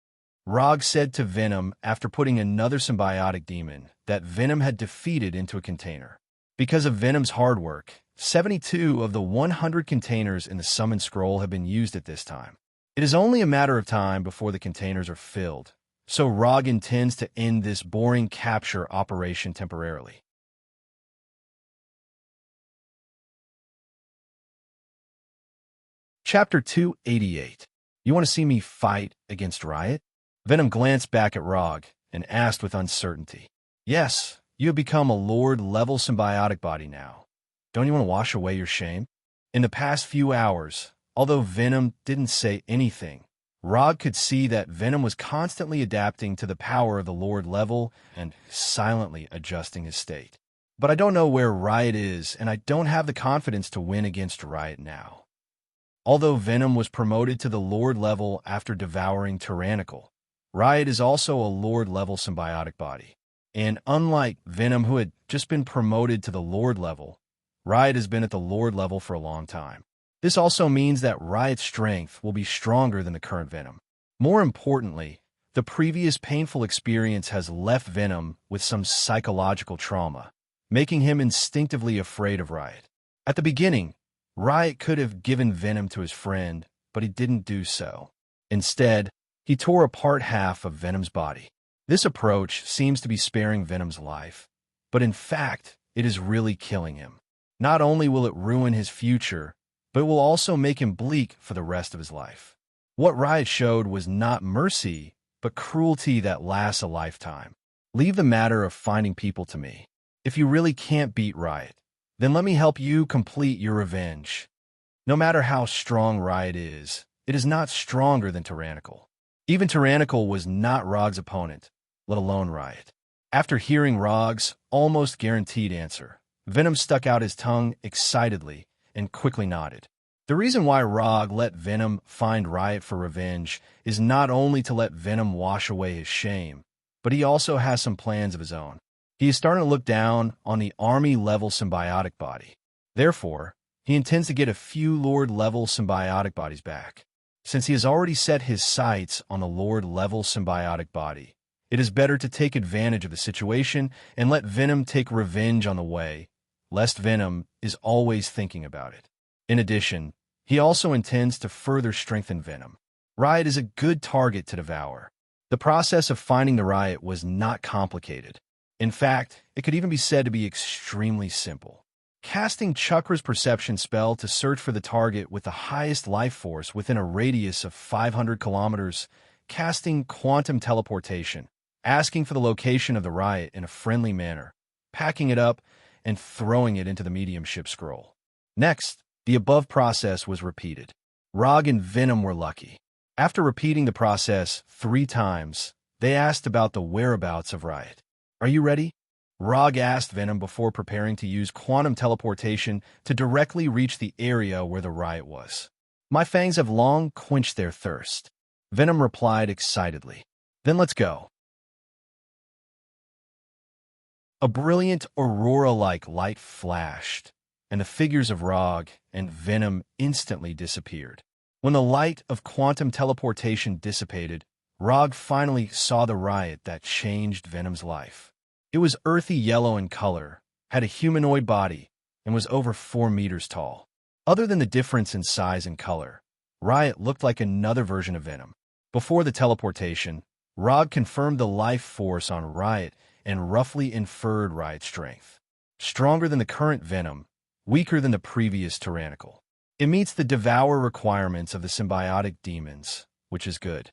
Rog said to Venom after putting another symbiotic demon that Venom had defeated into a container. Because of Venom's hard work, 72 of the 100 containers in the summon scroll have been used at this time. It is only a matter of time before the containers are filled, so Rog intends to end this boring capture operation temporarily. Chapter 288. You want to see me fight against Riot? Venom glanced back at Rog and asked with uncertainty. Yes, you have become a Lord-level symbiotic body now. Don't you want to wash away your shame? In the past few hours, although Venom didn't say anything, Rog could see that Venom was constantly adapting to the power of the Lord level and silently adjusting his state. but I don't know where Riot is, and I don't have the confidence to win against Riot now. Although Venom was promoted to the Lord level after devouring Tyrannical, Riot is also a Lord level symbiotic body. And unlike Venom, who had just been promoted to the Lord level, Riot has been at the Lord level for a long time. This also means that Riot's strength will be stronger than the current Venom. More importantly, the previous painful experience has left Venom with some psychological trauma, making him instinctively afraid of Riot. At the beginning, Riot could have given Venom to his friend, but he didn't do so. Instead, he tore apart half of Venom's body. This approach seems to be sparing Venom's life, but in fact, it is really killing him. Not only will it ruin his future, but it will also make him bleak for the rest of his life. What Riot showed was not mercy, but cruelty that lasts a lifetime. Leave the matter of finding people to me. If you really can't beat Riot, then let me help you complete your revenge. No matter how strong Riot is, it is not stronger than Tyrannical. Even Tyrannical was not Rog's opponent, let alone Riot. After hearing Rog's almost guaranteed answer, Venom stuck out his tongue excitedly and quickly nodded. The reason why Rog let Venom find Riot for revenge is not only to let Venom wash away his shame, but he also has some plans of his own. He is starting to look down on the army-level symbiotic body. Therefore, he intends to get a few Lord-level symbiotic bodies back. Since he has already set his sights on the Lord-level symbiotic body, it is better to take advantage of the situation and let Venom take revenge on the way, lest Venom is always thinking about it. In addition, he also intends to further strengthen Venom. Riot is a good target to devour. The process of finding the Riot was not complicated. In fact, it could even be said to be extremely simple. Casting Chakra's perception spell to search for the target with the highest life force within a radius of 500 kilometers, casting quantum teleportation, asking for the location of the Riot in a friendly manner, packing it up, and throwing it into the mediumship scroll. Next, the above process was repeated. Rog and Venom were lucky. After repeating the process 3 times, they asked about the whereabouts of Riot. "Are you ready?" Rog asked Venom before preparing to use quantum teleportation to directly reach the area where the Riot was. "My fangs have long quenched their thirst," Venom replied excitedly. "Then let's go." A brilliant aurora-like light flashed, and the figures of Rog and Venom instantly disappeared. When the light of quantum teleportation dissipated, Rog finally saw the Riot that changed Venom's life. It was earthy yellow in color, had a humanoid body, and was over 4 meters tall. Other than the difference in size and color, Riot looked like another version of Venom. Before the teleportation, Rog confirmed the life force on Riot and roughly inferred Riot's strength. Stronger than the current Venom, weaker than the previous Tyrannical. It meets the devour requirements of the symbiotic demons, which is good.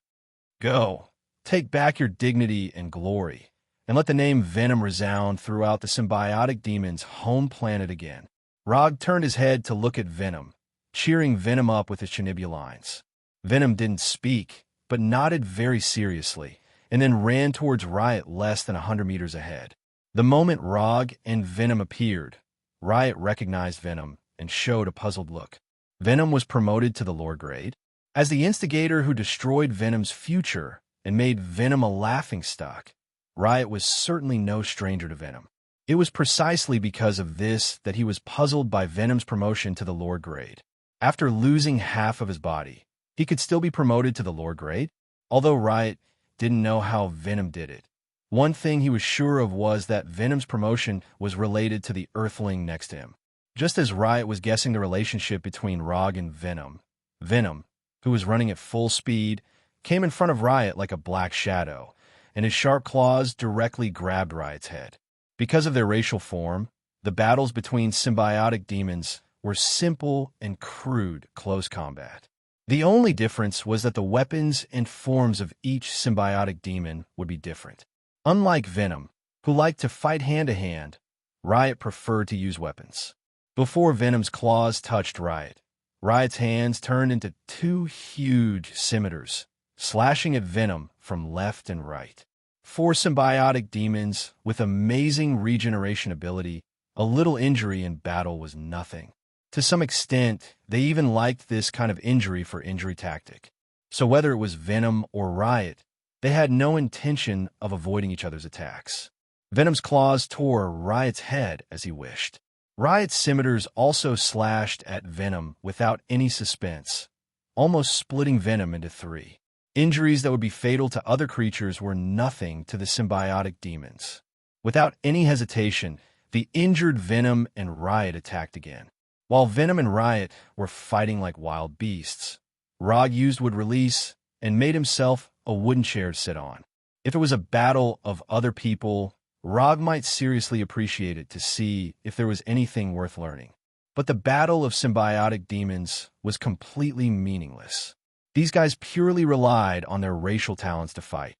Go, take back your dignity and glory, and let the name Venom resound throughout the symbiotic demon's home planet again. Rog turned his head to look at Venom, cheering Venom up with his Chinibia lines. Venom didn't speak, but nodded very seriously, and then ran towards Riot less than 100 meters ahead. The moment Rog and Venom appeared, Riot recognized Venom and showed a puzzled look. Venom was promoted to the Lord grade. As the instigator who destroyed Venom's future and made Venom a laughingstock, Riot was certainly no stranger to Venom. It was precisely because of this that he was puzzled by Venom's promotion to the Lord grade. After losing half of his body, he could still be promoted to the Lord grade, although Riot didn't know how Venom did it. One thing he was sure of was that Venom's promotion was related to the Earthling next to him. Just as Riot was guessing the relationship between Rog and Venom, Venom, who was running at full speed, came in front of Riot like a black shadow, and his sharp claws directly grabbed Riot's head. Because of their racial form, the battles between symbiotic demons were simple and crude close combat. The only difference was that the weapons and forms of each symbiotic demon would be different. Unlike Venom, who liked to fight hand-to-hand, Riot preferred to use weapons. Before Venom's claws touched Riot, Riot's hands turned into 2 huge scimitars, slashing at Venom from left and right. 4 symbiotic demons with amazing regeneration ability A little injury in battle was nothing. To some extent, they even liked this kind of injury for injury tactic. So whether it was Venom or Riot, they had no intention of avoiding each other's attacks. Venom's claws tore Riot's head as he wished. Riot's scimitars also slashed at Venom without any suspense, almost splitting Venom into three. Injuries that would be fatal to other creatures were nothing to the symbiotic demons. Without any hesitation, the injured Venom and Riot attacked again. While Venom and Riot were fighting like wild beasts, Rog used wood release and made himself a wooden chair to sit on. If it was a battle of other people, Rog might seriously appreciate it to see if there was anything worth learning. But the battle of symbiotic demons was completely meaningless. These guys purely relied on their racial talents to fight.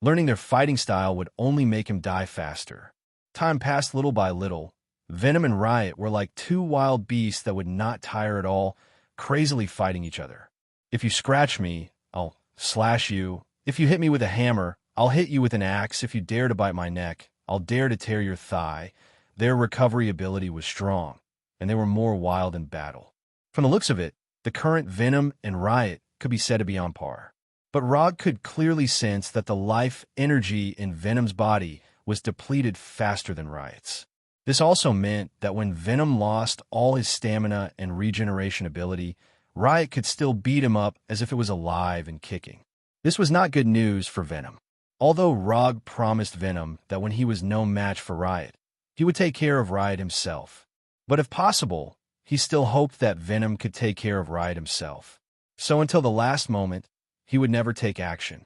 Learning their fighting style would only make him die faster. Time passed little by little. Venom and Riot were like two wild beasts that would not tire at all, crazily fighting each other. If you scratch me, I'll slash you. If you hit me with a hammer, I'll hit you with an axe. If you dare to bite my neck, I'll dare to tear your thigh. Their recovery ability was strong, and they were more wild in battle. From the looks of it, the current Venom and Riot could be said to be on par. But Rog could clearly sense that the life energy in Venom's body was depleted faster than Riot's. This also meant that when Venom lost all his stamina and regeneration ability, Riot could still beat him up as if it was alive and kicking. This was not good news for Venom. Although Rog promised Venom that when he was no match for Riot, he would take care of Riot himself. But if possible, he still hoped that Venom could take care of Riot himself. So until the last moment, he would never take action.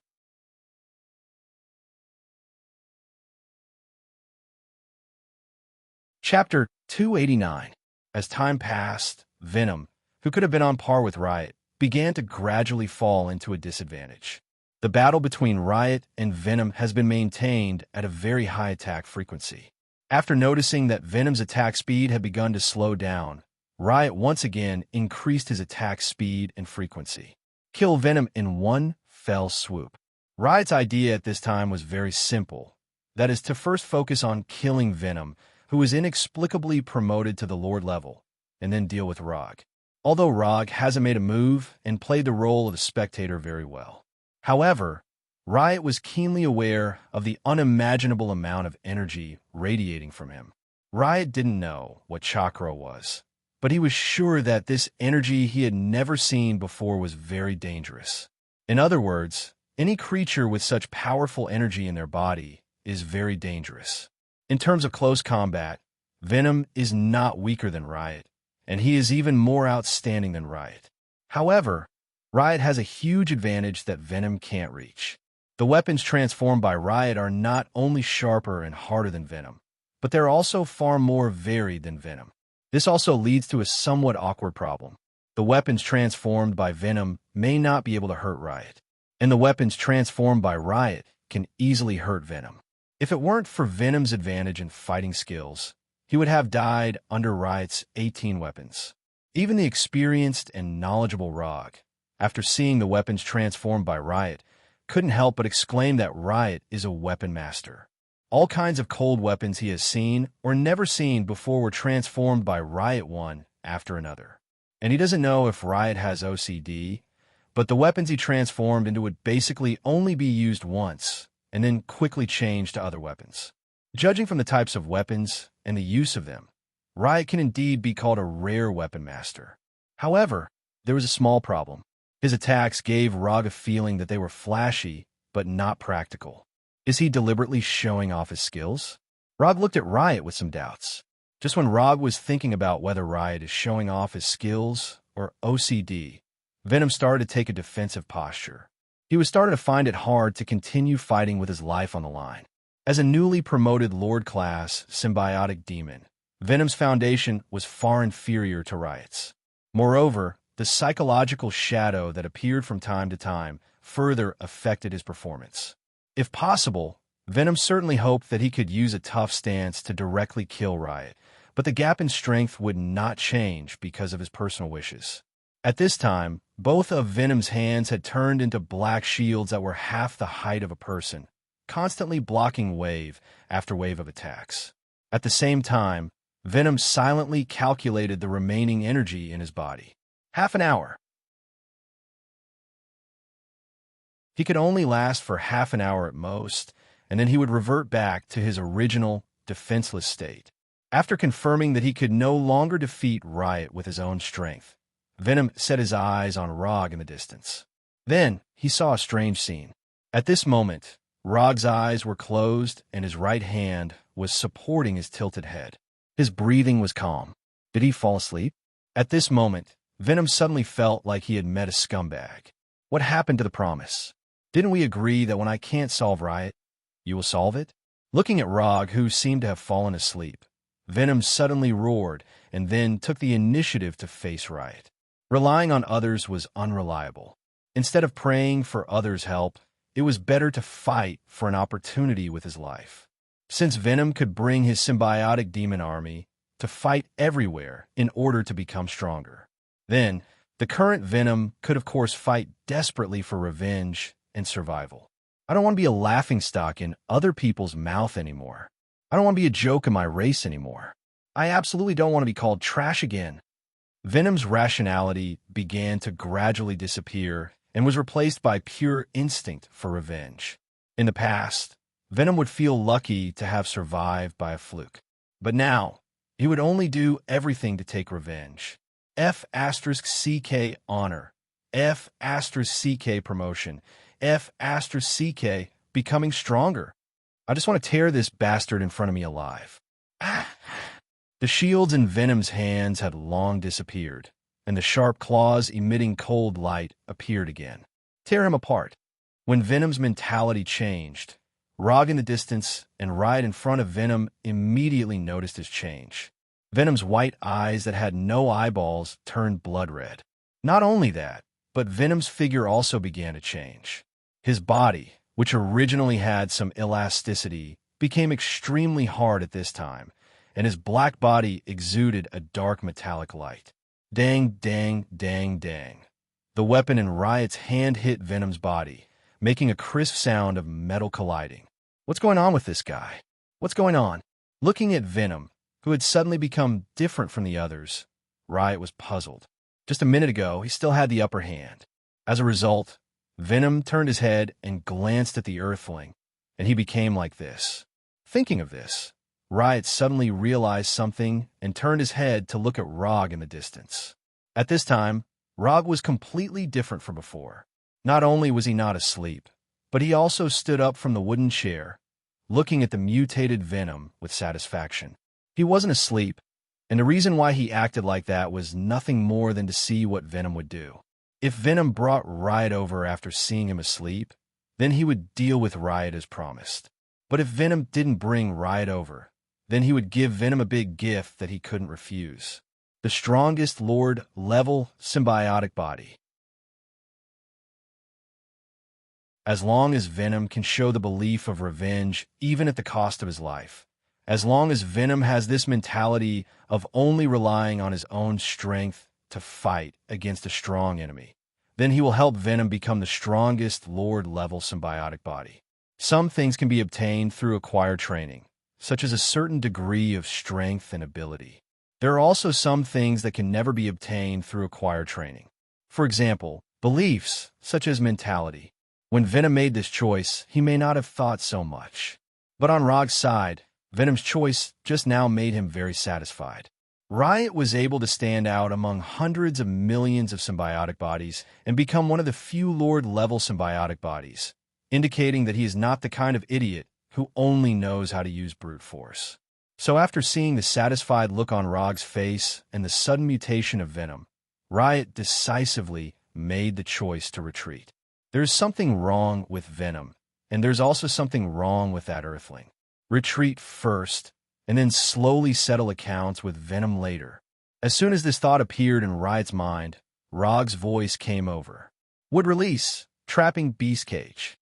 Chapter 289. As time passed, Venom, who could have been on par with Riot, began to gradually fall into a disadvantage. The battle between Riot and Venom has been maintained at a very high attack frequency. After noticing that Venom's attack speed had begun to slow down, Riot once again increased his attack speed and frequency. Kill Venom in one fell swoop. Riot's idea at this time was very simple. That is to first focus on killing Venom, who was inexplicably promoted to the Lord level, and then deal with Rog. Although Rog hasn't made a move and played the role of a spectator very well. However, Riot was keenly aware of the unimaginable amount of energy radiating from him. Riot didn't know what chakra was, but he was sure that this energy he had never seen before was very dangerous. In other words, any creature with such powerful energy in their body is very dangerous. In terms of close combat, Venom is not weaker than Riot, and he is even more outstanding than Riot. However, Riot has a huge advantage that Venom can't reach. The weapons transformed by Riot are not only sharper and harder than Venom, but they're also far more varied than Venom. This also leads to a somewhat awkward problem. The weapons transformed by Venom may not be able to hurt Riot, and the weapons transformed by Riot can easily hurt Venom. If it weren't for Venom's advantage in fighting skills, he would have died under Riot's 18 weapons. Even the experienced and knowledgeable Rog, after seeing the weapons transformed by Riot, couldn't help but exclaim that Riot is a weapon master. All kinds of cold weapons he has seen or never seen before were transformed by Riot one after another. And he doesn't know if Riot has OCD, but the weapons he transformed into would basically only be used once, and then quickly change to other weapons. Judging from the types of weapons and the use of them, Riot can indeed be called a rare weapon master. However, there was a small problem. His attacks gave Rog a feeling that they were flashy, but not practical. Is he deliberately showing off his skills? Rog looked at Riot with some doubts. Just when Rog was thinking about whether Riot is showing off his skills or OCD, Venom started to take a defensive posture. He was starting to find it hard to continue fighting with his life on the line. As a newly promoted Lord-class symbiotic demon, Venom's foundation was far inferior to Riot's. Moreover, the psychological shadow that appeared from time to time further affected his performance. If possible, Venom certainly hoped that he could use a tough stance to directly kill Riot, but the gap in strength would not change because of his personal wishes. At this time, both of Venom's hands had turned into black shields that were half the height of a person, constantly blocking wave after wave of attacks. At the same time, Venom silently calculated the remaining energy in his body. Half an hour. He could only last for half an hour at most, and then he would revert back to his original, defenseless state. After confirming that he could no longer defeat Riot with his own strength, Venom set his eyes on Rog in the distance. Then, he saw a strange scene. At this moment, Rog's eyes were closed and his right hand was supporting his tilted head. His breathing was calm. Did he fall asleep? At this moment, Venom suddenly felt like he had met a scumbag. What happened to the promise? Didn't we agree that when I can't solve Riot, you will solve it? Looking at Rog, who seemed to have fallen asleep, Venom suddenly roared and then took the initiative to face Riot. Relying on others was unreliable. Instead of praying for others' help, it was better to fight for an opportunity with his life. Since Venom could bring his symbiotic demon army to fight everywhere in order to become stronger, then the current Venom could of course fight desperately for revenge and survival. I don't want to be a laughingstock in other people's mouth anymore. I don't want to be a joke in my race anymore. I absolutely don't want to be called trash again. Venom's rationality began to gradually disappear and was replaced by pure instinct for revenge. In the past, Venom would feel lucky to have survived by a fluke. But now, he would only do everything to take revenge. F*CK honor. F*CK promotion. F*CK becoming stronger. I just want to tear this bastard in front of me alive. The shields in Venom's hands had long disappeared, and the sharp claws emitting cold light appeared again. Tear him apart. When Venom's mentality changed, Rog in the distance and Riot in front of Venom immediately noticed his change. Venom's white eyes that had no eyeballs turned blood red. Not only that, but Venom's figure also began to change. His body, which originally had some elasticity, became extremely hard at this time, and his black body exuded a dark metallic light. Dang, dang, dang, dang. The weapon in Riot's hand hit Venom's body, making a crisp sound of metal colliding. What's going on with this guy? What's going on? Looking at Venom, who had suddenly become different from the others, Riot was puzzled. Just a minute ago, he still had the upper hand. As a result, Venom turned his head and glanced at the Earthling, and he became like this. Thinking of this, Riot suddenly realized something and turned his head to look at Rog in the distance. At this time, Rog was completely different from before. Not only was he not asleep, but he also stood up from the wooden chair, looking at the mutated Venom with satisfaction. He wasn't asleep, and the reason why he acted like that was nothing more than to see what Venom would do. If Venom brought Riot over after seeing him asleep, then he would deal with Riot as promised. But if Venom didn't bring Riot over, then he would give Venom a big gift that he couldn't refuse. The strongest Lord-level symbiotic body. As long as Venom can show the belief of revenge even at the cost of his life, as long as Venom has this mentality of only relying on his own strength to fight against a strong enemy, then he will help Venom become the strongest Lord-level symbiotic body. Some things can be obtained through acquired training, such as a certain degree of strength and ability. There are also some things that can never be obtained through acquired training. For example, beliefs, such as mentality. When Venom made this choice, he may not have thought so much. But on Rog's side, Venom's choice just now made him very satisfied. Riot was able to stand out among hundreds of millions of symbiotic bodies and become one of the few Lord-level symbiotic bodies, indicating that he is not the kind of idiot who only knows how to use brute force. So after seeing the satisfied look on Rog's face and the sudden mutation of Venom, Riot decisively made the choice to retreat. There's something wrong with Venom, and there's also something wrong with that Earthling. Retreat first, and then slowly settle accounts with Venom later. As soon as this thought appeared in Riot's mind, Rog's voice came over. Would release, trapping Beast Cage.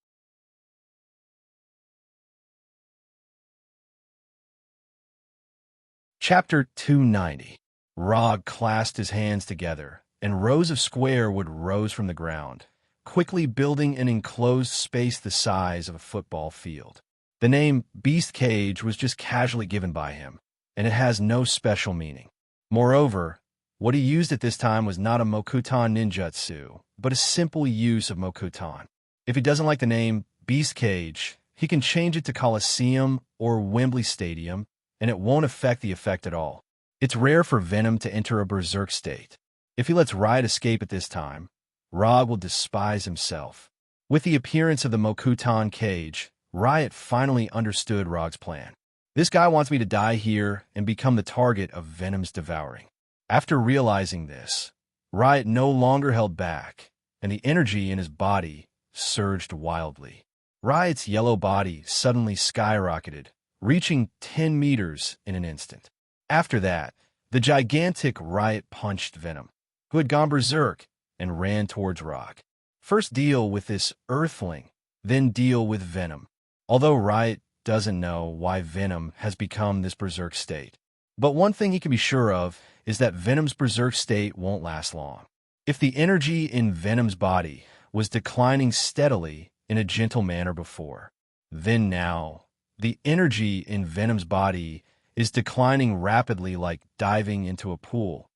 Chapter 290. Rog clasped his hands together, and rows of square wood rose from the ground, quickly building an enclosed space the size of a football field. The name Beast Cage was just casually given by him, and it has no special meaning. Moreover, what he used at this time was not a Mokuton ninjutsu, but a simple use of Mokuton. If he doesn't like the name Beast Cage, he can change it to Coliseum or Wembley Stadium, and it won't affect the effect at all. It's rare for Venom to enter a berserk state. If he lets Riot escape at this time, Rog will despise himself. With the appearance of the Mokuton Cage, Riot finally understood Rog's plan. This guy wants me to die here and become the target of Venom's devouring. After realizing this, Riot no longer held back, and the energy in his body surged wildly. Riot's yellow body suddenly skyrocketed, reaching 10 meters in an instant. After that, the gigantic Riot punched Venom, who had gone berserk, and ran towards Rog. First deal with this Earthling, then deal with Venom. Although Riot doesn't know why Venom has become this berserk state. But one thing he can be sure of is that Venom's berserk state won't last long. If the energy in Venom's body was declining steadily in a gentle manner before, then now, the energy in Venom's body is declining rapidly like diving into a pool,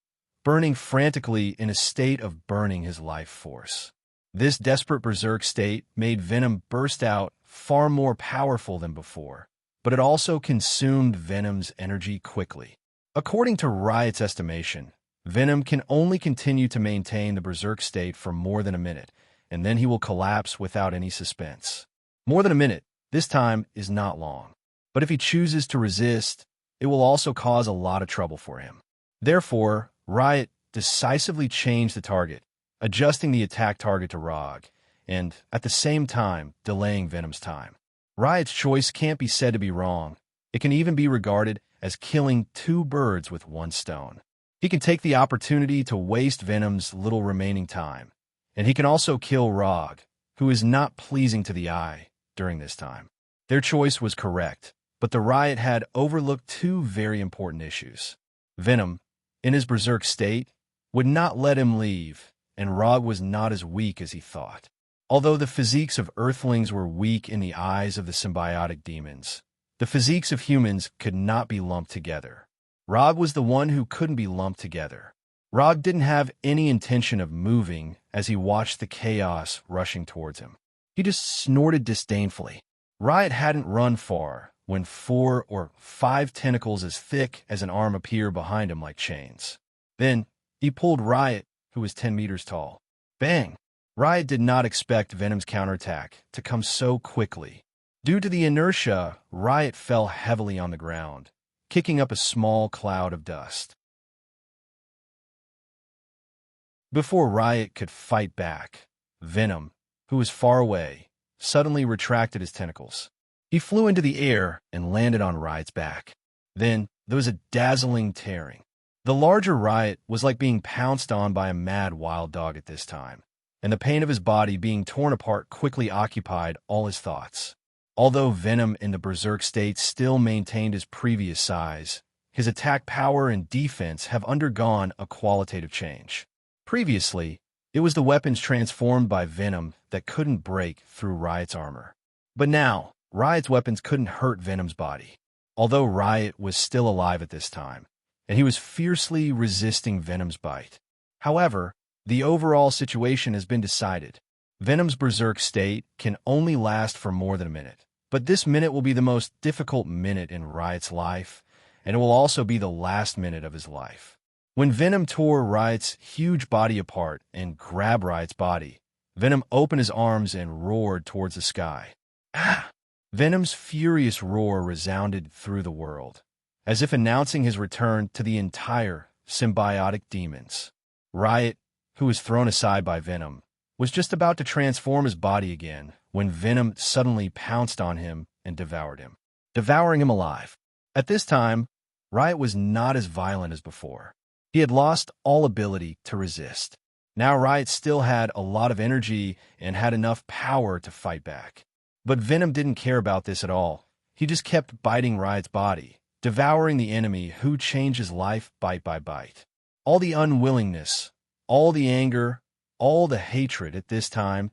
burning frantically in a state of burning his life force. This desperate berserk state made Venom burst out far more powerful than before, but it also consumed Venom's energy quickly. According to Riot's estimation, Venom can only continue to maintain the berserk state for more than a minute, and then he will collapse without any suspense. More than a minute, this time, is not long. But if he chooses to resist, it will also cause a lot of trouble for him. Therefore, Riot decisively changed the target, adjusting the attack target to Rog, and, at the same time, delaying Venom's time. Riot's choice can't be said to be wrong. It can even be regarded as killing two birds with one stone. He can take the opportunity to waste Venom's little remaining time, and he can also kill Rog, who is not pleasing to the eye during this time. Their choice was correct, but the Riot had overlooked two very important issues. Venom, in his berserk state, would not let him leave, and Rog was not as weak as he thought. Although the physiques of Earthlings were weak in the eyes of the symbiotic demons, the physiques of humans could not be lumped together. Rog was the one who couldn't be lumped together. Rog didn't have any intention of moving as he watched the chaos rushing towards him. He just snorted disdainfully. Riot hadn't run far when 4 or 5 tentacles as thick as an arm appeared behind him like chains. Then, he pulled Riot, who was 10 meters tall. Bang! Riot did not expect Venom's counterattack to come so quickly. Due to the inertia, Riot fell heavily on the ground, kicking up a small cloud of dust. Before Riot could fight back, Venom, who was far away, suddenly retracted his tentacles. He flew into the air and landed on Riot's back. Then, there was a dazzling tearing. The larger Riot was like being pounced on by a mad wild dog at this time, and the pain of his body being torn apart quickly occupied all his thoughts. Although Venom in the berserk state still maintained his previous size, his attack power and defense have undergone a qualitative change. Previously, it was the weapons transformed by Venom that couldn't break through Riot's armor. But now, Riot's weapons couldn't hurt Venom's body. Although Riot was still alive at this time, and he was fiercely resisting Venom's bite. However, the overall situation has been decided. Venom's berserk state can only last for more than a minute. But this minute will be the most difficult minute in Riot's life, and it will also be the last minute of his life. When Venom tore Riot's huge body apart and grabbed Riot's body, Venom opened his arms and roared towards the sky. Ah! Venom's furious roar resounded through the world, as if announcing his return to the entire symbiotic demons. Riot, who was thrown aside by Venom, was just about to transform his body again when Venom suddenly pounced on him and devoured him, devouring him alive. At this time, Riot was not as violent as before. He had lost all ability to resist. Now Riot still had a lot of energy and had enough power to fight back. But Venom didn't care about this at all. He just kept biting Riot's body, devouring the enemy who changed his life bite by bite. All the unwillingness, all the anger, all the hatred at this time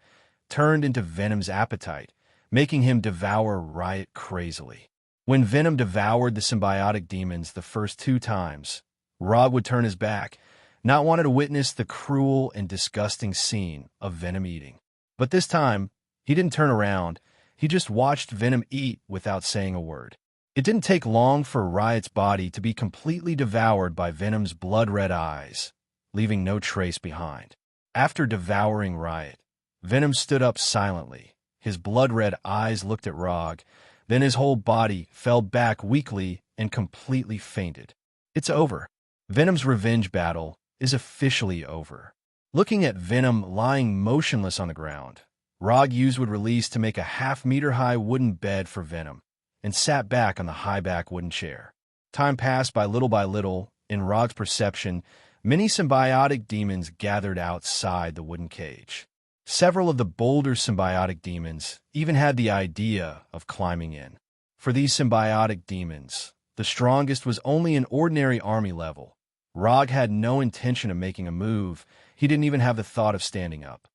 turned into Venom's appetite, making him devour Riot crazily. When Venom devoured the symbiotic demons the first 2 times, Rog would turn his back, not wanting to witness the cruel and disgusting scene of Venom eating. But this time, he didn't turn around. He just watched Venom eat without saying a word. It didn't take long for Riot's body to be completely devoured by Venom's blood-red eyes, leaving no trace behind. After devouring Riot, Venom stood up silently. His blood-red eyes looked at Rog, then his whole body fell back weakly and completely fainted. It's over. Venom's revenge battle is officially over. Looking at Venom lying motionless on the ground, Rog used wood release to make a half-meter-high wooden bed for Venom, and sat back on the high-back wooden chair. Time passed by little. In Rog's perception, many symbiotic demons gathered outside the wooden cage. Several of the bolder symbiotic demons even had the idea of climbing in. For these symbiotic demons, the strongest was only an ordinary army level. Rog had no intention of making a move. He didn't even have the thought of standing up.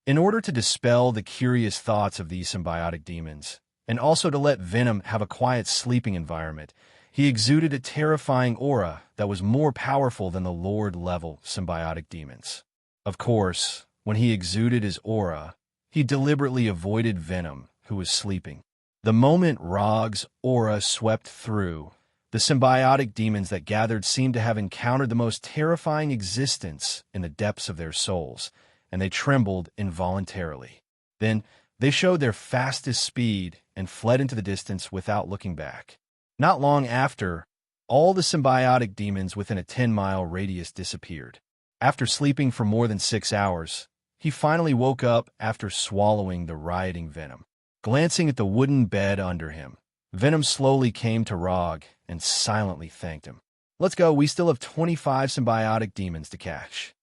In order to dispel the curious thoughts of these symbiotic demons, and also to let Venom have a quiet sleeping environment, he exuded a terrifying aura that was more powerful than the Lord-level symbiotic demons. Of course, when he exuded his aura, he deliberately avoided Venom, who was sleeping. The moment Rog's aura swept through, the symbiotic demons that gathered seemed to have encountered the most terrifying existence in the depths of their souls, and they trembled involuntarily. Then they showed their fastest speed and fled into the distance without looking back. Not long after, all the symbiotic demons within a 10-mile radius disappeared. After sleeping for more than 6 hours, he finally woke up after swallowing the rioting Venom. Glancing at the wooden bed under him, Venom slowly came to Rog and silently thanked him. "Let's go, we still have 25 symbiotic demons to catch."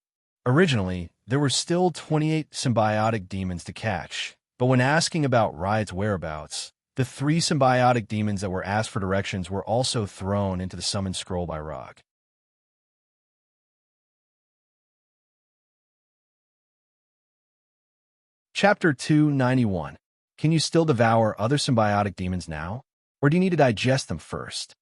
Originally, there were still 28 symbiotic demons to catch, but when asking about Riot's whereabouts, the 3 symbiotic demons that were asked for directions were also thrown into the summon scroll by Rog. Chapter 291. Can you still devour other symbiotic demons now? Or do you need to digest them first?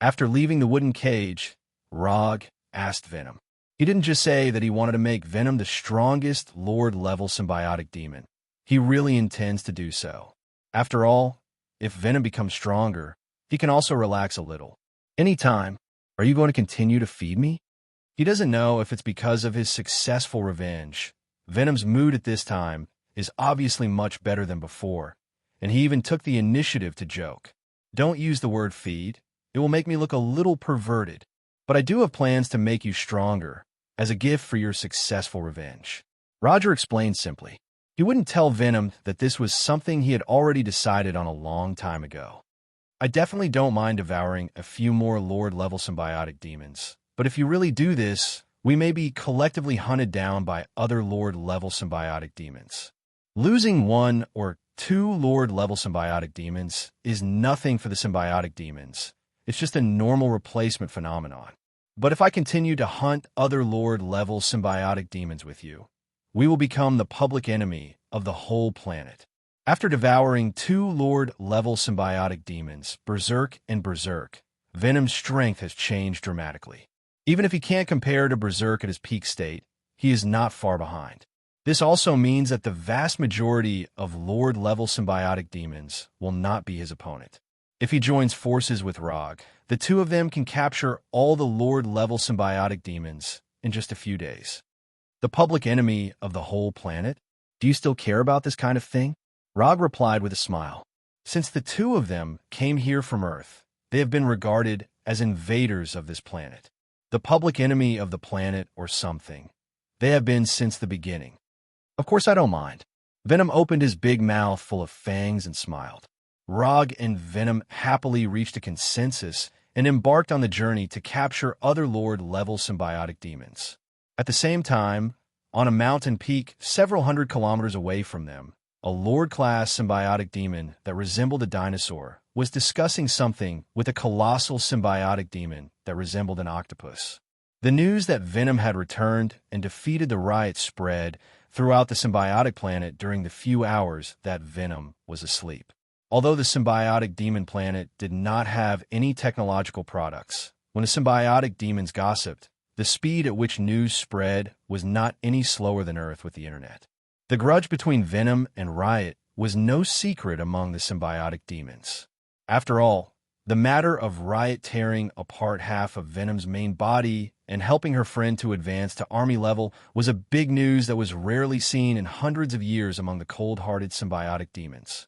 After leaving the wooden cage, Rog asked Venom. He didn't just say that he wanted to make Venom the strongest Lord-level symbiotic demon. He really intends to do so. After all, if Venom becomes stronger, he can also relax a little. "Anytime, are you going to continue to feed me?" He doesn't know if it's because of his successful revenge. Venom's mood at this time is obviously much better than before, and he even took the initiative to joke. "Don't use the word feed. It will make me look a little perverted. But I do have plans to make you stronger, as a gift for your successful revenge." Roger explained simply. He wouldn't tell Venom that this was something he had already decided on a long time ago. "I definitely don't mind devouring a few more Lord-level symbiotic demons, but if you really do this, we may be collectively hunted down by other Lord-level symbiotic demons. Losing 1 or 2 Lord-level symbiotic demons is nothing for the symbiotic demons. It's just a normal replacement phenomenon. But if I continue to hunt other Lord-level symbiotic demons with you, we will become the public enemy of the whole planet." After devouring 2 Lord-level symbiotic demons, Berserk and Berserk, Venom's strength has changed dramatically. Even if he can't compare to Berserk at his peak state, he is not far behind. This also means that the vast majority of Lord-level symbiotic demons will not be his opponent. If he joins forces with Rog, the 2 of them can capture all the Lord-level symbiotic demons in just a few days. The public enemy of the whole planet? Do you still care about this kind of thing? Rog replied with a smile. Since the 2 of them came here from Earth, they have been regarded as invaders of this planet. The public enemy of the planet or something. They have been since the beginning. Of course I don't mind. Venom opened his big mouth full of fangs and smiled. Rog and Venom happily reached a consensus and embarked on the journey to capture other Lord-level symbiotic demons. At the same time, on a mountain peak several hundred kilometers away from them, a Lord-class symbiotic demon that resembled a dinosaur was discussing something with a colossal symbiotic demon that resembled an octopus. The news that Venom had returned and defeated the riot spread throughout the symbiotic planet during the few hours that Venom was asleep. Although the symbiotic demon planet did not have any technological products, when the symbiotic demons gossiped, the speed at which news spread was not any slower than Earth with the internet. The grudge between Venom and Riot was no secret among the symbiotic demons. After all, the matter of Riot tearing apart half of Venom's main body and helping her friend to advance to army level was a big news that was rarely seen in hundreds of years among the cold-hearted symbiotic demons.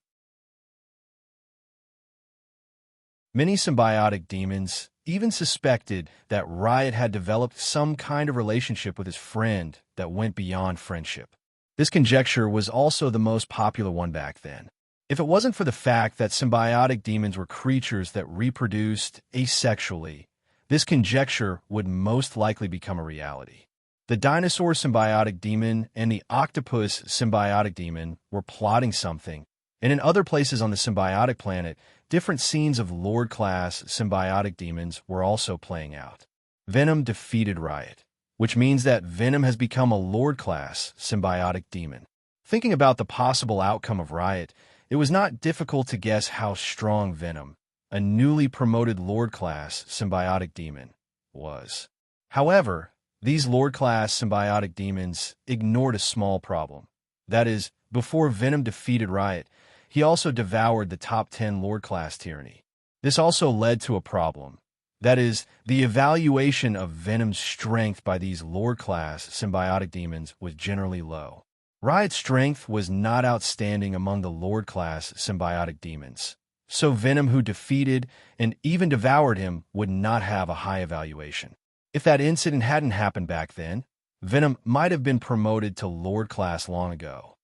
Many symbiotic demons even suspected that Riot had developed some kind of relationship with his friend that went beyond friendship. This conjecture was also the most popular one back then. If it wasn't for the fact that symbiotic demons were creatures that reproduced asexually, this conjecture would most likely become a reality. The dinosaur symbiotic demon and the octopus symbiotic demon were plotting something, and in other places on the symbiotic planet, different scenes of Lord-class symbiotic demons were also playing out. Venom defeated Riot, which means that Venom has become a Lord-class symbiotic demon. Thinking about the possible outcome of Riot, it was not difficult to guess how strong Venom, a newly promoted Lord-class symbiotic demon, was. However, these Lord-class symbiotic demons ignored a small problem. That is, before Venom defeated Riot, he also devoured the top 10 Lord-class tyranny. This also led to a problem. That is, the evaluation of Venom's strength by these Lord-class symbiotic demons was generally low. Riot's strength was not outstanding among the Lord-class symbiotic demons, so Venom, who defeated and even devoured him, would not have a high evaluation. If that incident hadn't happened back then, Venom might have been promoted to Lord-class long ago.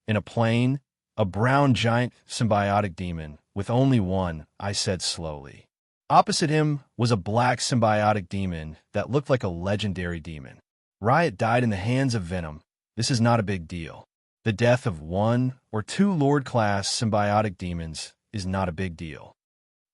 In a plane, a brown giant symbiotic demon with only one, I said slowly. Opposite him was a black symbiotic demon that looked like a legendary demon. Riot died in the hands of Venom. This is not a big deal. The death of one or two Lord-class symbiotic demons is not a big deal.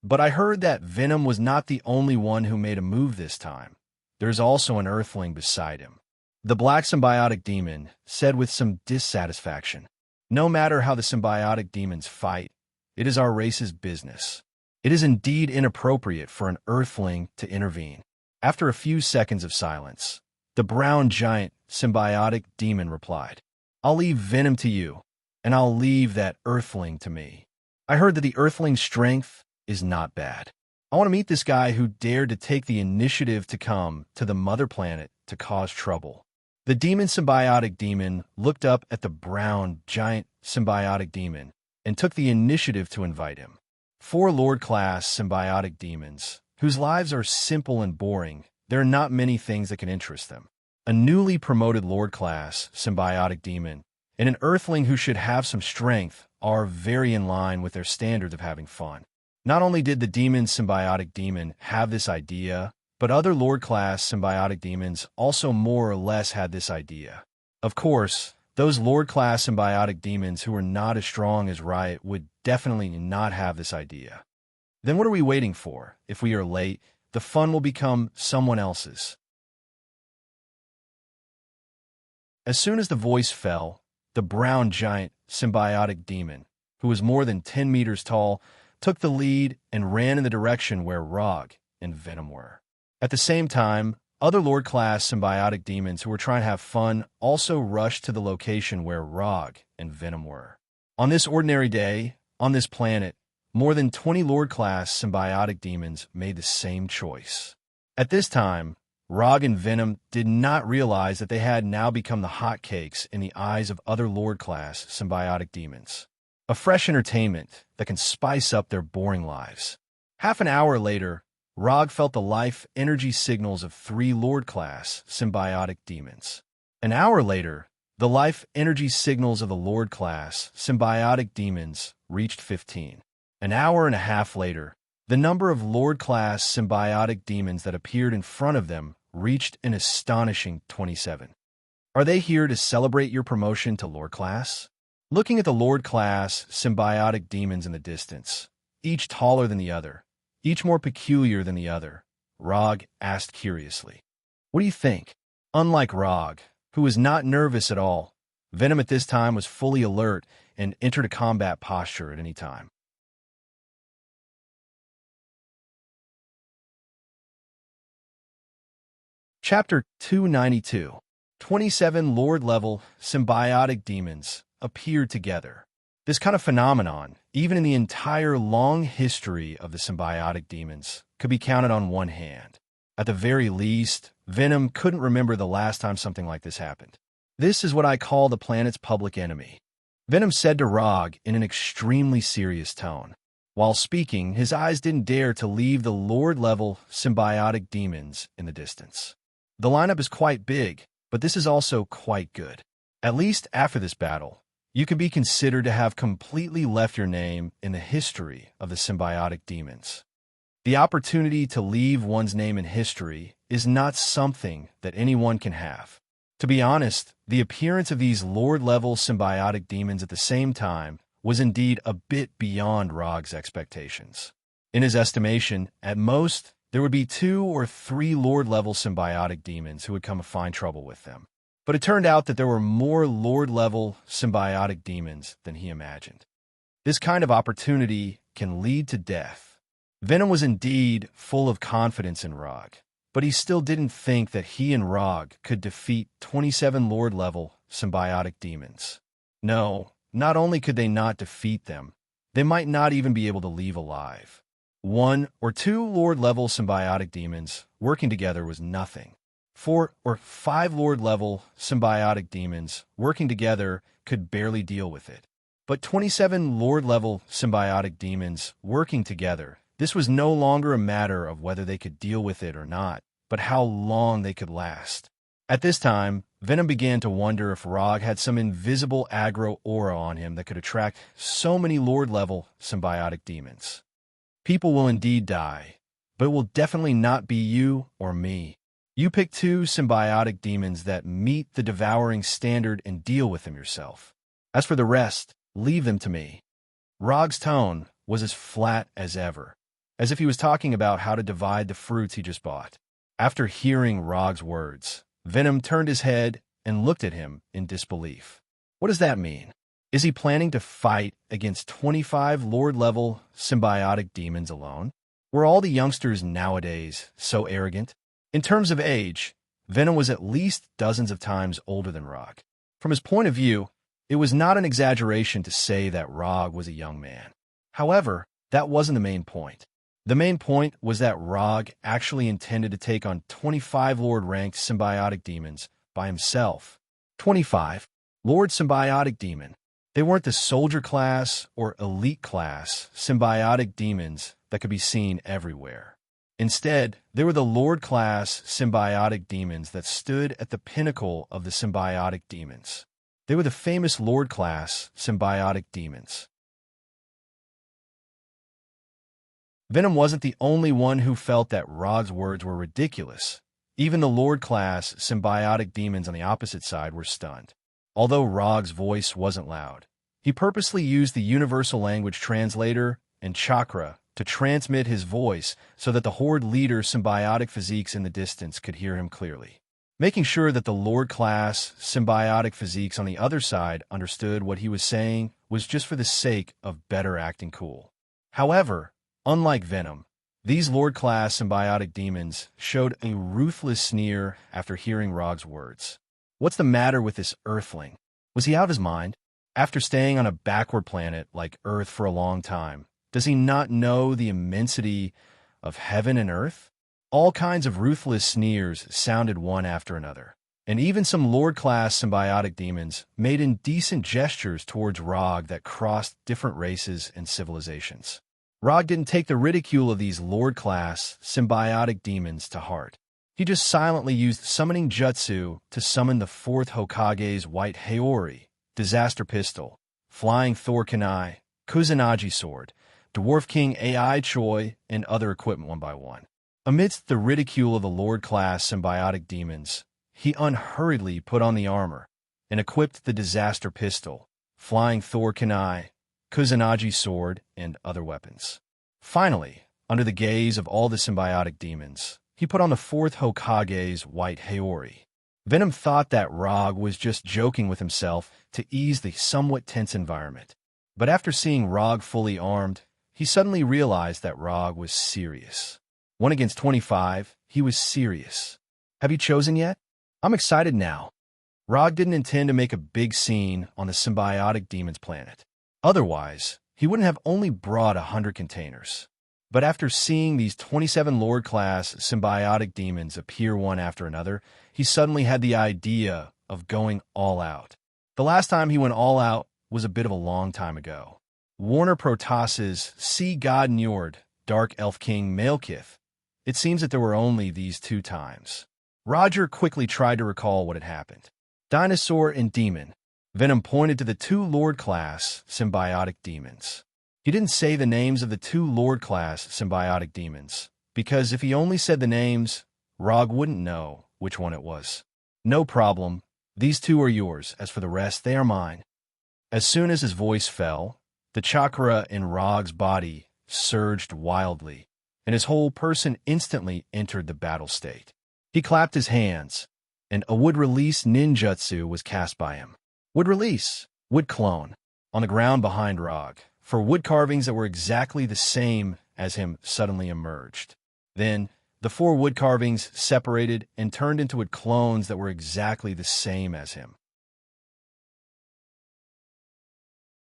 But I heard that Venom was not the only one who made a move this time. There's also an Earthling beside him. The black symbiotic demon said with some dissatisfaction, "No matter how the symbiotic demons fight, it is our race's business. It is indeed inappropriate for an Earthling to intervene." After a few seconds of silence, the brown giant symbiotic demon replied, "I'll leave Venom to you, and I'll leave that Earthling to me. I heard that the Earthling's strength is not bad. I want to meet this guy who dared to take the initiative to come to the mother planet to cause trouble." The demon symbiotic demon looked up at the brown giant symbiotic demon and took the initiative to invite him. 4 Lord-class symbiotic demons, whose lives are simple and boring, there are not many things that can interest them. A newly promoted Lord-class symbiotic demon and an Earthling who should have some strength are very in line with their standards of having fun. Not only did the demon symbiotic demon have this idea, but other Lord-class symbiotic demons also more or less had this idea. Of course, those Lord-class symbiotic demons who were not as strong as Riot would definitely not have this idea. Then what are we waiting for? If we are late, the fun will become someone else's. As soon as the voice fell, the brown giant symbiotic demon, who was more than 10 meters tall, took the lead and ran in the direction where Rog and Venom were. At the same time, other Lord-class symbiotic demons who were trying to have fun also rushed to the location where Rog and Venom were. On this ordinary day, on this planet, more than 20 Lord-class symbiotic demons made the same choice. At this time, Rog and Venom did not realize that they had now become the hotcakes in the eyes of other Lord-class symbiotic demons. A fresh entertainment that can spice up their boring lives. Half an hour later, Rog felt the life energy signals of 3 Lord-class symbiotic demons. An hour later, the life energy signals of the Lord-class symbiotic demons reached 15. An hour and a half later, the number of Lord-class symbiotic demons that appeared in front of them reached an astonishing 27. Are they here to celebrate your promotion to Lord-class? Looking at the Lord-class symbiotic demons in the distance, each taller than the other, each more peculiar than the other, Rog asked curiously, What do you think? Unlike Rog, who was not nervous at all, Venom at this time was fully alert and entered a combat posture at any time. Chapter 292. 27 Lord-level symbiotic demons appeared together. This kind of phenomenon, even in the entire long history of the symbiotic demons, could be counted on one hand. At the very least, Venom couldn't remember the last time something like this happened. This is what I call the planet's public enemy. Venom said to Rog in an extremely serious tone. While speaking, his eyes didn't dare to leave the Lord-level symbiotic demons in the distance. The lineup is quite big, but this is also quite good. At least after this battle, you can be considered to have completely left your name in the history of the symbiotic demons. The opportunity to leave one's name in history is not something that anyone can have. To be honest, the appearance of these Lord-level symbiotic demons at the same time was indeed a bit beyond Rog's expectations. In his estimation, at most, there would be 2 or 3 Lord-level symbiotic demons who would come to find trouble with them. But it turned out that there were more Lord-level symbiotic demons than he imagined. This kind of opportunity can lead to death. Venom was indeed full of confidence in Rog, but he still didn't think that he and Rog could defeat 27 Lord-level symbiotic demons. No, not only could they not defeat them, they might not even be able to leave alive. 1 or 2 Lord-level symbiotic demons working together was nothing. 4 or 5 Lord-level symbiotic demons working together could barely deal with it. But 27 Lord-level symbiotic demons working together, this was no longer a matter of whether they could deal with it or not, but how long they could last. At this time, Venom began to wonder if Rog had some invisible aggro aura on him that could attract so many Lord-level symbiotic demons. People will indeed die, but it will definitely not be you or me. You pick 2 symbiotic demons that meet the devouring standard and deal with them yourself. As for the rest, leave them to me. Rog's tone was as flat as ever, as if he was talking about how to divide the fruits he just bought. After hearing Rog's words, Venom turned his head and looked at him in disbelief. What does that mean? Is he planning to fight against 25 Lord-level symbiotic demons alone? Were all the youngsters nowadays so arrogant? In terms of age, Venom was at least dozens of times older than Rog. From his point of view, it was not an exaggeration to say that Rog was a young man. However, that wasn't the main point. The main point was that Rog actually intended to take on 25 Lord-ranked symbiotic demons by himself. 25. Lord Symbiotic Demon. They weren't the soldier class or elite class symbiotic demons that could be seen everywhere. Instead, they were the Lord class symbiotic demons that stood at the pinnacle of the symbiotic demons. They were the famous Lord class symbiotic demons. Venom wasn't the only one who felt that Rog's words were ridiculous. Even the Lord class symbiotic demons on the opposite side were stunned. Although Rog's voice wasn't loud, he purposely used the universal language translator and chakra to transmit his voice so that the Horde leader's symbiotic physiques in the distance could hear him clearly. Making sure that the Lord class symbiotic physiques on the other side understood what he was saying was just for the sake of better acting cool. However, unlike Venom, these Lord class symbiotic demons showed a ruthless sneer after hearing Rog's words. What's the matter with this Earthling? Was he out of his mind? After staying on a backward planet like Earth for a long time, does he not know the immensity of heaven and earth? All kinds of ruthless sneers sounded one after another, and even some Lord-class symbiotic demons made indecent gestures towards Rog that crossed different races and civilizations. Rog didn't take the ridicule of these Lord-class symbiotic demons to heart. He just silently used summoning jutsu to summon the 4th Hokage's White Haori, Disaster Pistol, Flying Thor Kunai, Kusanagi Sword, Dwarf King Ai Choi, and other equipment one by one. Amidst the ridicule of the Lord-class symbiotic demons, he unhurriedly put on the armor and equipped the Disaster Pistol, Flying Thor Kunai, Kusanagi Sword, and other weapons. Finally, under the gaze of all the symbiotic demons, he put on the fourth Hokage's white Haori. Venom thought that Rog was just joking with himself to ease the somewhat tense environment. But after seeing Rog fully armed, he suddenly realized that Rog was serious. 1 against 25, he was serious. Have you chosen yet? I'm excited now. Rog didn't intend to make a big scene on the symbiotic demon's planet. Otherwise, he wouldn't have only brought 100 containers. But after seeing these 27 Lord-class symbiotic demons appear one after another, he suddenly had the idea of going all out. The last time he went all out was a bit of a long time ago. Warner Protoss's Sea God Njord, Dark Elf King Malekith. It seems that there were only these 2 times. Roger quickly tried to recall what had happened. Dinosaur and Demon. Venom pointed to the 2 Lord-class symbiotic demons. He didn't say the names of the 2 Lord-class symbiotic demons, because if he only said the names, Rog wouldn't know which one it was. No problem. These 2 are yours. As for the rest, they are mine. As soon as his voice fell, the chakra in Rog's body surged wildly, and his whole person instantly entered the battle state. He clapped his hands, and a wood-release ninjutsu was cast by him. Wood release, wood clone, on the ground behind Rog, for wood carvings that were exactly the same as him suddenly emerged. Then, the 4 wood carvings separated and turned into wood clones that were exactly the same as him.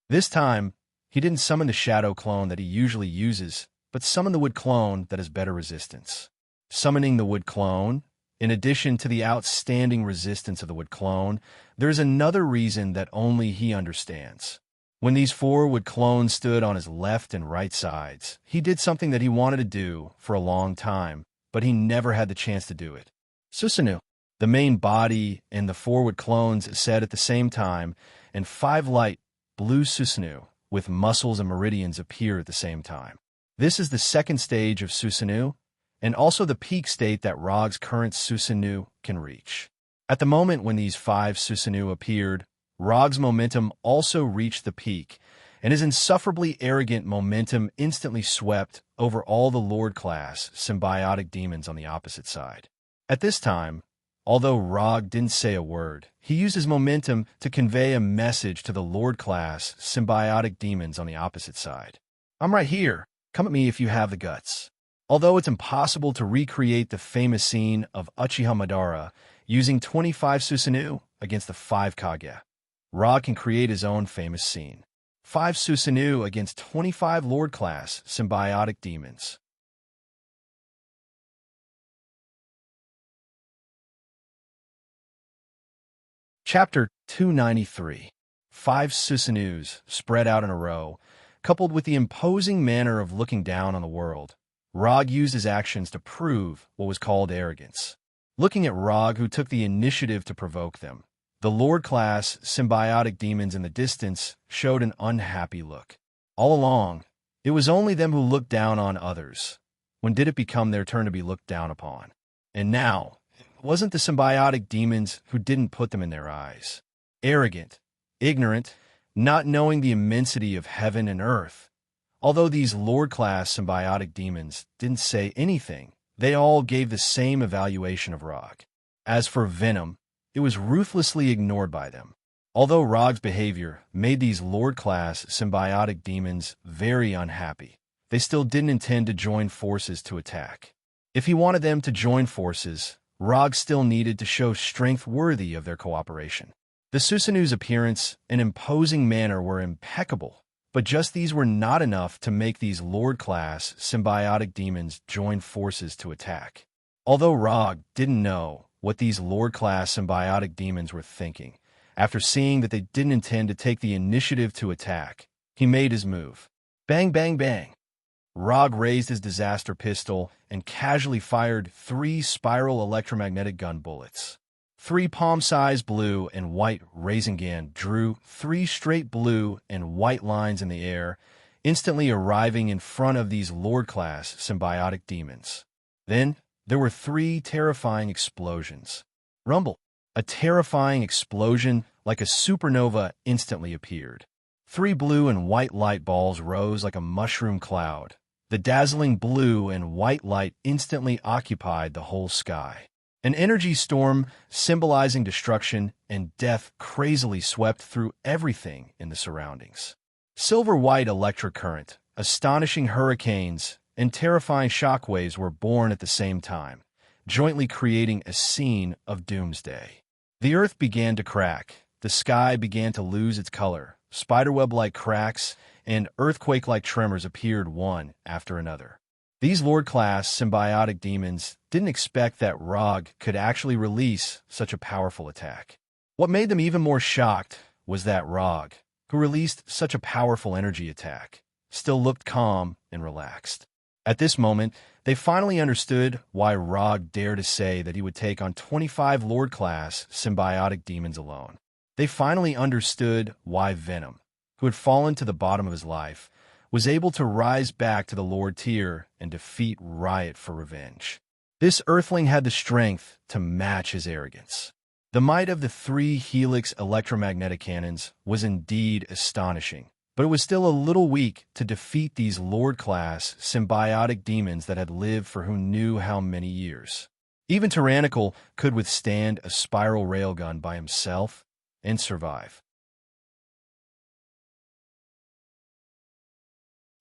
This time, he didn't summon the shadow clone that he usually uses, but summoned the wood clone that has better resistance. Summoning the wood clone, in addition to the outstanding resistance of the wood clone, there is another reason that only he understands. When these 4 wood clones stood on his left and right sides, he did something that he wanted to do for a long time, but he never had the chance to do it. Susanoo. The main body and the 4 wood clones said at the same time, and 5 light, blue Susanoo, with muscles and meridians appear at the same time. This is the second stage of Susanoo, and also the peak state that Rog's current Susanoo can reach. At the moment when these 5 Susanoo appeared, Rog's momentum also reached the peak, and his insufferably arrogant momentum instantly swept over all the Lord-class symbiotic demons on the opposite side. At this time, although Rog didn't say a word, he used his momentum to convey a message to the Lord-class symbiotic demons on the opposite side. I'm right here. Come at me if you have the guts. Although it's impossible to recreate the famous scene of Uchiha Madara using 25 Susanoo against the 5 Kage, Rog can create his own famous scene. 5 Susanoo against 25 Lord-class symbiotic demons. Chapter 293. 5 Susanoos spread out in a row, coupled with the imposing manner of looking down on the world. Rog used his actions to prove what was called arrogance. Looking at Rog, who took the initiative to provoke them, the Lord-class symbiotic demons in the distance showed an unhappy look. All along, it was only them who looked down on others. When did it become their turn to be looked down upon? And now, it wasn't the symbiotic demons who didn't put them in their eyes. Arrogant, ignorant, not knowing the immensity of heaven and earth. Although these Lord-class symbiotic demons didn't say anything, they all gave the same evaluation of Rog. As for Venom, it was ruthlessly ignored by them. Although Rog's behavior made these Lord-class symbiotic demons very unhappy, they still didn't intend to join forces to attack. If he wanted them to join forces, Rog still needed to show strength worthy of their cooperation. The Susanoo's appearance and imposing manner were impeccable, but just these were not enough to make these Lord-class symbiotic demons join forces to attack. Although Rog didn't know what these Lord-class symbiotic demons were thinking, after seeing that they didn't intend to take the initiative to attack, he made his move. Bang, bang, bang. Rog raised his disaster pistol and casually fired 3 spiral electromagnetic gun bullets. 3 palm-sized blue and white Rasengan drew 3 straight blue and white lines in the air, instantly arriving in front of these Lord-class symbiotic demons. Then, there were 3 terrifying explosions. Rumble. A terrifying explosion like a supernova instantly appeared. 3 blue and white light balls rose like a mushroom cloud, The dazzling blue and white light instantly occupied the whole sky. An energy storm symbolizing destruction and death crazily swept through everything in the surroundings. Silver-white electric current, astonishing hurricanes, and terrifying shockwaves were born at the same time, jointly creating a scene of doomsday. The earth began to crack, the sky began to lose its color, spiderweb-like cracks and earthquake-like tremors appeared one after another. These Lord-class symbiotic demons didn't expect that Rog could actually release such a powerful attack. What made them even more shocked was that Rog, who released such a powerful energy attack, still looked calm and relaxed. At this moment, they finally understood why Rog dared to say that he would take on 25 Lord-class symbiotic demons alone. They finally understood why Venom, who had fallen to the bottom of his life, was able to rise back to the Lord tier and defeat Riot for revenge. This Earthling had the strength to match his arrogance. The might of the 3 Helix electromagnetic cannons was indeed astonishing, but it was still a little weak to defeat these Lord-class symbiotic demons that had lived for who knew how many years. Even Tyrannical could withstand a spiral railgun by himself and survive.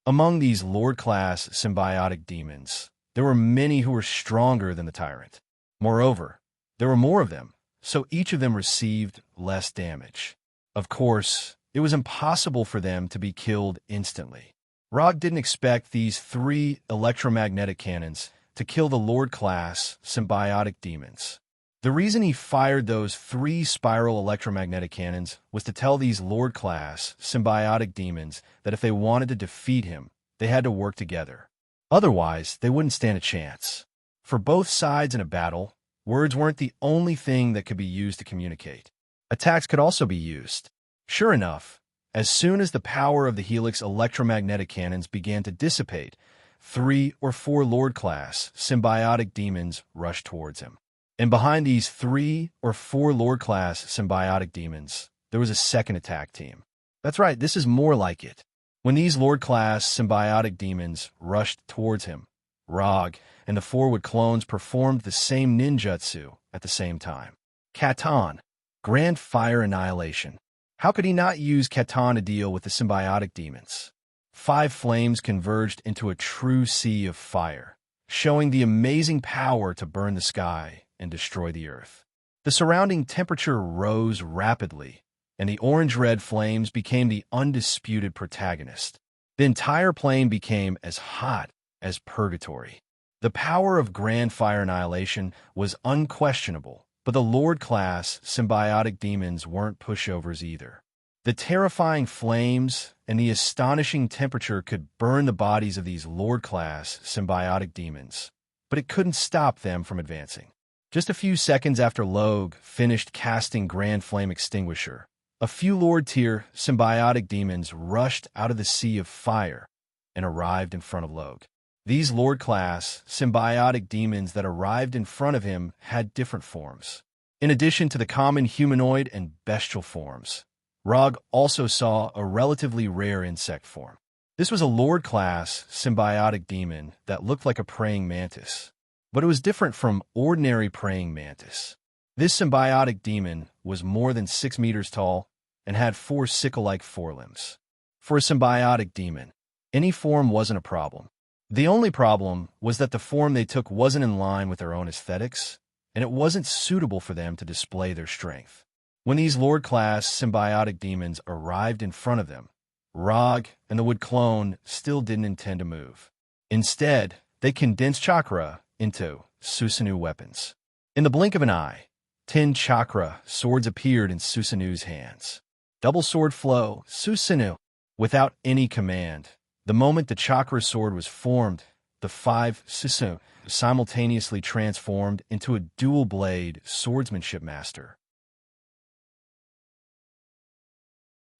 Among these Lord-class symbiotic demons, there were many who were stronger than the Tyrant. Moreover, there were more of them, so each of them received less damage. Of course, it was impossible for them to be killed instantly. Rog didn't expect these 3 electromagnetic cannons to kill the Lord-class symbiotic demons. The reason he fired those 3 spiral electromagnetic cannons was to tell these Lord-class symbiotic demons that if they wanted to defeat him, they had to work together. Otherwise, they wouldn't stand a chance. For both sides in a battle, words weren't the only thing that could be used to communicate. Attacks could also be used. Sure enough, as soon as the power of the Helix electromagnetic cannons began to dissipate, 3 or 4 Lord-class symbiotic demons rushed towards him. And behind these 3 or 4 Lord-class symbiotic demons, there was a second attack team. That's right, this is more like it. When these Lord-class symbiotic demons rushed towards him, Rog and the 4 Wood clones performed the same ninjutsu at the same time. Catan, Grand Fire Annihilation. How could he not use Catan to deal with the symbiotic demons? 5 flames converged into a true sea of fire, showing the amazing power to burn the sky and destroy the earth. The surrounding temperature rose rapidly, and the orange-red flames became the undisputed protagonist. The entire plane became as hot as purgatory. The power of Grand Fire Annihilation was unquestionable, but the Lord-class symbiotic demons weren't pushovers either. The terrifying flames and the astonishing temperature could burn the bodies of these Lord-class symbiotic demons, but it couldn't stop them from advancing. Just a few seconds after Logue finished casting Grand Flame Extinguisher, a few Lord-tier symbiotic demons rushed out of the sea of fire and arrived in front of Logue. These Lord-class symbiotic demons that arrived in front of him had different forms. In addition to the common humanoid and bestial forms, Rog also saw a relatively rare insect form. This was a Lord-class symbiotic demon that looked like a praying mantis, but it was different from ordinary praying mantis. This symbiotic demon was more than 6 meters tall and had 4 sickle-like forelimbs. For a symbiotic demon, any form wasn't a problem. The only problem was that the form they took wasn't in line with their own aesthetics, and it wasn't suitable for them to display their strength. When these Lord-class symbiotic demons arrived in front of them, Rog and the Wood clone still didn't intend to move. Instead, they condensed chakra into Susanoo weapons. In the blink of an eye, 10 chakra swords appeared in Susanoo's hands. Double sword flow, Susanoo. Without any command, the moment the chakra sword was formed, the 5 Susanoo simultaneously transformed into a dual-blade swordsmanship master.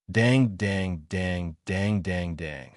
Dang, dang, dang, dang, dang, dang.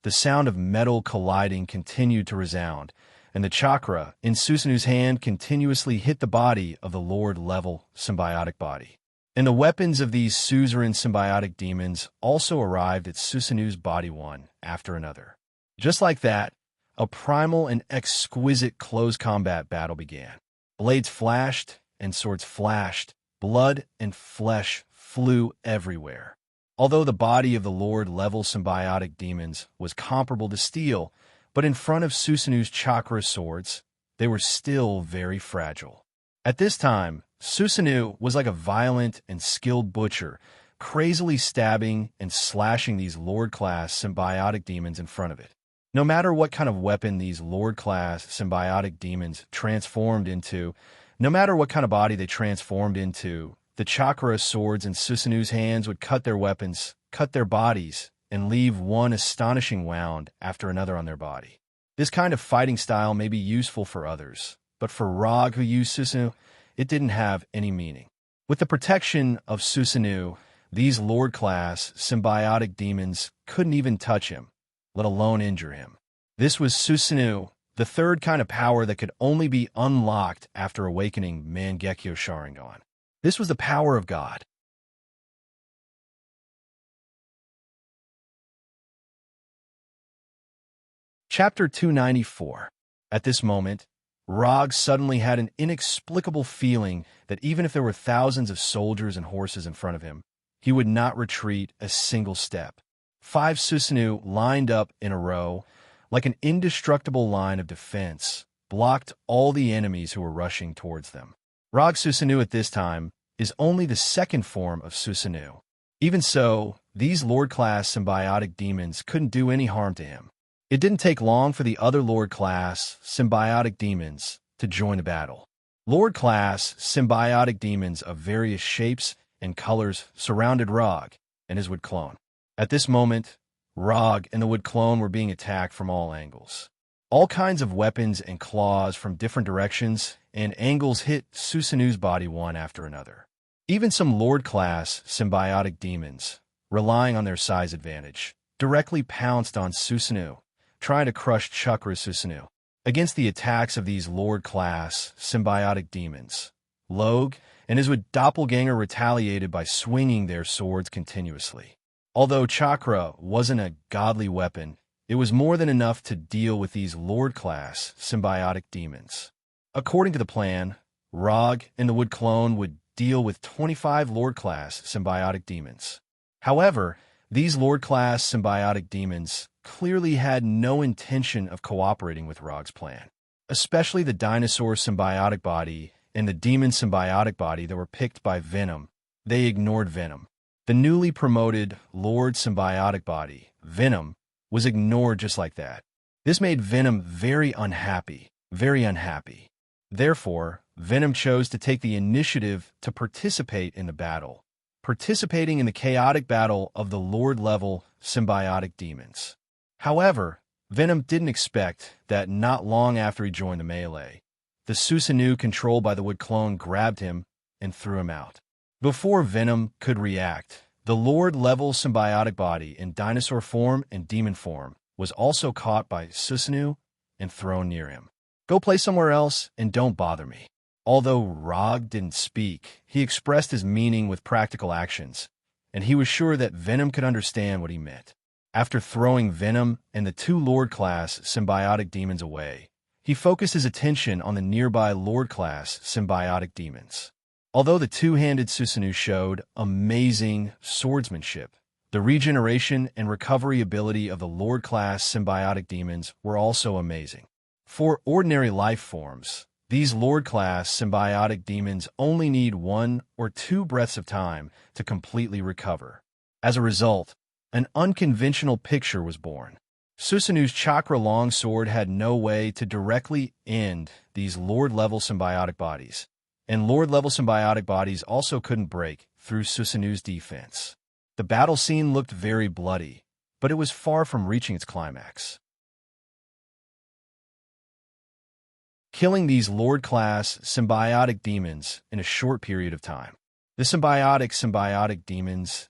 The sound of metal colliding continued to resound, and the chakra in Susanoo's hand continuously hit the body of the Lord-level symbiotic body. And the weapons of these suzerain symbiotic demons also arrived at Susanoo's body one after another. Just like that, a primal and exquisite close combat battle began. Blades flashed and swords flashed, blood and flesh flew everywhere. Although the body of the Lord-level symbiotic demons was comparable to steel, but in front of Susanu's chakra swords, they were still very fragile. At this time, Susanu was like a violent and skilled butcher, crazily stabbing and slashing these Lord-class symbiotic demons in front of it. No matter what kind of weapon these Lord-class symbiotic demons transformed into, no matter what kind of body they transformed into, the chakra swords in Susanu's hands would cut their weapons, cut their bodies, and leave one astonishing wound after another on their body. This kind of fighting style may be useful for others, but for Rog, who used Susanu, it didn't have any meaning. With the protection of Susanu, these Lord-class symbiotic demons couldn't even touch him, let alone injure him. This was Susanu, the third kind of power that could only be unlocked after awakening Mangekyo Sharingan. This was the power of God. Chapter 294. At this moment, Rog suddenly had an inexplicable feeling that even if there were thousands of soldiers and horses in front of him, he would not retreat a single step. 5 Susanu lined up in a row, like an indestructible line of defense, blocked all the enemies who were rushing towards them. Rog Susanu at this time is only the second form of Susanu. Even so, these Lord-class symbiotic demons couldn't do any harm to him. It didn't take long for the other Lord-class symbiotic demons to join the battle. Lord-class symbiotic demons of various shapes and colors surrounded Rog and his wood clone. At this moment, Rog and the wood clone were being attacked from all angles. All kinds of weapons and claws from different directions and angles hit Susanu's body one after another. Even some Lord-class symbiotic demons, relying on their size advantage, directly pounced on Susanu, trying to crush Chakra Susanu. Against the attacks of these Lord-class symbiotic demons, Log and his doppelganger retaliated by swinging their swords continuously. Although Chakra wasn't a godly weapon, it was more than enough to deal with these Lord-class symbiotic demons. According to the plan, Rog and the wood clone would deal with 25 Lord-class symbiotic demons. However, these Lord-class symbiotic demons clearly had no intention of cooperating with Rog's plan, especially the dinosaur symbiotic body and the demon symbiotic body that were picked by Venom. They ignored Venom. The newly promoted Lord symbiotic body, Venom, was ignored just like that. This made Venom very unhappy, very unhappy. Therefore, Venom chose to take the initiative to participate in the battle, participating in the chaotic battle of the Lord-level symbiotic demons. However, Venom didn't expect that not long after he joined the melee, the Susanu controlled by the wood clone grabbed him and threw him out. Before Venom could react, the Lord-level symbiotic body in dinosaur form and demon form was also caught by Susanu and thrown near him. "Go play somewhere else and don't bother me." Although Rog didn't speak, he expressed his meaning with practical actions, and he was sure that Venom could understand what he meant. After throwing Venom and the 2 Lord-class symbiotic demons away, he focused his attention on the nearby Lord-class symbiotic demons. Although the two-handed Susanu showed amazing swordsmanship, the regeneration and recovery ability of the Lord-class symbiotic demons were also amazing. For ordinary life forms, these Lord-class symbiotic demons only need 1 or 2 breaths of time to completely recover. As a result, an unconventional picture was born. Susanu's chakra longsword had no way to directly end these Lord-level symbiotic bodies, and Lord-level symbiotic bodies also couldn't break through Susanu's defense. The battle scene looked very bloody, but it was far from reaching its climax. Killing these Lord-class symbiotic demons in a short period of time. The symbiotic demons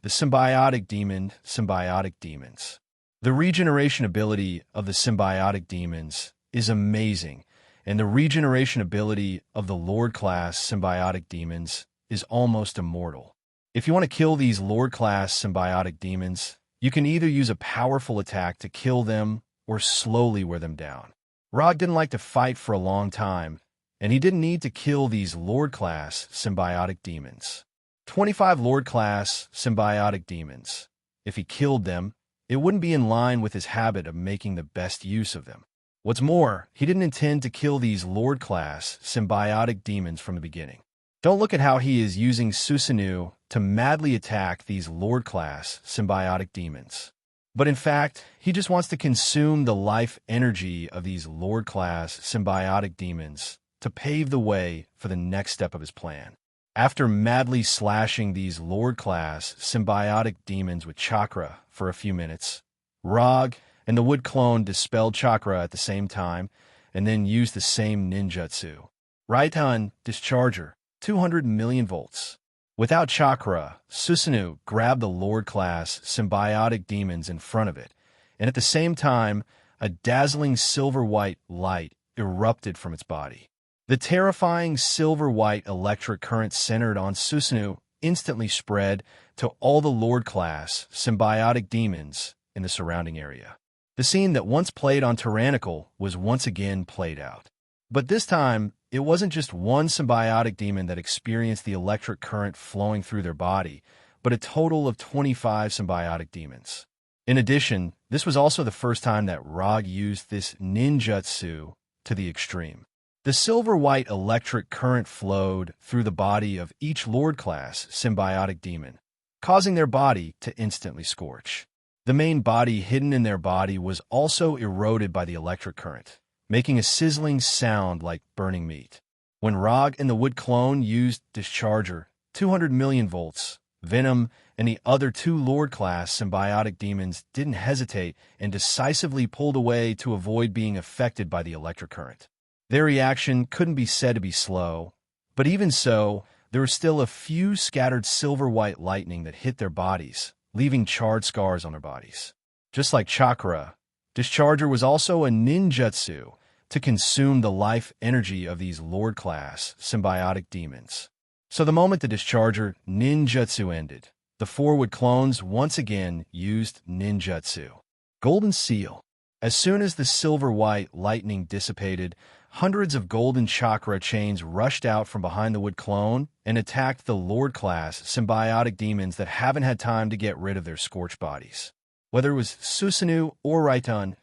the symbiotic demons. The regeneration ability of the symbiotic demons is amazing, and the regeneration ability of the Lord-class symbiotic demons is almost immortal. If you want to kill these Lord-class symbiotic demons, you can either use a powerful attack to kill them or slowly wear them down. Rog didn't like to fight for a long time, and he didn't need to kill these Lord-class symbiotic demons. 25 Lord-class symbiotic demons. If he killed them, it wouldn't be in line with his habit of making the best use of them. What's more, he didn't intend to kill these Lord-class symbiotic demons from the beginning. Don't look at how he is using Susanoo to madly attack these Lord-class symbiotic demons. But in fact, he just wants to consume the life energy of these Lord-class symbiotic demons to pave the way for the next step of his plan. After madly slashing these Lord-class symbiotic demons with chakra for a few minutes, Rog and the wood clone dispelled chakra at the same time and then used the same ninjutsu. Raitan Discharger, 200 million volts. Without chakra, Susanoo grabbed the Lord-class symbiotic demons in front of it, and at the same time, a dazzling silver-white light erupted from its body. The terrifying silver-white electric current centered on Susanoo instantly spread to all the Lord-class symbiotic demons in the surrounding area. The scene that once played on Tyrannical was once again played out. But this time, it wasn't just one symbiotic demon that experienced the electric current flowing through their body, but a total of 25 symbiotic demons. In addition, this was also the first time that Rog used this ninjutsu to the extreme. The silver-white electric current flowed through the body of each Lord-class symbiotic demon, causing their body to instantly scorch. The main body hidden in their body was also eroded by the electric current, making a sizzling sound like burning meat. When Rog and the wood clone used Discharger, 200 million volts, Venom and the other two Lord-class symbiotic demons didn't hesitate and decisively pulled away to avoid being affected by the electric current. Their reaction couldn't be said to be slow, but even so, there were still a few scattered silver-white lightning that hit their bodies, leaving charred scars on their bodies. Just like chakra, Discharger was also a ninjutsu to consume the life energy of these Lord-class symbiotic demons. So the moment the Discharger ninjutsu ended, the four wood clones once again used ninjutsu. Golden Seal. As soon as the silver-white lightning dissipated, hundreds of golden chakra chains rushed out from behind the wood clone and attacked the Lord-class symbiotic demons that haven't had time to get rid of their scorched bodies. Whether it was Susanoo or Raitan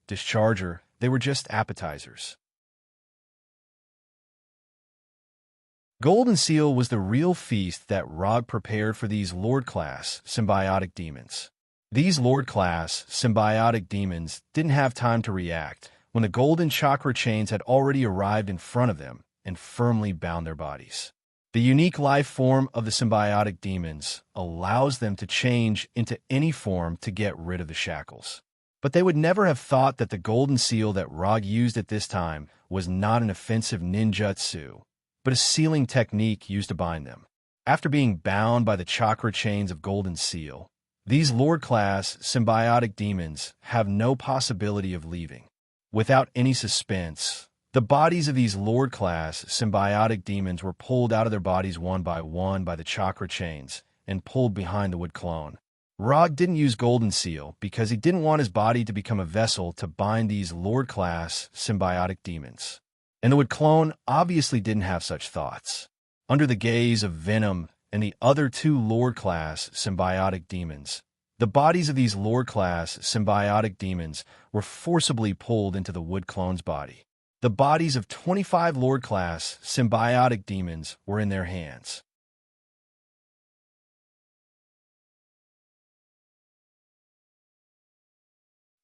Discharger, they were just appetizers. Golden Seal was the real feast that Rog prepared for these Lord-class symbiotic demons. These Lord-class symbiotic demons didn't have time to react when the golden chakra chains had already arrived in front of them and firmly bound their bodies. The unique life form of the symbiotic demons allows them to change into any form to get rid of the shackles. But they would never have thought that the golden seal that Rog used at this time was not an offensive ninjutsu, but a sealing technique used to bind them. After being bound by the chakra chains of golden seal, these Lord-class symbiotic demons have no possibility of leaving. Without any suspense, the bodies of these Lord-class symbiotic demons were pulled out of their bodies one by the chakra chains and pulled behind the wood clone. Rog didn't use Golden Seal because he didn't want his body to become a vessel to bind these Lord-class symbiotic demons. And the wood clone obviously didn't have such thoughts. Under the gaze of Venom and the other two Lord-class symbiotic demons, the bodies of these Lord-class symbiotic demons were forcibly pulled into the wood clone's body. The bodies of 25 Lord-class symbiotic demons were in their hands.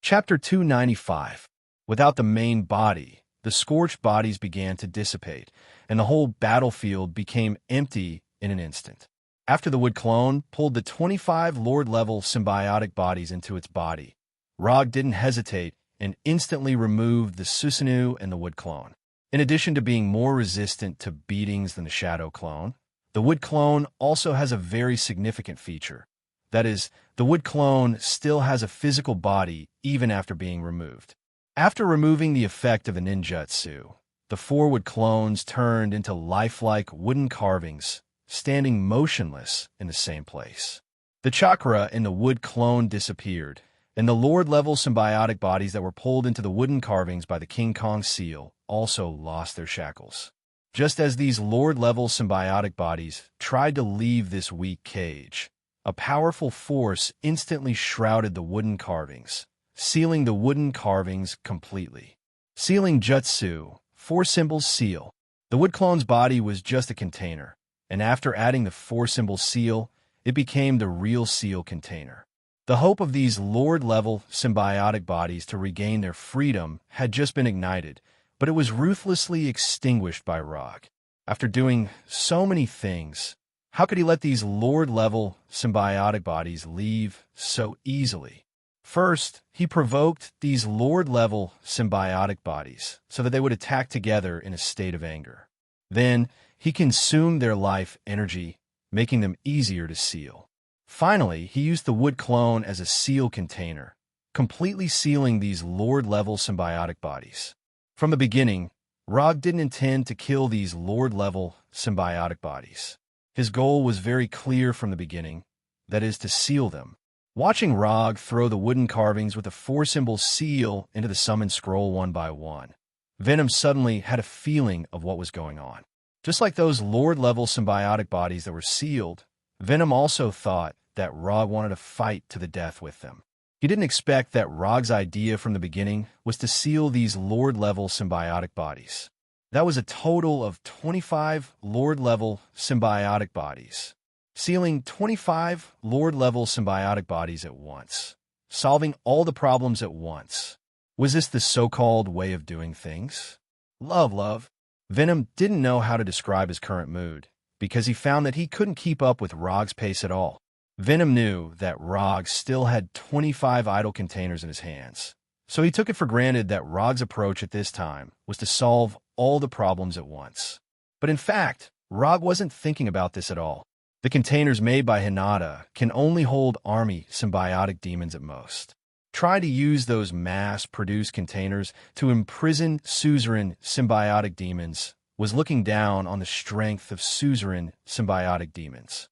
Chapter 295. Without the main body, the scorched bodies began to dissipate, and the whole battlefield became empty in an instant. After the wood clone pulled the 25 Lord-level symbiotic bodies into its body, Rog didn't hesitate and instantly removed the Susanoo and the wood clone. In addition to being more resistant to beatings than the shadow clone, the wood clone also has a very significant feature. That is, the wood clone still has a physical body even after being removed. After removing the effect of the ninjutsu, the four wood clones turned into lifelike wooden carvings, standing motionless in the same place. The chakra in the wood clone disappeared, And the Lord-level symbiotic bodies that were pulled into the wooden carvings by the King Kong seal also lost their shackles. Just as these Lord-level symbiotic bodies tried to leave this weak cage, a powerful force instantly shrouded the wooden carvings, sealing the wooden carvings completely. Sealing Jutsu, 4 symbols seal. The wood clone's body was just a container, and after adding the 4-symbol seal, it became the real seal container. The hope of these Lord-level symbiotic bodies to regain their freedom had just been ignited, but it was ruthlessly extinguished by Rog. After doing so many things, how could he let these Lord-level symbiotic bodies leave so easily? First, he provoked these Lord-level symbiotic bodies so that they would attack together in a state of anger. Then, he consumed their life energy, making them easier to seal. Finally, he used the wood clone as a seal container, completely sealing these Lord-level symbiotic bodies. From the beginning, Rog didn't intend to kill these Lord-level symbiotic bodies. His goal was very clear from the beginning, that is, to seal them. Watching Rog throw the wooden carvings with a 4-symbol seal into the summon scroll one by one, Venom suddenly had a feeling of what was going on. Just like those Lord-level symbiotic bodies that were sealed, Venom also thought that Rog wanted to fight to the death with them. He didn't expect that Rog's idea from the beginning was to seal these Lord-level symbiotic bodies. That was a total of 25 Lord-level symbiotic bodies. Sealing 25 Lord-level symbiotic bodies at once. Solving all the problems at once. Was this the so-called way of doing things? Love. Venom didn't know how to describe his current mood, because he found that he couldn't keep up with Rog's pace at all. Venom knew that Rog still had 25 idle containers in his hands, so he took it for granted that Rog's approach at this time was to solve all the problems at once. But in fact, Rog wasn't thinking about this at all. The containers made by Hinata can only hold army symbiotic demons at most. Try to use those mass-produced containers to imprison suzerain symbiotic demons was looking down on the strength of suzerain symbiotic demons.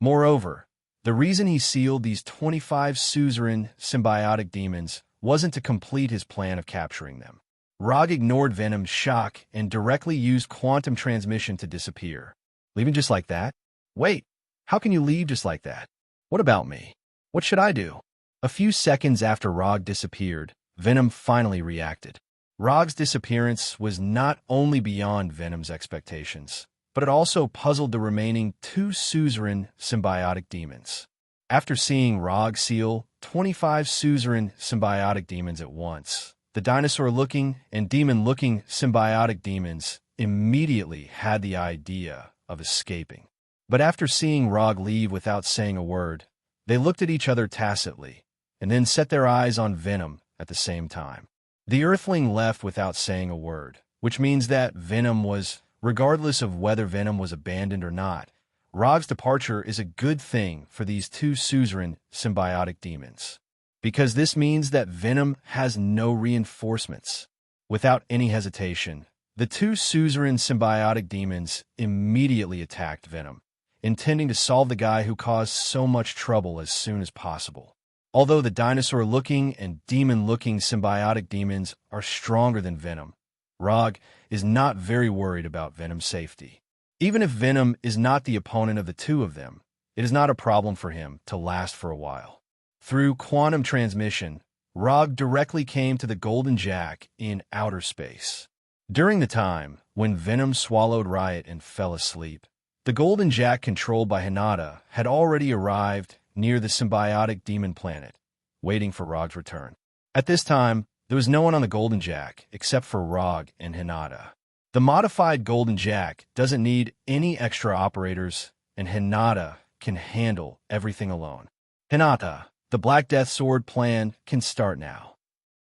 Moreover, the reason he sealed these 25 suzerain symbiotic demons wasn't to complete his plan of capturing them. Rog ignored Venom's shock and directly used quantum transmission to disappear. Leaving just like that? Wait, how can you leave just like that? What about me? What should I do? A few seconds after Rog disappeared, Venom finally reacted. Rog's disappearance was not only beyond Venom's expectations, but it also puzzled the remaining 2 suzerain symbiotic demons. After seeing Rog seal 25 suzerain symbiotic demons at once, the dinosaur-looking and demon-looking symbiotic demons immediately had the idea of escaping. But after seeing Rog leave without saying a word, they looked at each other tacitly, and then set their eyes on Venom at the same time. The Earthling left without saying a word, which means that Venom was, regardless of whether Venom was abandoned or not, Rog's departure is a good thing for these 2 suzerain symbiotic demons. Because this means that Venom has no reinforcements. Without any hesitation, the 2 suzerain symbiotic demons immediately attacked Venom, intending to solve the guy who caused so much trouble as soon as possible. Although the dinosaur-looking and demon-looking symbiotic demons are stronger than Venom, Rog is not very worried about Venom's safety. Even if Venom is not the opponent of the 2 of them, it is not a problem for him to last for a while. Through quantum transmission, Rog directly came to the Golden Jack in outer space. During the time when Venom swallowed Riot and fell asleep, the Golden Jack controlled by Hinata had already arrived near the symbiotic demon planet, waiting for Rog's return. At this time, there was no one on the Golden Jack except for Rog and Hinata. The modified Golden Jack doesn't need any extra operators, and Hinata can handle everything alone. Hinata, the Black Death Sword plan can start now.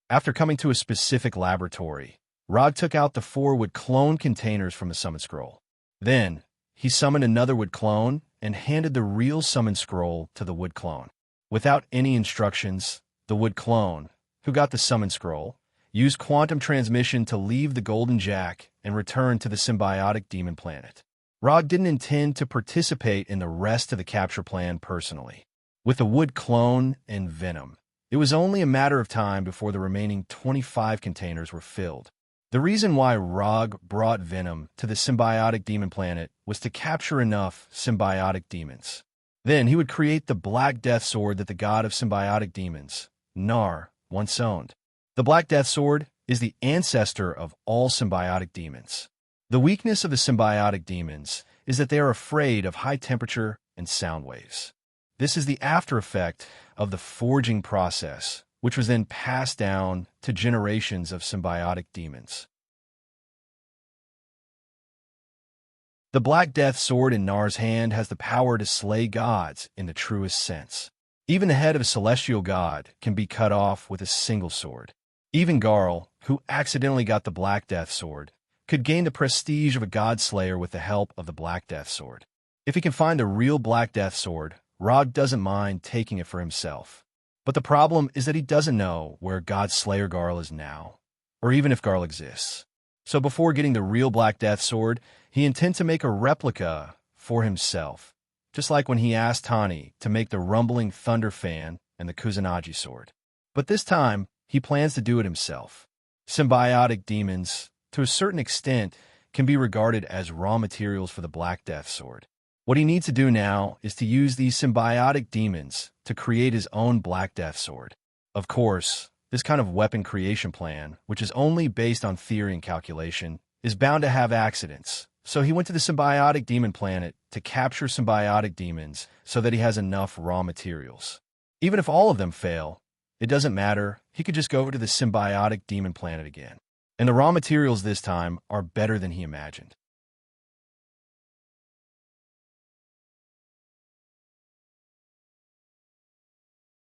After coming to a specific laboratory, Rog took out the 4 wood clone containers from the summon scroll. Then, he summoned another wood clone and handed the real summon scroll to the wood clone. Without any instructions, the wood clone, who got the summon scroll, used quantum transmission to leave the Golden Jack and return to the symbiotic demon planet. Rog didn't intend to participate in the rest of the capture plan personally. With the wood clone and venom, it was only a matter of time before the remaining 25 containers were filled. The reason why Rog brought venom to the symbiotic demon planet was to capture enough symbiotic demons. Then he would create the Black Death Sword that the god of symbiotic demons, Nar, once owned. The Black Death Sword is the ancestor of all symbiotic demons. The weakness of the symbiotic demons is that they are afraid of high temperature and sound waves. This is the after effect of the forging process, which was then passed down to generations of symbiotic demons. The Black Death Sword in Nar's hand has the power to slay gods in the truest sense. Even the head of a celestial god can be cut off with a single sword. Even Garl, who accidentally got the Black Death Sword, could gain the prestige of a god slayer with the help of the Black Death Sword. If he can find the real Black Death Sword, Rog doesn't mind taking it for himself. But the problem is that he doesn't know where God Slayer Garl is now, or even if Garl exists. So before getting the real Black Death Sword, he intends to make a replica for himself, just like when he asked Tani to make the Rumbling Thunder Fan and the Kusanagi Sword. But this time, he plans to do it himself. Symbiotic demons, to a certain extent, can be regarded as raw materials for the Black Death Sword. What he needs to do now is to use these symbiotic demons to create his own Black Death Sword. Of course, this kind of weapon creation plan, which is only based on theory and calculation, is bound to have accidents. So he went to the symbiotic demon planet to capture symbiotic demons so that he has enough raw materials. Even if all of them fail, it doesn't matter. He could just go to the symbiotic demon planet again. And the raw materials this time are better than he imagined.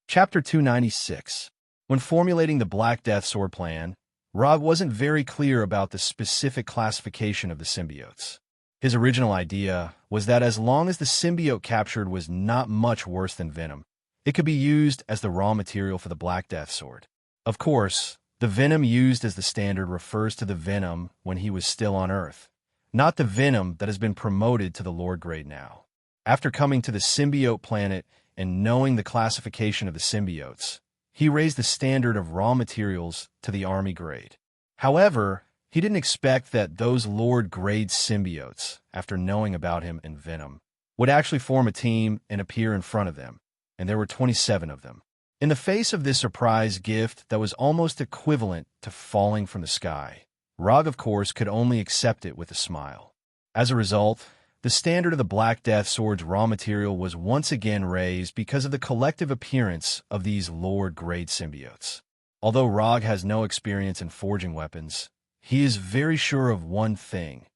Chapter 296. When formulating the Black Death Sword plan, Rog wasn't very clear about the specific classification of the symbiotes. His original idea was that as long as the symbiote captured was not much worse than venom, it could be used as the raw material for the Black Death Sword. Of course, the venom used as the standard refers to the venom when he was still on Earth, not the venom that has been promoted to the Lord grade now. After coming to the symbiote planet and knowing the classification of the symbiotes, he raised the standard of raw materials to the Army grade. However, he didn't expect that those Lord grade symbiotes, after knowing about him and Venom, would actually form a team and appear in front of them, and there were 27 of them. In the face of this surprise gift that was almost equivalent to falling from the sky, Rog, of course, could only accept it with a smile. As a result, the standard of the Black Death Sword's raw material was once again raised because of the collective appearance of these Lord-grade symbiotes. Although Rog has no experience in forging weapons, he is very sure of one thing.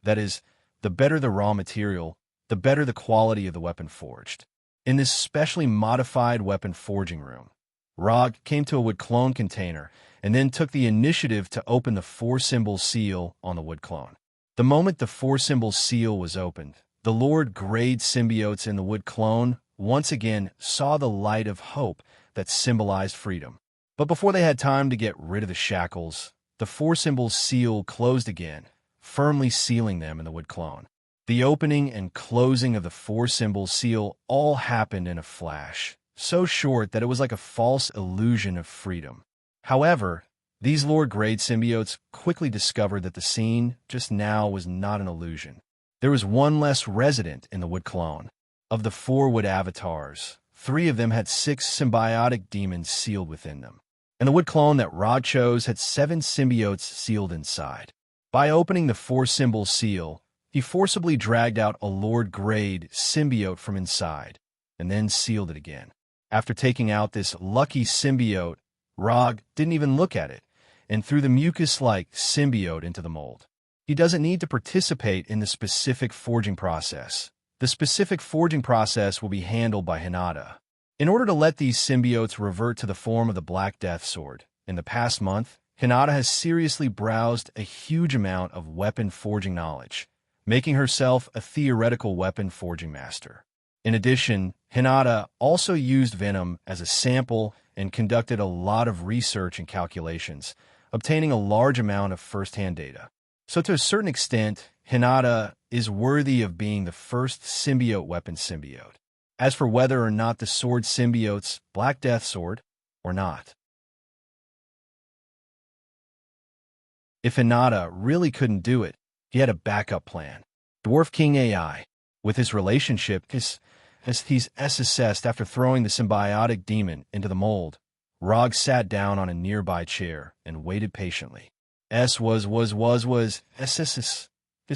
That is, the better the raw material, the better the quality of the weapon forged. In this specially modified weapon forging room, Rog came to a wood clone container and then took the initiative to open the 4-symbol seal on the wood clone. The moment the 4-symbol seal was opened, the Lord-grade symbiotes in the wood clone once again saw the light of hope that symbolized freedom. But before they had time to get rid of the shackles, the 4-symbol seal closed again, firmly sealing them in the wood clone. The opening and closing of the 4-symbol seal all happened in a flash, so short that it was like a false illusion of freedom. However, these Lord-grade symbiotes quickly discovered that the scene just now was not an illusion. There was one less resident in the wood clone. Of the 4 wood avatars, 3 of them had 6 symbiotic demons sealed within them. And the wood clone that Rod chose had 7 symbiotes sealed inside. By opening the 4-symbol seal, he forcibly dragged out a Lord-grade symbiote from inside, and then sealed it again. After taking out this lucky symbiote, Rog didn't even look at it, and threw the mucus-like symbiote into the mold. He doesn't need to participate in the specific forging process. The specific forging process will be handled by Hinata. In order to let these symbiotes revert to the form of the Black Death Sword, in the past month, Hinata has seriously browsed a huge amount of weapon forging knowledge, making herself a theoretical weapon forging master. In addition, Hinata also used Venom as a sample and conducted a lot of research and calculations, obtaining a large amount of first-hand data. So to a certain extent, Hinata is worthy of being the first symbiote weapon symbiote. As for whether or not the sword symbiotes Black Death Sword or not, if Hinata really couldn't do it, he had a backup plan. Dwarf King AI, with his relationship, he's assessed after throwing the symbiotic demon into the mold. Rog sat down on a nearby chair and waited patiently. This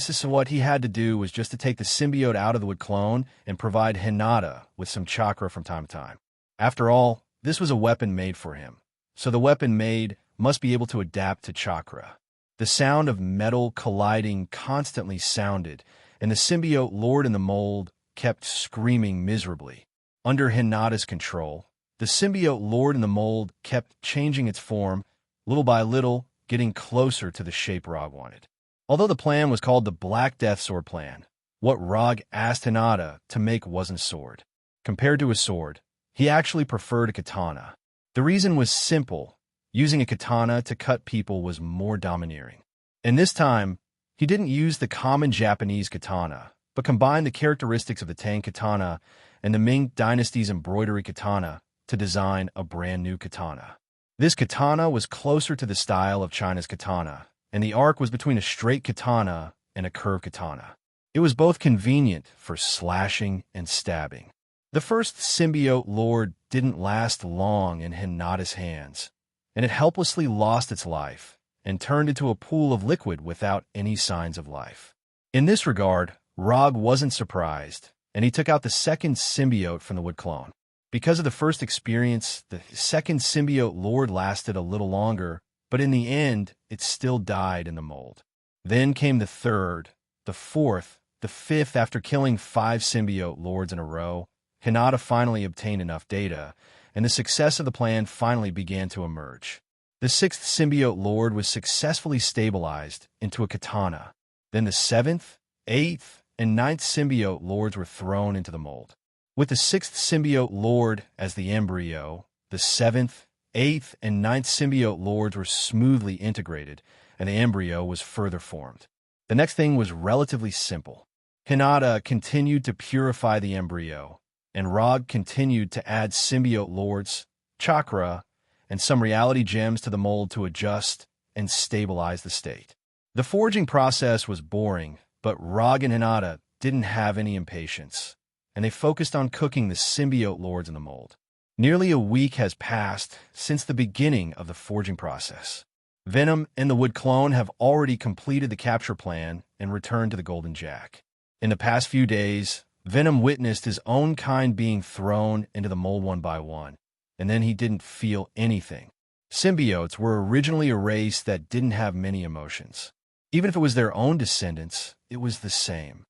is what he had to do was just to take the symbiote out of the wood clone and provide Hinata with some chakra from time to time. After all, this was a weapon made for him, so the weapon made must be able to adapt to chakra. The sound of metal colliding constantly sounded, and the symbiote lord in the mold kept screaming miserably. Under Hinata's control, the symbiote lord in the mold kept changing its form, little by little, getting closer to the shape Rog wanted. Although the plan was called the Black Death Sword plan, what Rog asked Hinata to make wasn't a sword. Compared to a sword, he actually preferred a katana. The reason was simple. Using a katana to cut people was more domineering. And this time, he didn't use the common Japanese katana, but combined the characteristics of the Tang katana and the Ming Dynasty's embroidery katana to design a brand new katana. This katana was closer to the style of China's katana, and the arc was between a straight katana and a curved katana. It was both convenient for slashing and stabbing. The first symbiote lord didn't last long in Hinata's hands, and it helplessly lost its life and turned into a pool of liquid without any signs of life. In this regard, Rog wasn't surprised, and he took out the second symbiote from the wood clone. Because of the first experience, the second symbiote lord lasted a little longer, but in the end, it still died in the mold. Then came the third, the fourth, the fifth. After killing 5 symbiote lords in a row, Hinata finally obtained enough data, and the success of the plan finally began to emerge. The 6th symbiote lord was successfully stabilized into a katana. Then the 7th, 8th, and 9th symbiote lords were thrown into the mold. With the 6th symbiote lord as the embryo, the 7th, 8th, and 9th symbiote lords were smoothly integrated, and the embryo was further formed. The next thing was relatively simple. Hinata continued to purify the embryo, and Rog continued to add symbiote lords, chakra, and some reality gems to the mold to adjust and stabilize the state. The forging process was boring, but Rog and Hinata didn't have any impatience, and they focused on cooking the symbiote lords in the mold. Nearly a week has passed since the beginning of the forging process. Venom and the Wood Clone have already completed the capture plan and returned to the Golden Jack. In the past few days, Venom witnessed his own kind being thrown into the mold one by one, and then he didn't feel anything. Symbiotes were originally a race that didn't have many emotions. Even if it was their own descendants, it was the same.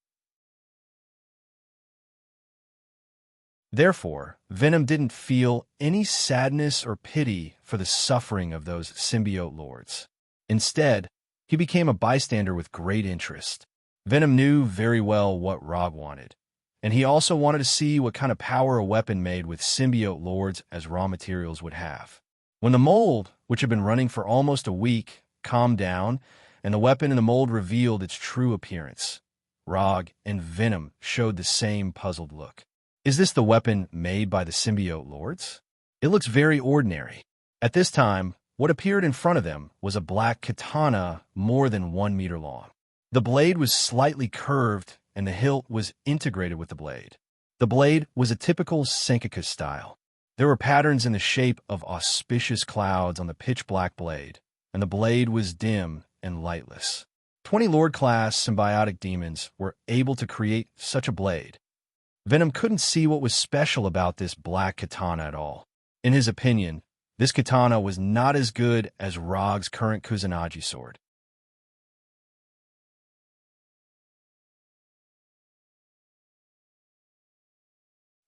Therefore, Venom didn't feel any sadness or pity for the suffering of those symbiote lords. Instead, he became a bystander with great interest. Venom knew very well what Rog wanted, and he also wanted to see what kind of power a weapon made with symbiote lords as raw materials would have. When the mold, which had been running for almost a week, calmed down, and the weapon in the mold revealed its true appearance, Rog and Venom showed the same puzzled look. Is this the weapon made by the symbiote lords? It looks very ordinary. At this time, what appeared in front of them was a black katana more than 1 meter long. The blade was slightly curved, and the hilt was integrated with the blade. The blade was a typical Senkaku style. There were patterns in the shape of auspicious clouds on the pitch-black blade, and the blade was dim and lightless. 20 Lord-class symbiotic demons were able to create such a blade. Venom couldn't see what was special about this black katana at all. In his opinion, this katana was not as good as Rog's current Kusanagi sword.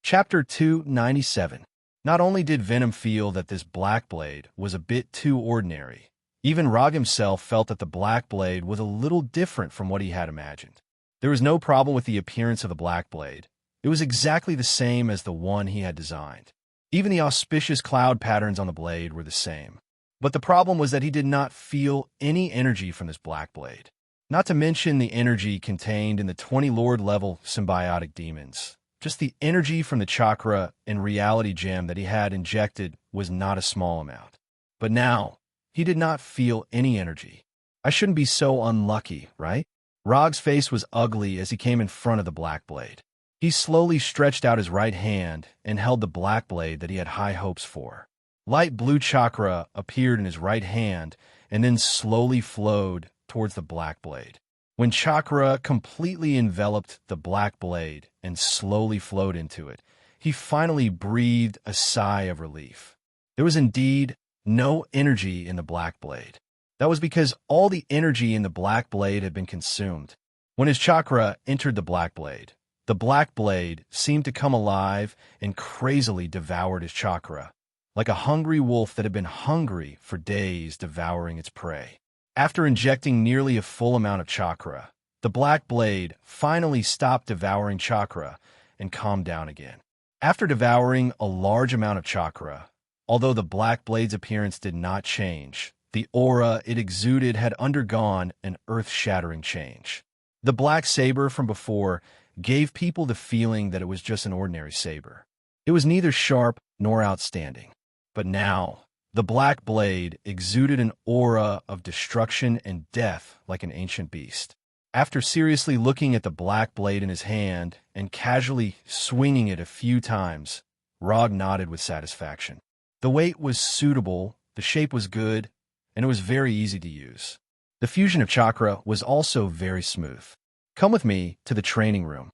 Chapter 297. Not only did Venom feel that this black blade was a bit too ordinary, even Rog himself felt that the black blade was a little different from what he had imagined. There was no problem with the appearance of the black blade. It was exactly the same as the one he had designed. Even the auspicious cloud patterns on the blade were the same. But the problem was that he did not feel any energy from this black blade. Not to mention the energy contained in the 20 Lord-level symbiotic demons. Just the energy from the chakra and reality gem that he had injected was not a small amount. But now, he did not feel any energy. I shouldn't be so unlucky, right? Rog's face was ugly as he came in front of the black blade. He slowly stretched out his right hand and held the black blade that he had high hopes for. Light blue chakra appeared in his right hand and then slowly flowed towards the black blade. When chakra completely enveloped the black blade and slowly flowed into it, he finally breathed a sigh of relief. There was indeed no energy in the black blade. That was because all the energy in the black blade had been consumed. When his chakra entered the black blade seemed to come alive and crazily devoured his chakra, like a hungry wolf that had been hungry for days devouring its prey. After injecting nearly a full amount of chakra, the black blade finally stopped devouring chakra and calmed down again. After devouring a large amount of chakra, although the black blade's appearance did not change, the aura it exuded had undergone an earth-shattering change. The black saber from before gave people the feeling that it was just an ordinary saber. It was neither sharp nor outstanding. But now, the black blade exuded an aura of destruction and death like an ancient beast. After seriously looking at the black blade in his hand and casually swinging it a few times, Rog nodded with satisfaction. The weight was suitable, the shape was good, and it was very easy to use. The fusion of chakra was also very smooth. Come with me to the training room.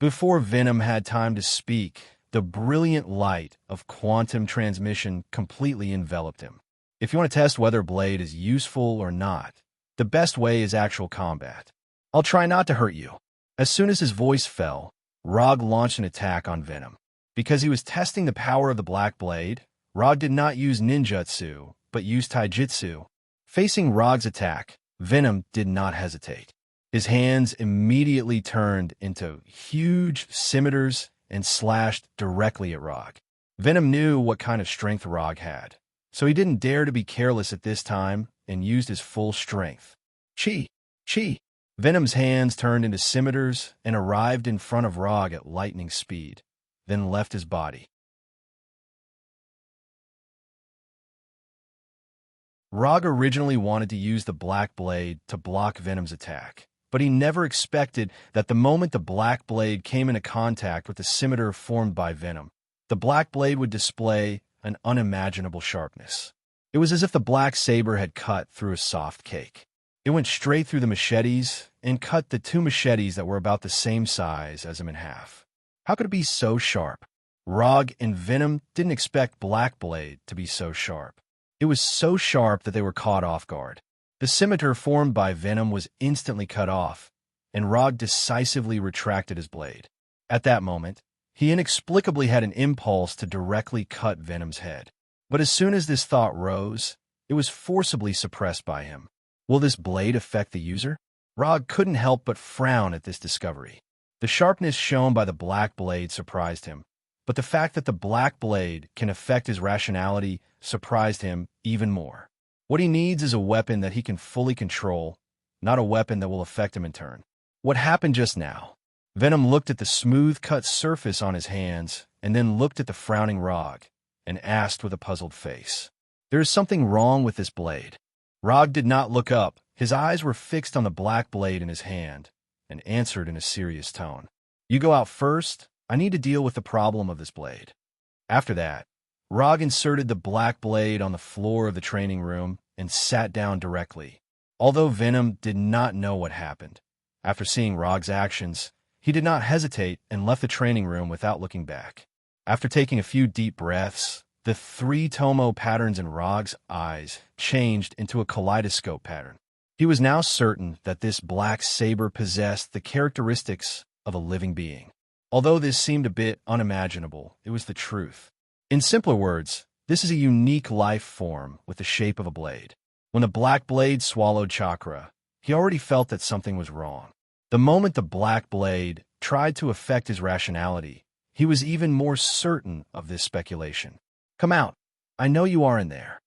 Before Venom had time to speak, the brilliant light of quantum transmission completely enveloped him. If you want to test whether Blade is useful or not, the best way is actual combat. I'll try not to hurt you. As soon as his voice fell, Rog launched an attack on Venom. Because he was testing the power of the Black Blade, Rog did not use ninjutsu, but used taijutsu. Facing Rog's attack, Venom did not hesitate. His hands immediately turned into huge scimitars and slashed directly at Rog. Venom knew what kind of strength Rog had, so he didn't dare to be careless at this time and used his full strength. Chi! Chi! Venom's hands turned into scimitars and arrived in front of Rog at lightning speed, then left his body. Rog originally wanted to use the Black Blade to block Venom's attack, but he never expected that the moment the Black Blade came into contact with the scimitar formed by Venom, the Black Blade would display an unimaginable sharpness. It was as if the black saber had cut through a soft cake. It went straight through the machetes and cut the two machetes that were about the same size as him in half. How could it be so sharp? Rog and Venom didn't expect Black Blade to be so sharp. It was so sharp that they were caught off guard. The scimitar formed by Venom was instantly cut off, and Rog decisively retracted his blade. At that moment, he inexplicably had an impulse to directly cut Venom's head. But as soon as this thought rose, it was forcibly suppressed by him. Will this blade affect the user? Rog couldn't help but frown at this discovery. The sharpness shown by the Black Blade surprised him, but the fact that the Black Blade can affect his rationality surprised him even more. What he needs is a weapon that he can fully control, not a weapon that will affect him in turn. What happened just now? Venom looked at the smooth-cut surface on his hands and then looked at the frowning Rog and asked with a puzzled face, "There is something wrong with this blade." Rog did not look up. His eyes were fixed on the Black Blade in his hand and answered in a serious tone, "You go out first. I need to deal with the problem of this blade." After that, Rog inserted the Black Blade on the floor of the training room and sat down directly. Although Venom did not know what happened, after seeing Rog's actions, he did not hesitate and left the training room without looking back. After taking a few deep breaths, the three Tomo patterns in Rog's eyes changed into a kaleidoscope pattern. He was now certain that this black saber possessed the characteristics of a living being. Although this seemed a bit unimaginable, it was the truth. In simpler words, this is a unique life form with the shape of a blade. When the Black Blade swallowed chakra, he already felt that something was wrong. The moment the Black Blade tried to affect his rationality, he was even more certain of this speculation. "Come out. I know you are in there."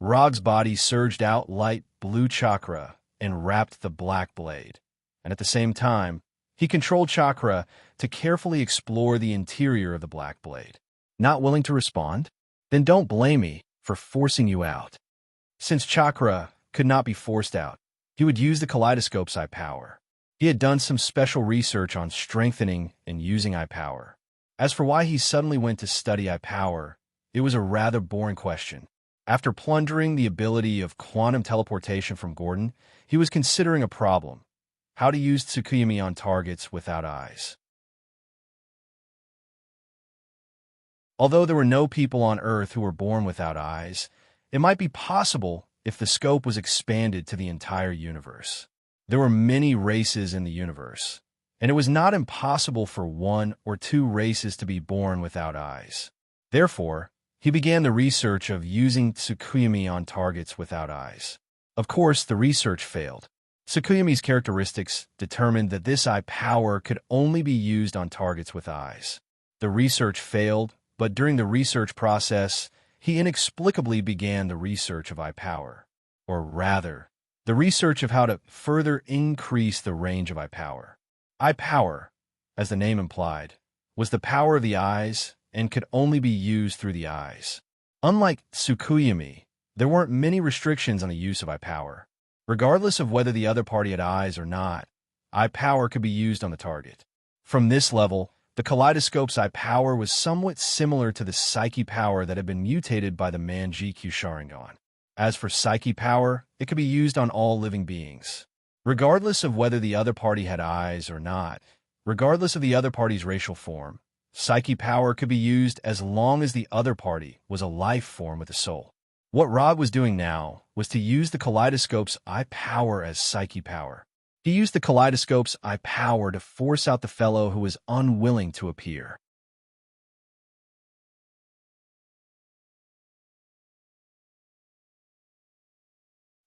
Rog's body surged out light blue chakra and wrapped the black blade. And at the same time, he controlled Chakra to carefully explore the interior of the black blade. Not willing to respond? Then don't blame me for forcing you out. Since Chakra could not be forced out, he would use the kaleidoscope's eye power. He had done some special research on strengthening and using eye power. As for why he suddenly went to study eye power, it was a rather boring question. After plundering the ability of quantum teleportation from Gordon, he was considering a problem: how to use Tsukuyomi on targets without eyes. Although there were no people on Earth who were born without eyes, it might be possible if the scope was expanded to the entire universe. There were many races in the universe, and it was not impossible for one or two races to be born without eyes. Therefore, he began the research of using Tsukuyomi on targets without eyes. Of course, the research failed. Tsukuyomi's characteristics determined that this eye power could only be used on targets with eyes. The research failed, but during the research process, he inexplicably began the research of eye power. Or rather, the research of how to further increase the range of eye power. Eye power, as the name implied, was the power of the eyes and could only be used through the eyes. Unlike Tsukuyomi, there weren't many restrictions on the use of eye power. Regardless of whether the other party had eyes or not, eye power could be used on the target. From this level, the kaleidoscope's eye power was somewhat similar to the psyche power that had been mutated by the Manjikyu Sharingan. As for psyche power, it could be used on all living beings. Regardless of whether the other party had eyes or not, regardless of the other party's racial form, psyche power could be used as long as the other party was a life form with a soul. What Rod was doing now was to use the kaleidoscope's eye power as psyche power. He used the kaleidoscope's eye power to force out the fellow who was unwilling to appear.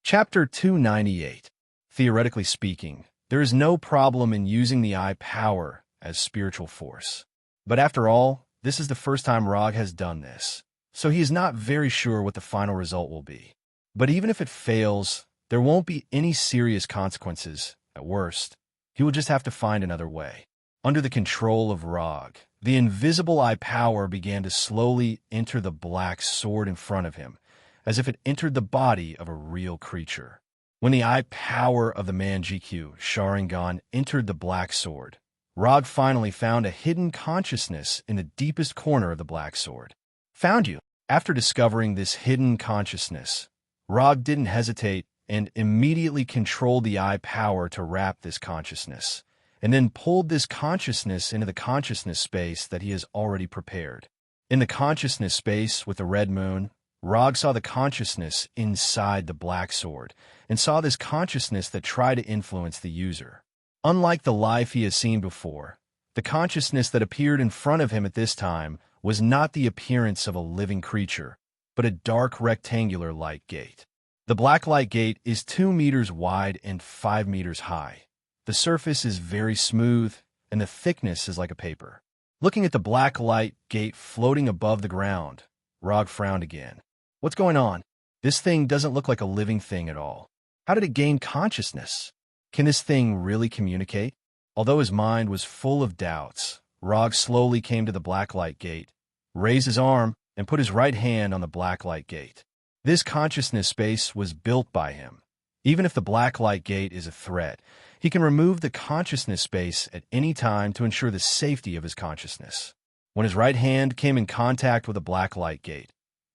Chapter 298. Theoretically speaking, there is no problem in using the eye power as spiritual force. But after all, this is the first time Rog has done this, so he is not very sure what the final result will be. But even if it fails, there won't be any serious consequences. At worst, he will just have to find another way. Under the control of Rog, the invisible eye power began to slowly enter the black sword in front of him, as if it entered the body of a real creature. When the eye power of the Manjikyu Sharingan entered the black sword, Rog finally found a hidden consciousness in the deepest corner of the black sword. Found you. After discovering this hidden consciousness, Rog didn't hesitate and immediately controlled the eye power to wrap this consciousness, and then pulled this consciousness into the consciousness space that he has already prepared. In the consciousness space with the red moon, Rog saw the consciousness inside the black sword, and saw this consciousness that tried to influence the user. Unlike the life he has seen before, the consciousness that appeared in front of him at this time was not the appearance of a living creature, but a dark rectangular light gate. The black light gate is 2 meters wide and 5 meters high. The surface is very smooth, and the thickness is like a paper. Looking at the black light gate floating above the ground, Rog frowned again. What's going on? This thing doesn't look like a living thing at all. How did it gain consciousness? Can this thing really communicate? Although his mind was full of doubts, Rog slowly came to the black light gate, raised his arm, and put his right hand on the black light gate. This consciousness space was built by him. Even if the black light gate is a threat, he can remove the consciousness space at any time to ensure the safety of his consciousness. When his right hand came in contact with the black light gate,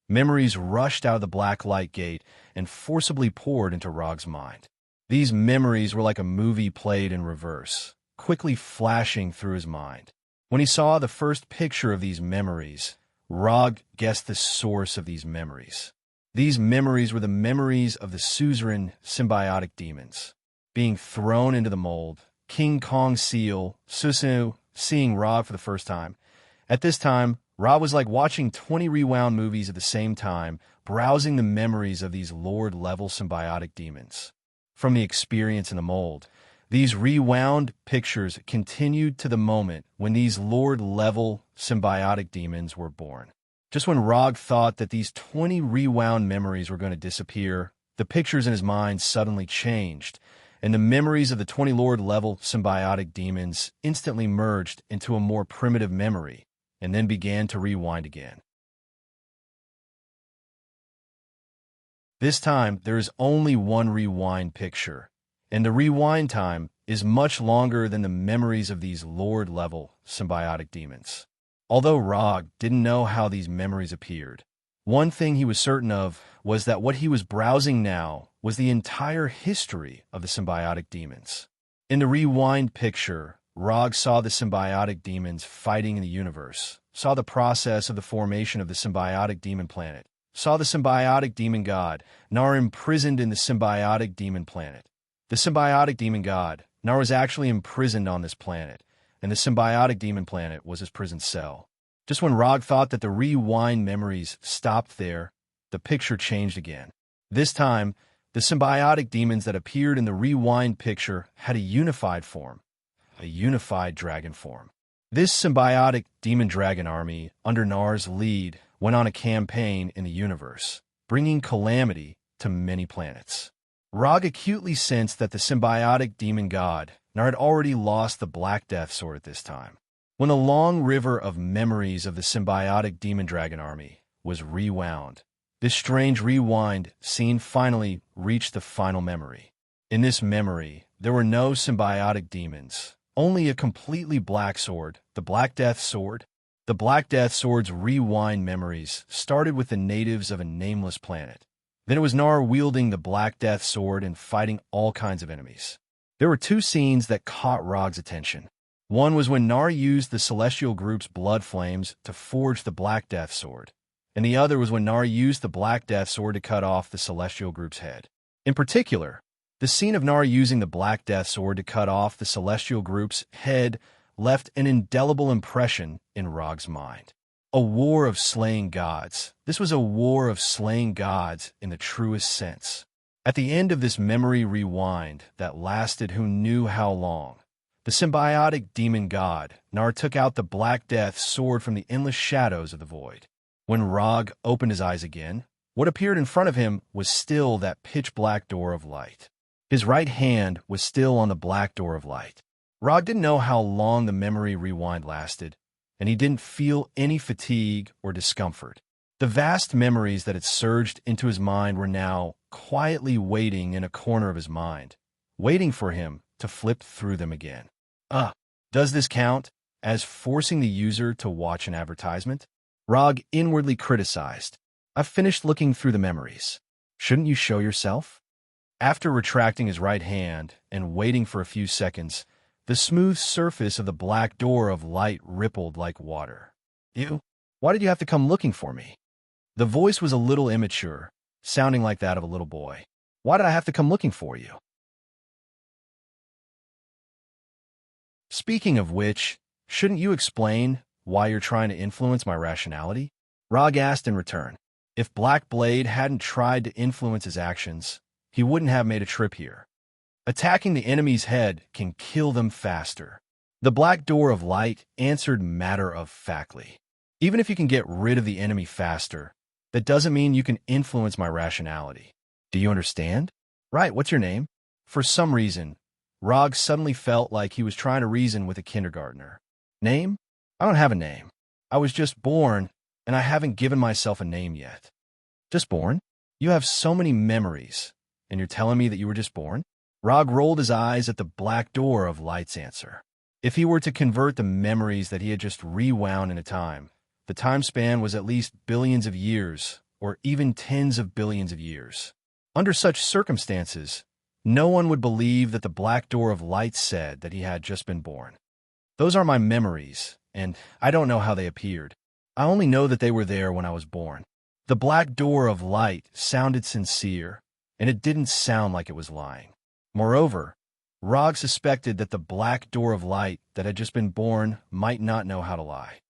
memories rushed out of the black light gate and forcibly poured into Rog's mind. These memories were like a movie played in reverse, quickly flashing through his mind. When he saw the first picture of these memories, Rog guessed the source of these memories. These memories were the memories of the suzerain symbiotic demons. Being thrown into the mold, King Kong Seal, Susu, seeing Rog for the first time. At this time, Rog was like watching 20 rewound movies at the same time, browsing the memories of these Lord-level symbiotic demons. From the experience in the mold, these rewound pictures continued to the moment when these Lord-level symbiotic demons were born. Just when Rog thought that these 20 rewound memories were going to disappear, the pictures in his mind suddenly changed, and the memories of the 20 Lord level symbiotic demons instantly merged into a more primitive memory, and then began to rewind again. This time, there is only one rewind picture, and the rewind time is much longer than the memories of these Lord-level symbiotic demons. Although Rog didn't know how these memories appeared, one thing he was certain of was that what he was browsing now was the entire history of the symbiotic demons. In the rewind picture, Rog saw the symbiotic demons fighting in the universe, saw the process of the formation of the symbiotic demon planet, saw the symbiotic demon god, Nar imprisoned in the symbiotic demon planet. The symbiotic demon god, Nar, was actually imprisoned on this planet, and the symbiotic demon planet was his prison cell. Just when Rog thought that the rewind memories stopped there, the picture changed again. This time, the symbiotic demons that appeared in the rewind picture had a unified form, a unified dragon form. This symbiotic demon dragon army, under Nar's lead, went on a campaign in the universe, bringing calamity to many planets. Rog acutely sensed that the symbiotic demon god, Nar, had already lost the Black Death Sword at this time. When the long river of memories of the symbiotic demon dragon army was rewound, this strange rewind scene finally reached the final memory. In this memory, there were no symbiotic demons, only a completely black sword, the Black Death Sword. The Black Death Sword's rewind memories started with the natives of a nameless planet. Then it was Nar wielding the Black Death Sword and fighting all kinds of enemies. There were two scenes that caught Rog's attention. One was when Nar used the Celestial Group's blood flames to forge the Black Death Sword, and the other was when Nar used the Black Death Sword to cut off the Celestial Group's head. In particular, the scene of Nar using the Black Death Sword to cut off the Celestial Group's head left an indelible impression in Rog's mind. A war of slaying gods. This was a war of slaying gods in the truest sense. At the end of this memory rewind that lasted who knew how long, the symbiotic demon god, Nar, took out the Black Death Sword from the endless shadows of the void. When Rog opened his eyes again, what appeared in front of him was still that pitch-black door of light. His right hand was still on the black door of light. Rog didn't know how long the memory rewind lasted, and he didn't feel any fatigue or discomfort. The vast memories that had surged into his mind were now quietly waiting in a corner of his mind, waiting for him to flip through them again. Does this count as forcing the user to watch an advertisement? Rog inwardly criticized. I've finished looking through the memories. Shouldn't you show yourself? After retracting his right hand and waiting for a few seconds, the smooth surface of the black door of light rippled like water. You? Why did you have to come looking for me? The voice was a little immature, sounding like that of a little boy. Why did I have to come looking for you? Speaking of which, shouldn't you explain why you're trying to influence my rationality? Rog asked in return. If Black Blade hadn't tried to influence his actions, he wouldn't have made a trip here. Attacking the enemy's head can kill them faster. The Black Door of Light answered matter-of-factly. Even if you can get rid of the enemy faster, that doesn't mean you can influence my rationality. Do you understand? Right, what's your name? For some reason, Rog suddenly felt like he was trying to reason with a kindergartner. Name? I don't have a name. I was just born, and I haven't given myself a name yet. Just born? You have so many memories, and you're telling me that you were just born? Rog rolled his eyes at the Black Door of Light's answer. If he were to convert the memories that he had just rewound into time, the time span was at least billions of years, or even tens of billions of years. Under such circumstances, no one would believe that the Black Door of Light said that he had just been born. Those are my memories, and I don't know how they appeared. I only know that they were there when I was born. The Black Door of Light sounded sincere, and it didn't sound like it was lying. Moreover, Rog suspected that the Black Door of Light that had just been born might not know how to lie.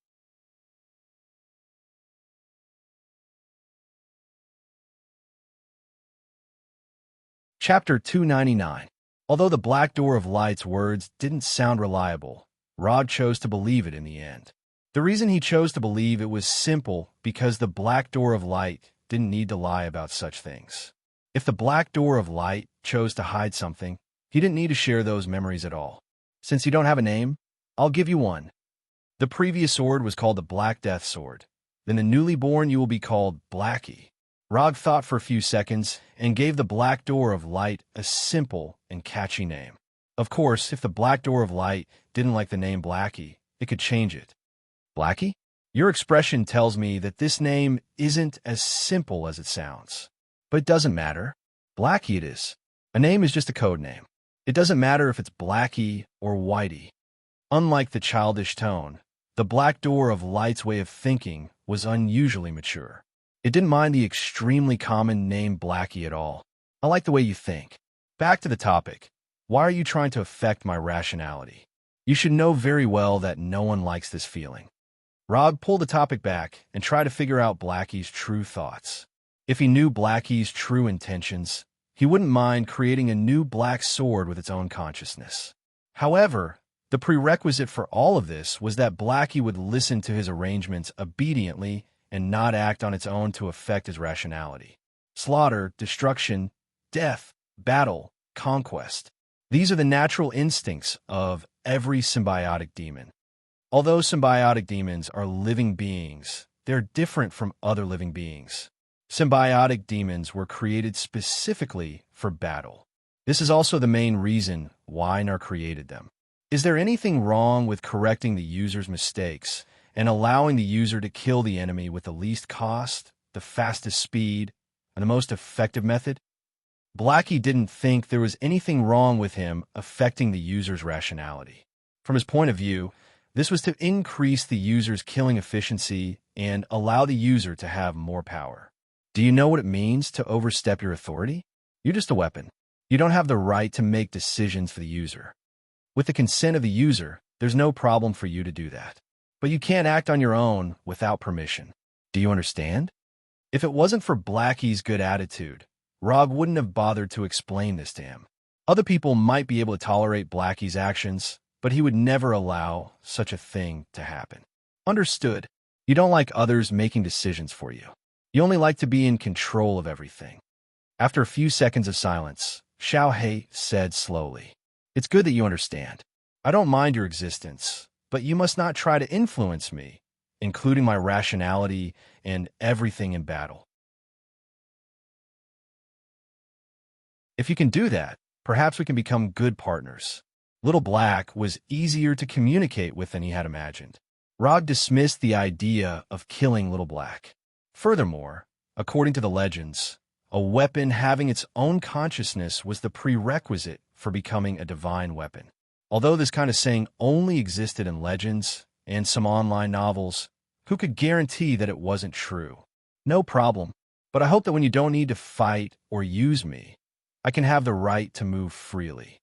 Chapter 299. Although the Black Door of Light's words didn't sound reliable, Rog chose to believe it in the end. The reason he chose to believe it was simple because the Black Door of Light didn't need to lie about such things. If the Black Door of Light chose to hide something, he didn't need to share those memories at all. Since you don't have a name, I'll give you one. The previous sword was called the Black Death Sword. Then the newly born you will be called Blackie. Rog thought for a few seconds and gave the Black Door of Light a simple and catchy name. Of course, if the Black Door of Light didn't like the name Blackie, it could change it. Blackie? Your expression tells me that this name isn't as simple as it sounds. But it doesn't matter. Blackie it is. A name is just a code name. It doesn't matter if it's Blackie or Whitey. Unlike the childish tone, the Black Door of Light's way of thinking was unusually mature. It didn't mind the extremely common name Blackie at all. I like the way you think. Back to the topic. Why are you trying to affect my rationality? You should know very well that no one likes this feeling. Rog pulled the topic back and tried to figure out Blackie's true thoughts. If he knew Blackie's true intentions, he wouldn't mind creating a new black sword with its own consciousness. However, the prerequisite for all of this was that Blackie would listen to his arrangements obediently and not act on its own to affect his rationality. Slaughter, destruction, death, battle, conquest. These are the natural instincts of every symbiotic demon. Although symbiotic demons are living beings, they're different from other living beings. Symbiotic demons were created specifically for battle. This is also the main reason why Nar created them. Is there anything wrong with correcting the user's mistakes and allowing the user to kill the enemy with the least cost, the fastest speed, and the most effective method? Blackie didn't think there was anything wrong with him affecting the user's rationality. From his point of view, this was to increase the user's killing efficiency and allow the user to have more power. Do you know what it means to overstep your authority? You're just a weapon. You don't have the right to make decisions for the user. With the consent of the user, there's no problem for you to do that. But you can't act on your own without permission. Do you understand? If it wasn't for Blackie's good attitude, Rog wouldn't have bothered to explain this to him. Other people might be able to tolerate Blackie's actions, but he would never allow such a thing to happen. Understood. You don't like others making decisions for you. You only like to be in control of everything. After a few seconds of silence, Xiao He said slowly, "It's good that you understand. I don't mind your existence, but you must not try to influence me, including my rationality and everything in battle. If you can do that, perhaps we can become good partners." Little Black was easier to communicate with than he had imagined. Rog dismissed the idea of killing Little Black. Furthermore, according to the legends, a weapon having its own consciousness was the prerequisite for becoming a divine weapon. Although this kind of saying only existed in legends and some online novels, who could guarantee that it wasn't true? No problem, but I hope that when you don't need to fight or use me, I can have the right to move freely.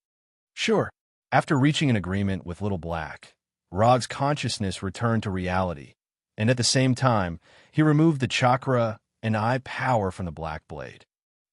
Sure. After reaching an agreement with Little Black, Rog's consciousness returned to reality, and at the same time, he removed the chakra and eye power from the Black Blade.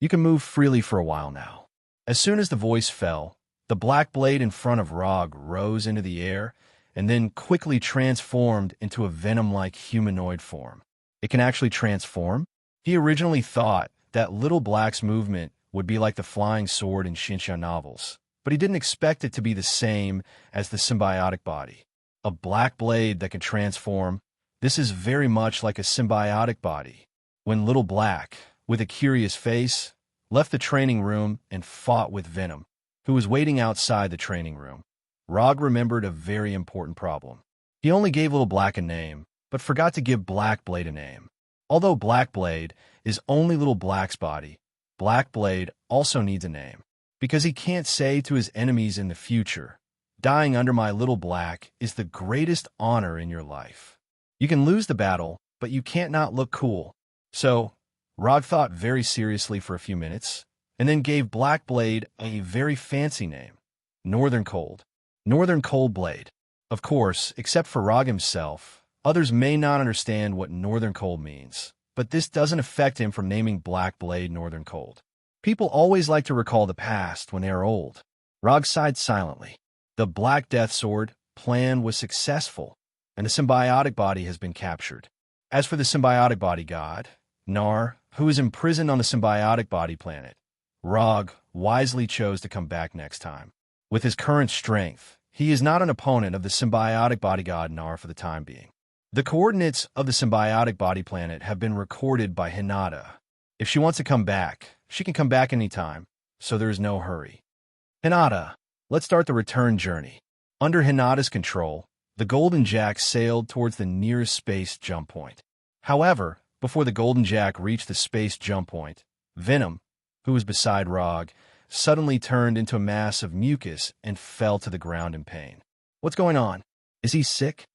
You can move freely for a while now. As soon as the voice fell, the Black Blade in front of Rog rose into the air and then quickly transformed into a venom-like humanoid form. It can actually transform? He originally thought that Little Black's movement would be like the flying sword in Shinsha novels, but he didn't expect it to be the same as the symbiotic body. A black blade that can transform, this is very much like a symbiotic body. When Little Black, with a curious face, left the training room and fought with Venom, who was waiting outside the training room, Rog remembered a very important problem. He only gave Little Black a name, but forgot to give Black Blade a name. Although Black Blade is only Little Black's body, Black Blade also needs a name, because he can't say to his enemies in the future, "Dying under my Little Black is the greatest honor in your life." You can lose the battle, but you can't not look cool. So, Rog thought very seriously for a few minutes, and then gave Black Blade a very fancy name, Northern Cold. Northern Cold Blade. Of course, except for Rog himself, others may not understand what Northern Cold means, but this doesn't affect him from naming Black Blade Northern Cold. People always like to recall the past when they are old. Rog sighed silently. The Black Death Sword plan was successful, and the symbiotic body has been captured. As for the symbiotic body god, Nar, who is imprisoned on the symbiotic body planet, Rog wisely chose to come back next time. With his current strength, he is not an opponent of the symbiotic body god Nar for the time being. The coordinates of the symbiotic body planet have been recorded by Hinata. If she wants to come back, she can come back anytime, so there is no hurry. Hinata, let's start the return journey. Under Hinata's control, the Golden Jack sailed towards the nearest space jump point. However, before the Golden Jack reached the space jump point, Venom, who was beside Rog, suddenly turned into a mass of mucus and fell to the ground in pain. What's going on? Is he sick?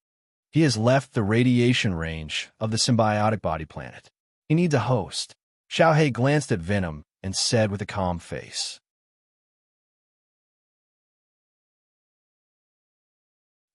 He has left the radiation range of the symbiotic body planet. He needs a host. Xiaohei glanced at Venom and said with a calm face.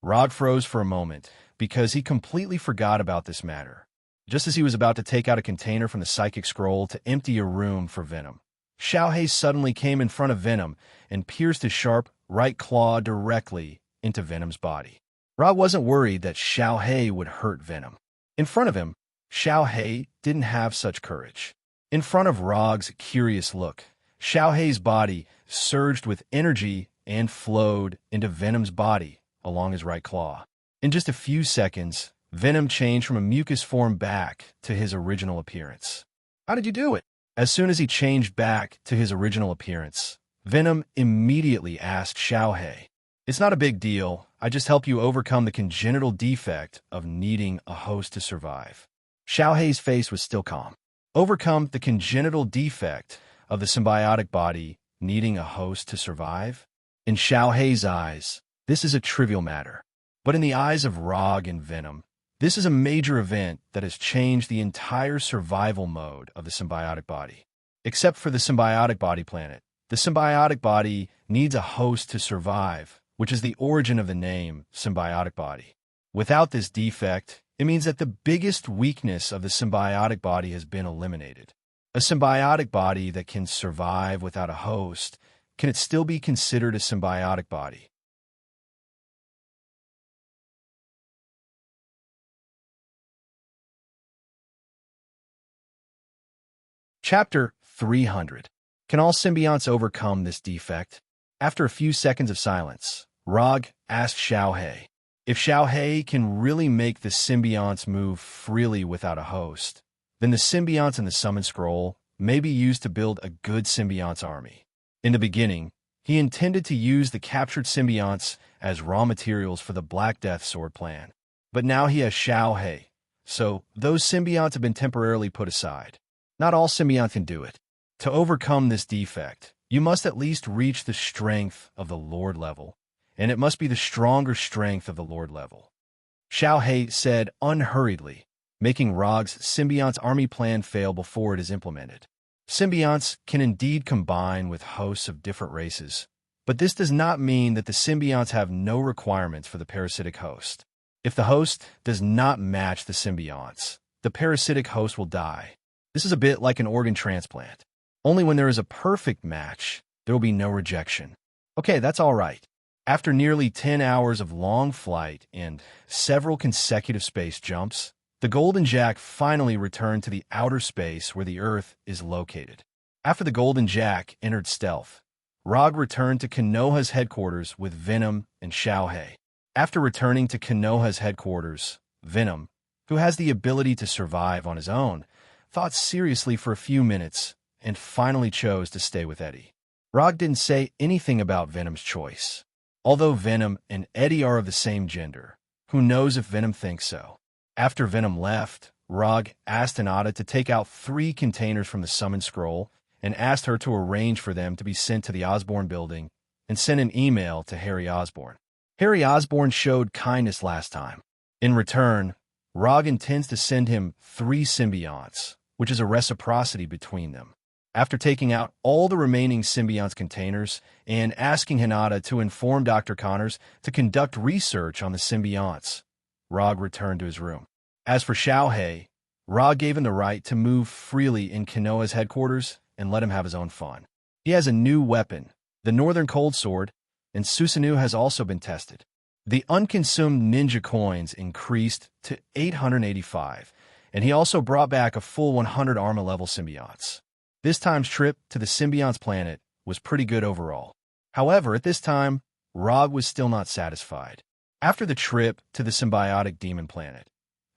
Rog froze for a moment because he completely forgot about this matter. Just as he was about to take out a container from the psychic scroll to empty a room for Venom, Xiaohei suddenly came in front of Venom and pierced his sharp right claw directly into Venom's body. Rog wasn't worried that Xiaohei would hurt Venom. In front of him, Xiaohei didn't have such courage. In front of Rog's curious look, Xiaohei's body surged with energy and flowed into Venom's body along his right claw. In just a few seconds, Venom changed from a mucus form back to his original appearance. How did you do it? As soon as he changed back to his original appearance, Venom immediately asked Xiaohei, "It's not a big deal. I just help you overcome the congenital defect of needing a host to survive." Xiaohei's face was still calm. Overcome the congenital defect of the symbiotic body needing a host to survive? In Xiaohei's eyes, this is a trivial matter. But in the eyes of Rog and Venom, this is a major event that has changed the entire survival mode of the symbiotic body. Except for the symbiotic body planet, the symbiotic body needs a host to survive, which is the origin of the name symbiotic body. Without this defect, it means that the biggest weakness of the symbiotic body has been eliminated. A symbiotic body that can survive without a host, can it still be considered a symbiotic body? Chapter 300. Can all symbionts overcome this defect? After a few seconds of silence, Rog asked Xiaohei. If Xiaohei can really make the symbionts move freely without a host, then the symbionts in the summon scroll may be used to build a good symbionts army. In the beginning, he intended to use the captured symbionts as raw materials for the Black Death Sword plan. But now he has Xiaohei, so those symbionts have been temporarily put aside. Not all symbionts can do it. To overcome this defect, you must at least reach the strength of the Lord level, and it must be the stronger strength of the Lord level. Xiaohei said unhurriedly, making Rog's symbionts army plan fail before it is implemented. Symbionts can indeed combine with hosts of different races, but this does not mean that the symbionts have no requirements for the parasitic host. If the host does not match the symbionts, the parasitic host will die. This is a bit like an organ transplant. Only when there is a perfect match, there will be no rejection. Okay, that's all right. After nearly 10 hours of long flight and several consecutive space jumps, the Golden Jack finally returned to the outer space where the Earth is located. After the Golden Jack entered stealth, Rog returned to Konoha's headquarters with Venom and Xiaohei. After returning to Konoha's headquarters, Venom, who has the ability to survive on his own, thought seriously for a few minutes and finally chose to stay with Eddie. Rog didn't say anything about Venom's choice. Although Venom and Eddie are of the same gender, who knows if Venom thinks so? After Venom left, Rog asked Hinata to take out 3 containers from the summon scroll and asked her to arrange for them to be sent to the Osborn building and send an email to Harry Osborn. Harry Osborn showed kindness last time. In return, Rog intends to send him 3 symbionts, which is a reciprocity between them. After taking out all the remaining symbionts containers and asking Hinata to inform Dr. Connors to conduct research on the symbionts, Rog returned to his room. As for Xiaohei, Rog gave him the right to move freely in Konoha's headquarters and let him have his own fun. He has a new weapon, the Northern Cold Sword, and Susanoo has also been tested. The unconsumed ninja coins increased to 885, and he also brought back a full 100 armor level symbionts. This time's trip to the symbiont's planet was pretty good overall. However, at this time, Rog was still not satisfied. After the trip to the symbiotic demon planet,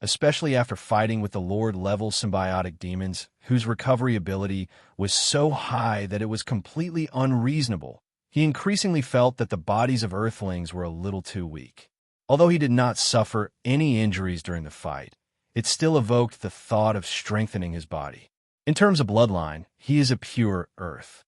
especially after fighting with the Lord-level symbiotic demons whose recovery ability was so high that it was completely unreasonable, he increasingly felt that the bodies of Earthlings were a little too weak. Although he did not suffer any injuries during the fight, it still evoked the thought of strengthening his body. In terms of bloodline, he is a pure Earth.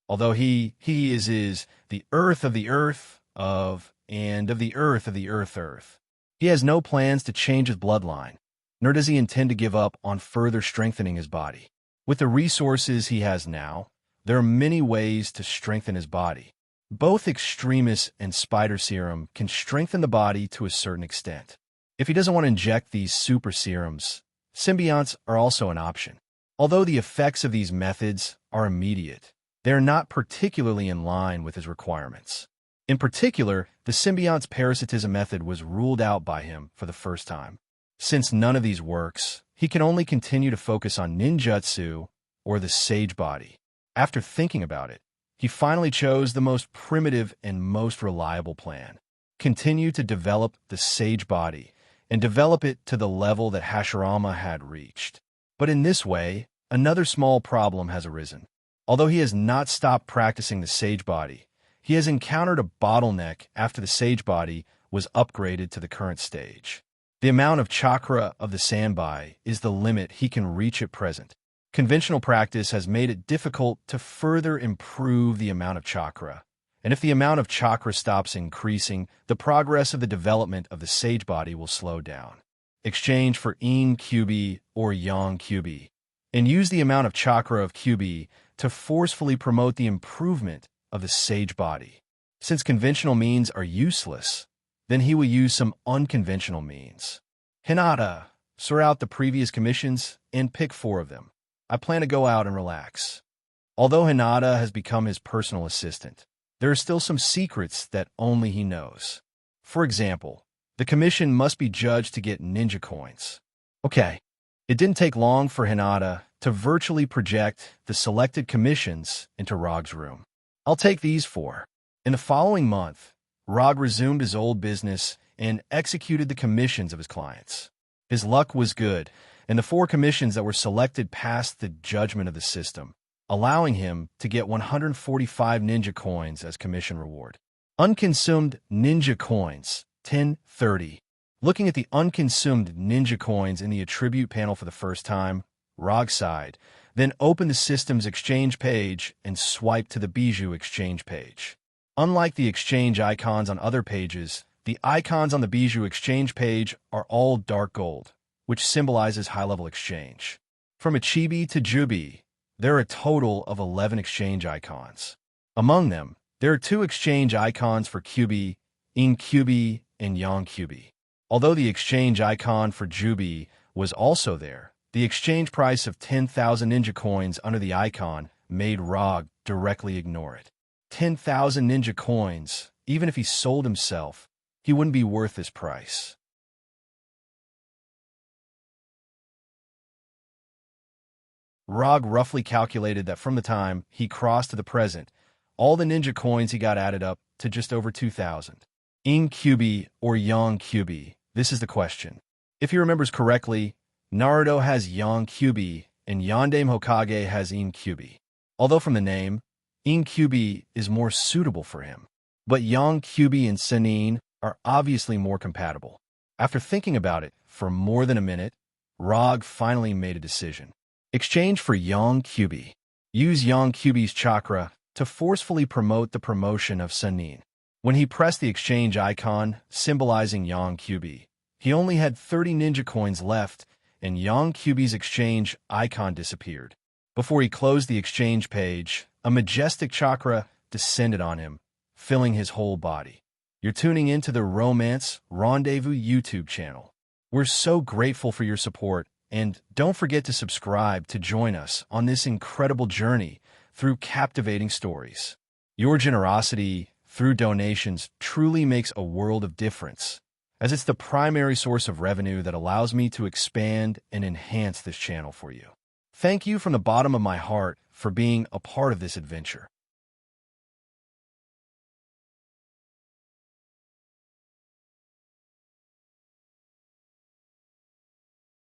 Although he is the Earth of the Earth of the Earth of the Earth. He has no plans to change his bloodline, nor does he intend to give up on further strengthening his body. With the resources he has now, there are many ways to strengthen his body. Both Extremis and Spider Serum can strengthen the body to a certain extent. If he doesn't want to inject these super serums, symbionts are also an option. Although the effects of these methods are immediate, they are not particularly in line with his requirements. In particular, the symbiont's parasitism method was ruled out by him for the first time. Since none of these works, he can only continue to focus on ninjutsu or the sage body. After thinking about it, he finally chose the most primitive and most reliable plan. Continue to develop the sage body and develop it to the level that Hashirama had reached. But in this way, another small problem has arisen. Although he has not stopped practicing the sage body, he has encountered a bottleneck after the sage body was upgraded to the current stage. The amount of chakra of the Sanbai is the limit he can reach at present. Conventional practice has made it difficult to further improve the amount of chakra, and if the amount of chakra stops increasing, the progress of the development of the sage body will slow down. Exchange for In QB or Yang QB, and use the amount of chakra of QB to forcefully promote the improvement of the sage body. Since conventional means are useless, then he will use some unconventional means. Hinata, sort out the previous commissions and pick 4 of them. I plan to go out and relax. Although Hinata has become his personal assistant, there are still some secrets that only he knows. For example, the commission must be judged to get ninja coins. Okay, it didn't take long for Hinata to virtually project the selected commissions into Rog's room. I'll take these 4. In the following month, Rog resumed his old business and executed the commissions of his clients. His luck was good, and the 4 commissions that were selected passed the judgment of the system, allowing him to get 145 ninja coins as commission reward. Unconsumed ninja coins, 1030. Looking at the unconsumed ninja coins in the attribute panel for the first time, Rog sighed, then opened the system's exchange page and swiped to the Bijou exchange page. Unlike the exchange icons on other pages, the icons on the Bijou exchange page are all dark gold, which symbolizes high-level exchange. From Ichibi to Jubi, there are a total of 11 exchange icons. Among them, there are 2 exchange icons for QB, In QB, and Yang QB. Although the exchange icon for Jubi was also there, the exchange price of 10,000 ninja coins under the icon made Rog directly ignore it. 10,000 ninja coins, even if he sold himself, he wouldn't be worth this price. Rog roughly calculated that from the time he crossed to the present, all the ninja coins he got added up to just over 2,000. In QB or Yang QB, this is the question. If he remembers correctly, Naruto has Yang QB and Yandame Hokage has In QB. Although from the name, In QB is more suitable for him. But Yang QB and Sannin are obviously more compatible. After thinking about it for more than a minute, Rog finally made a decision. Exchange for Yang QB. Use Yang QB's chakra to forcefully promote the promotion of Sannin. When he pressed the exchange icon symbolizing Yang QB, he only had 30 ninja coins left, and Yang QB's exchange icon disappeared. Before he closed the exchange page, a majestic chakra descended on him, filling his whole body. You're tuning into the Romance Rendezvous YouTube channel. We're so grateful for your support, and don't forget to subscribe to join us on this incredible journey through captivating stories. Your generosity through donations truly makes a world of difference, as it's the primary source of revenue that allows me to expand and enhance this channel for you. Thank you from the bottom of my heart for being a part of this adventure.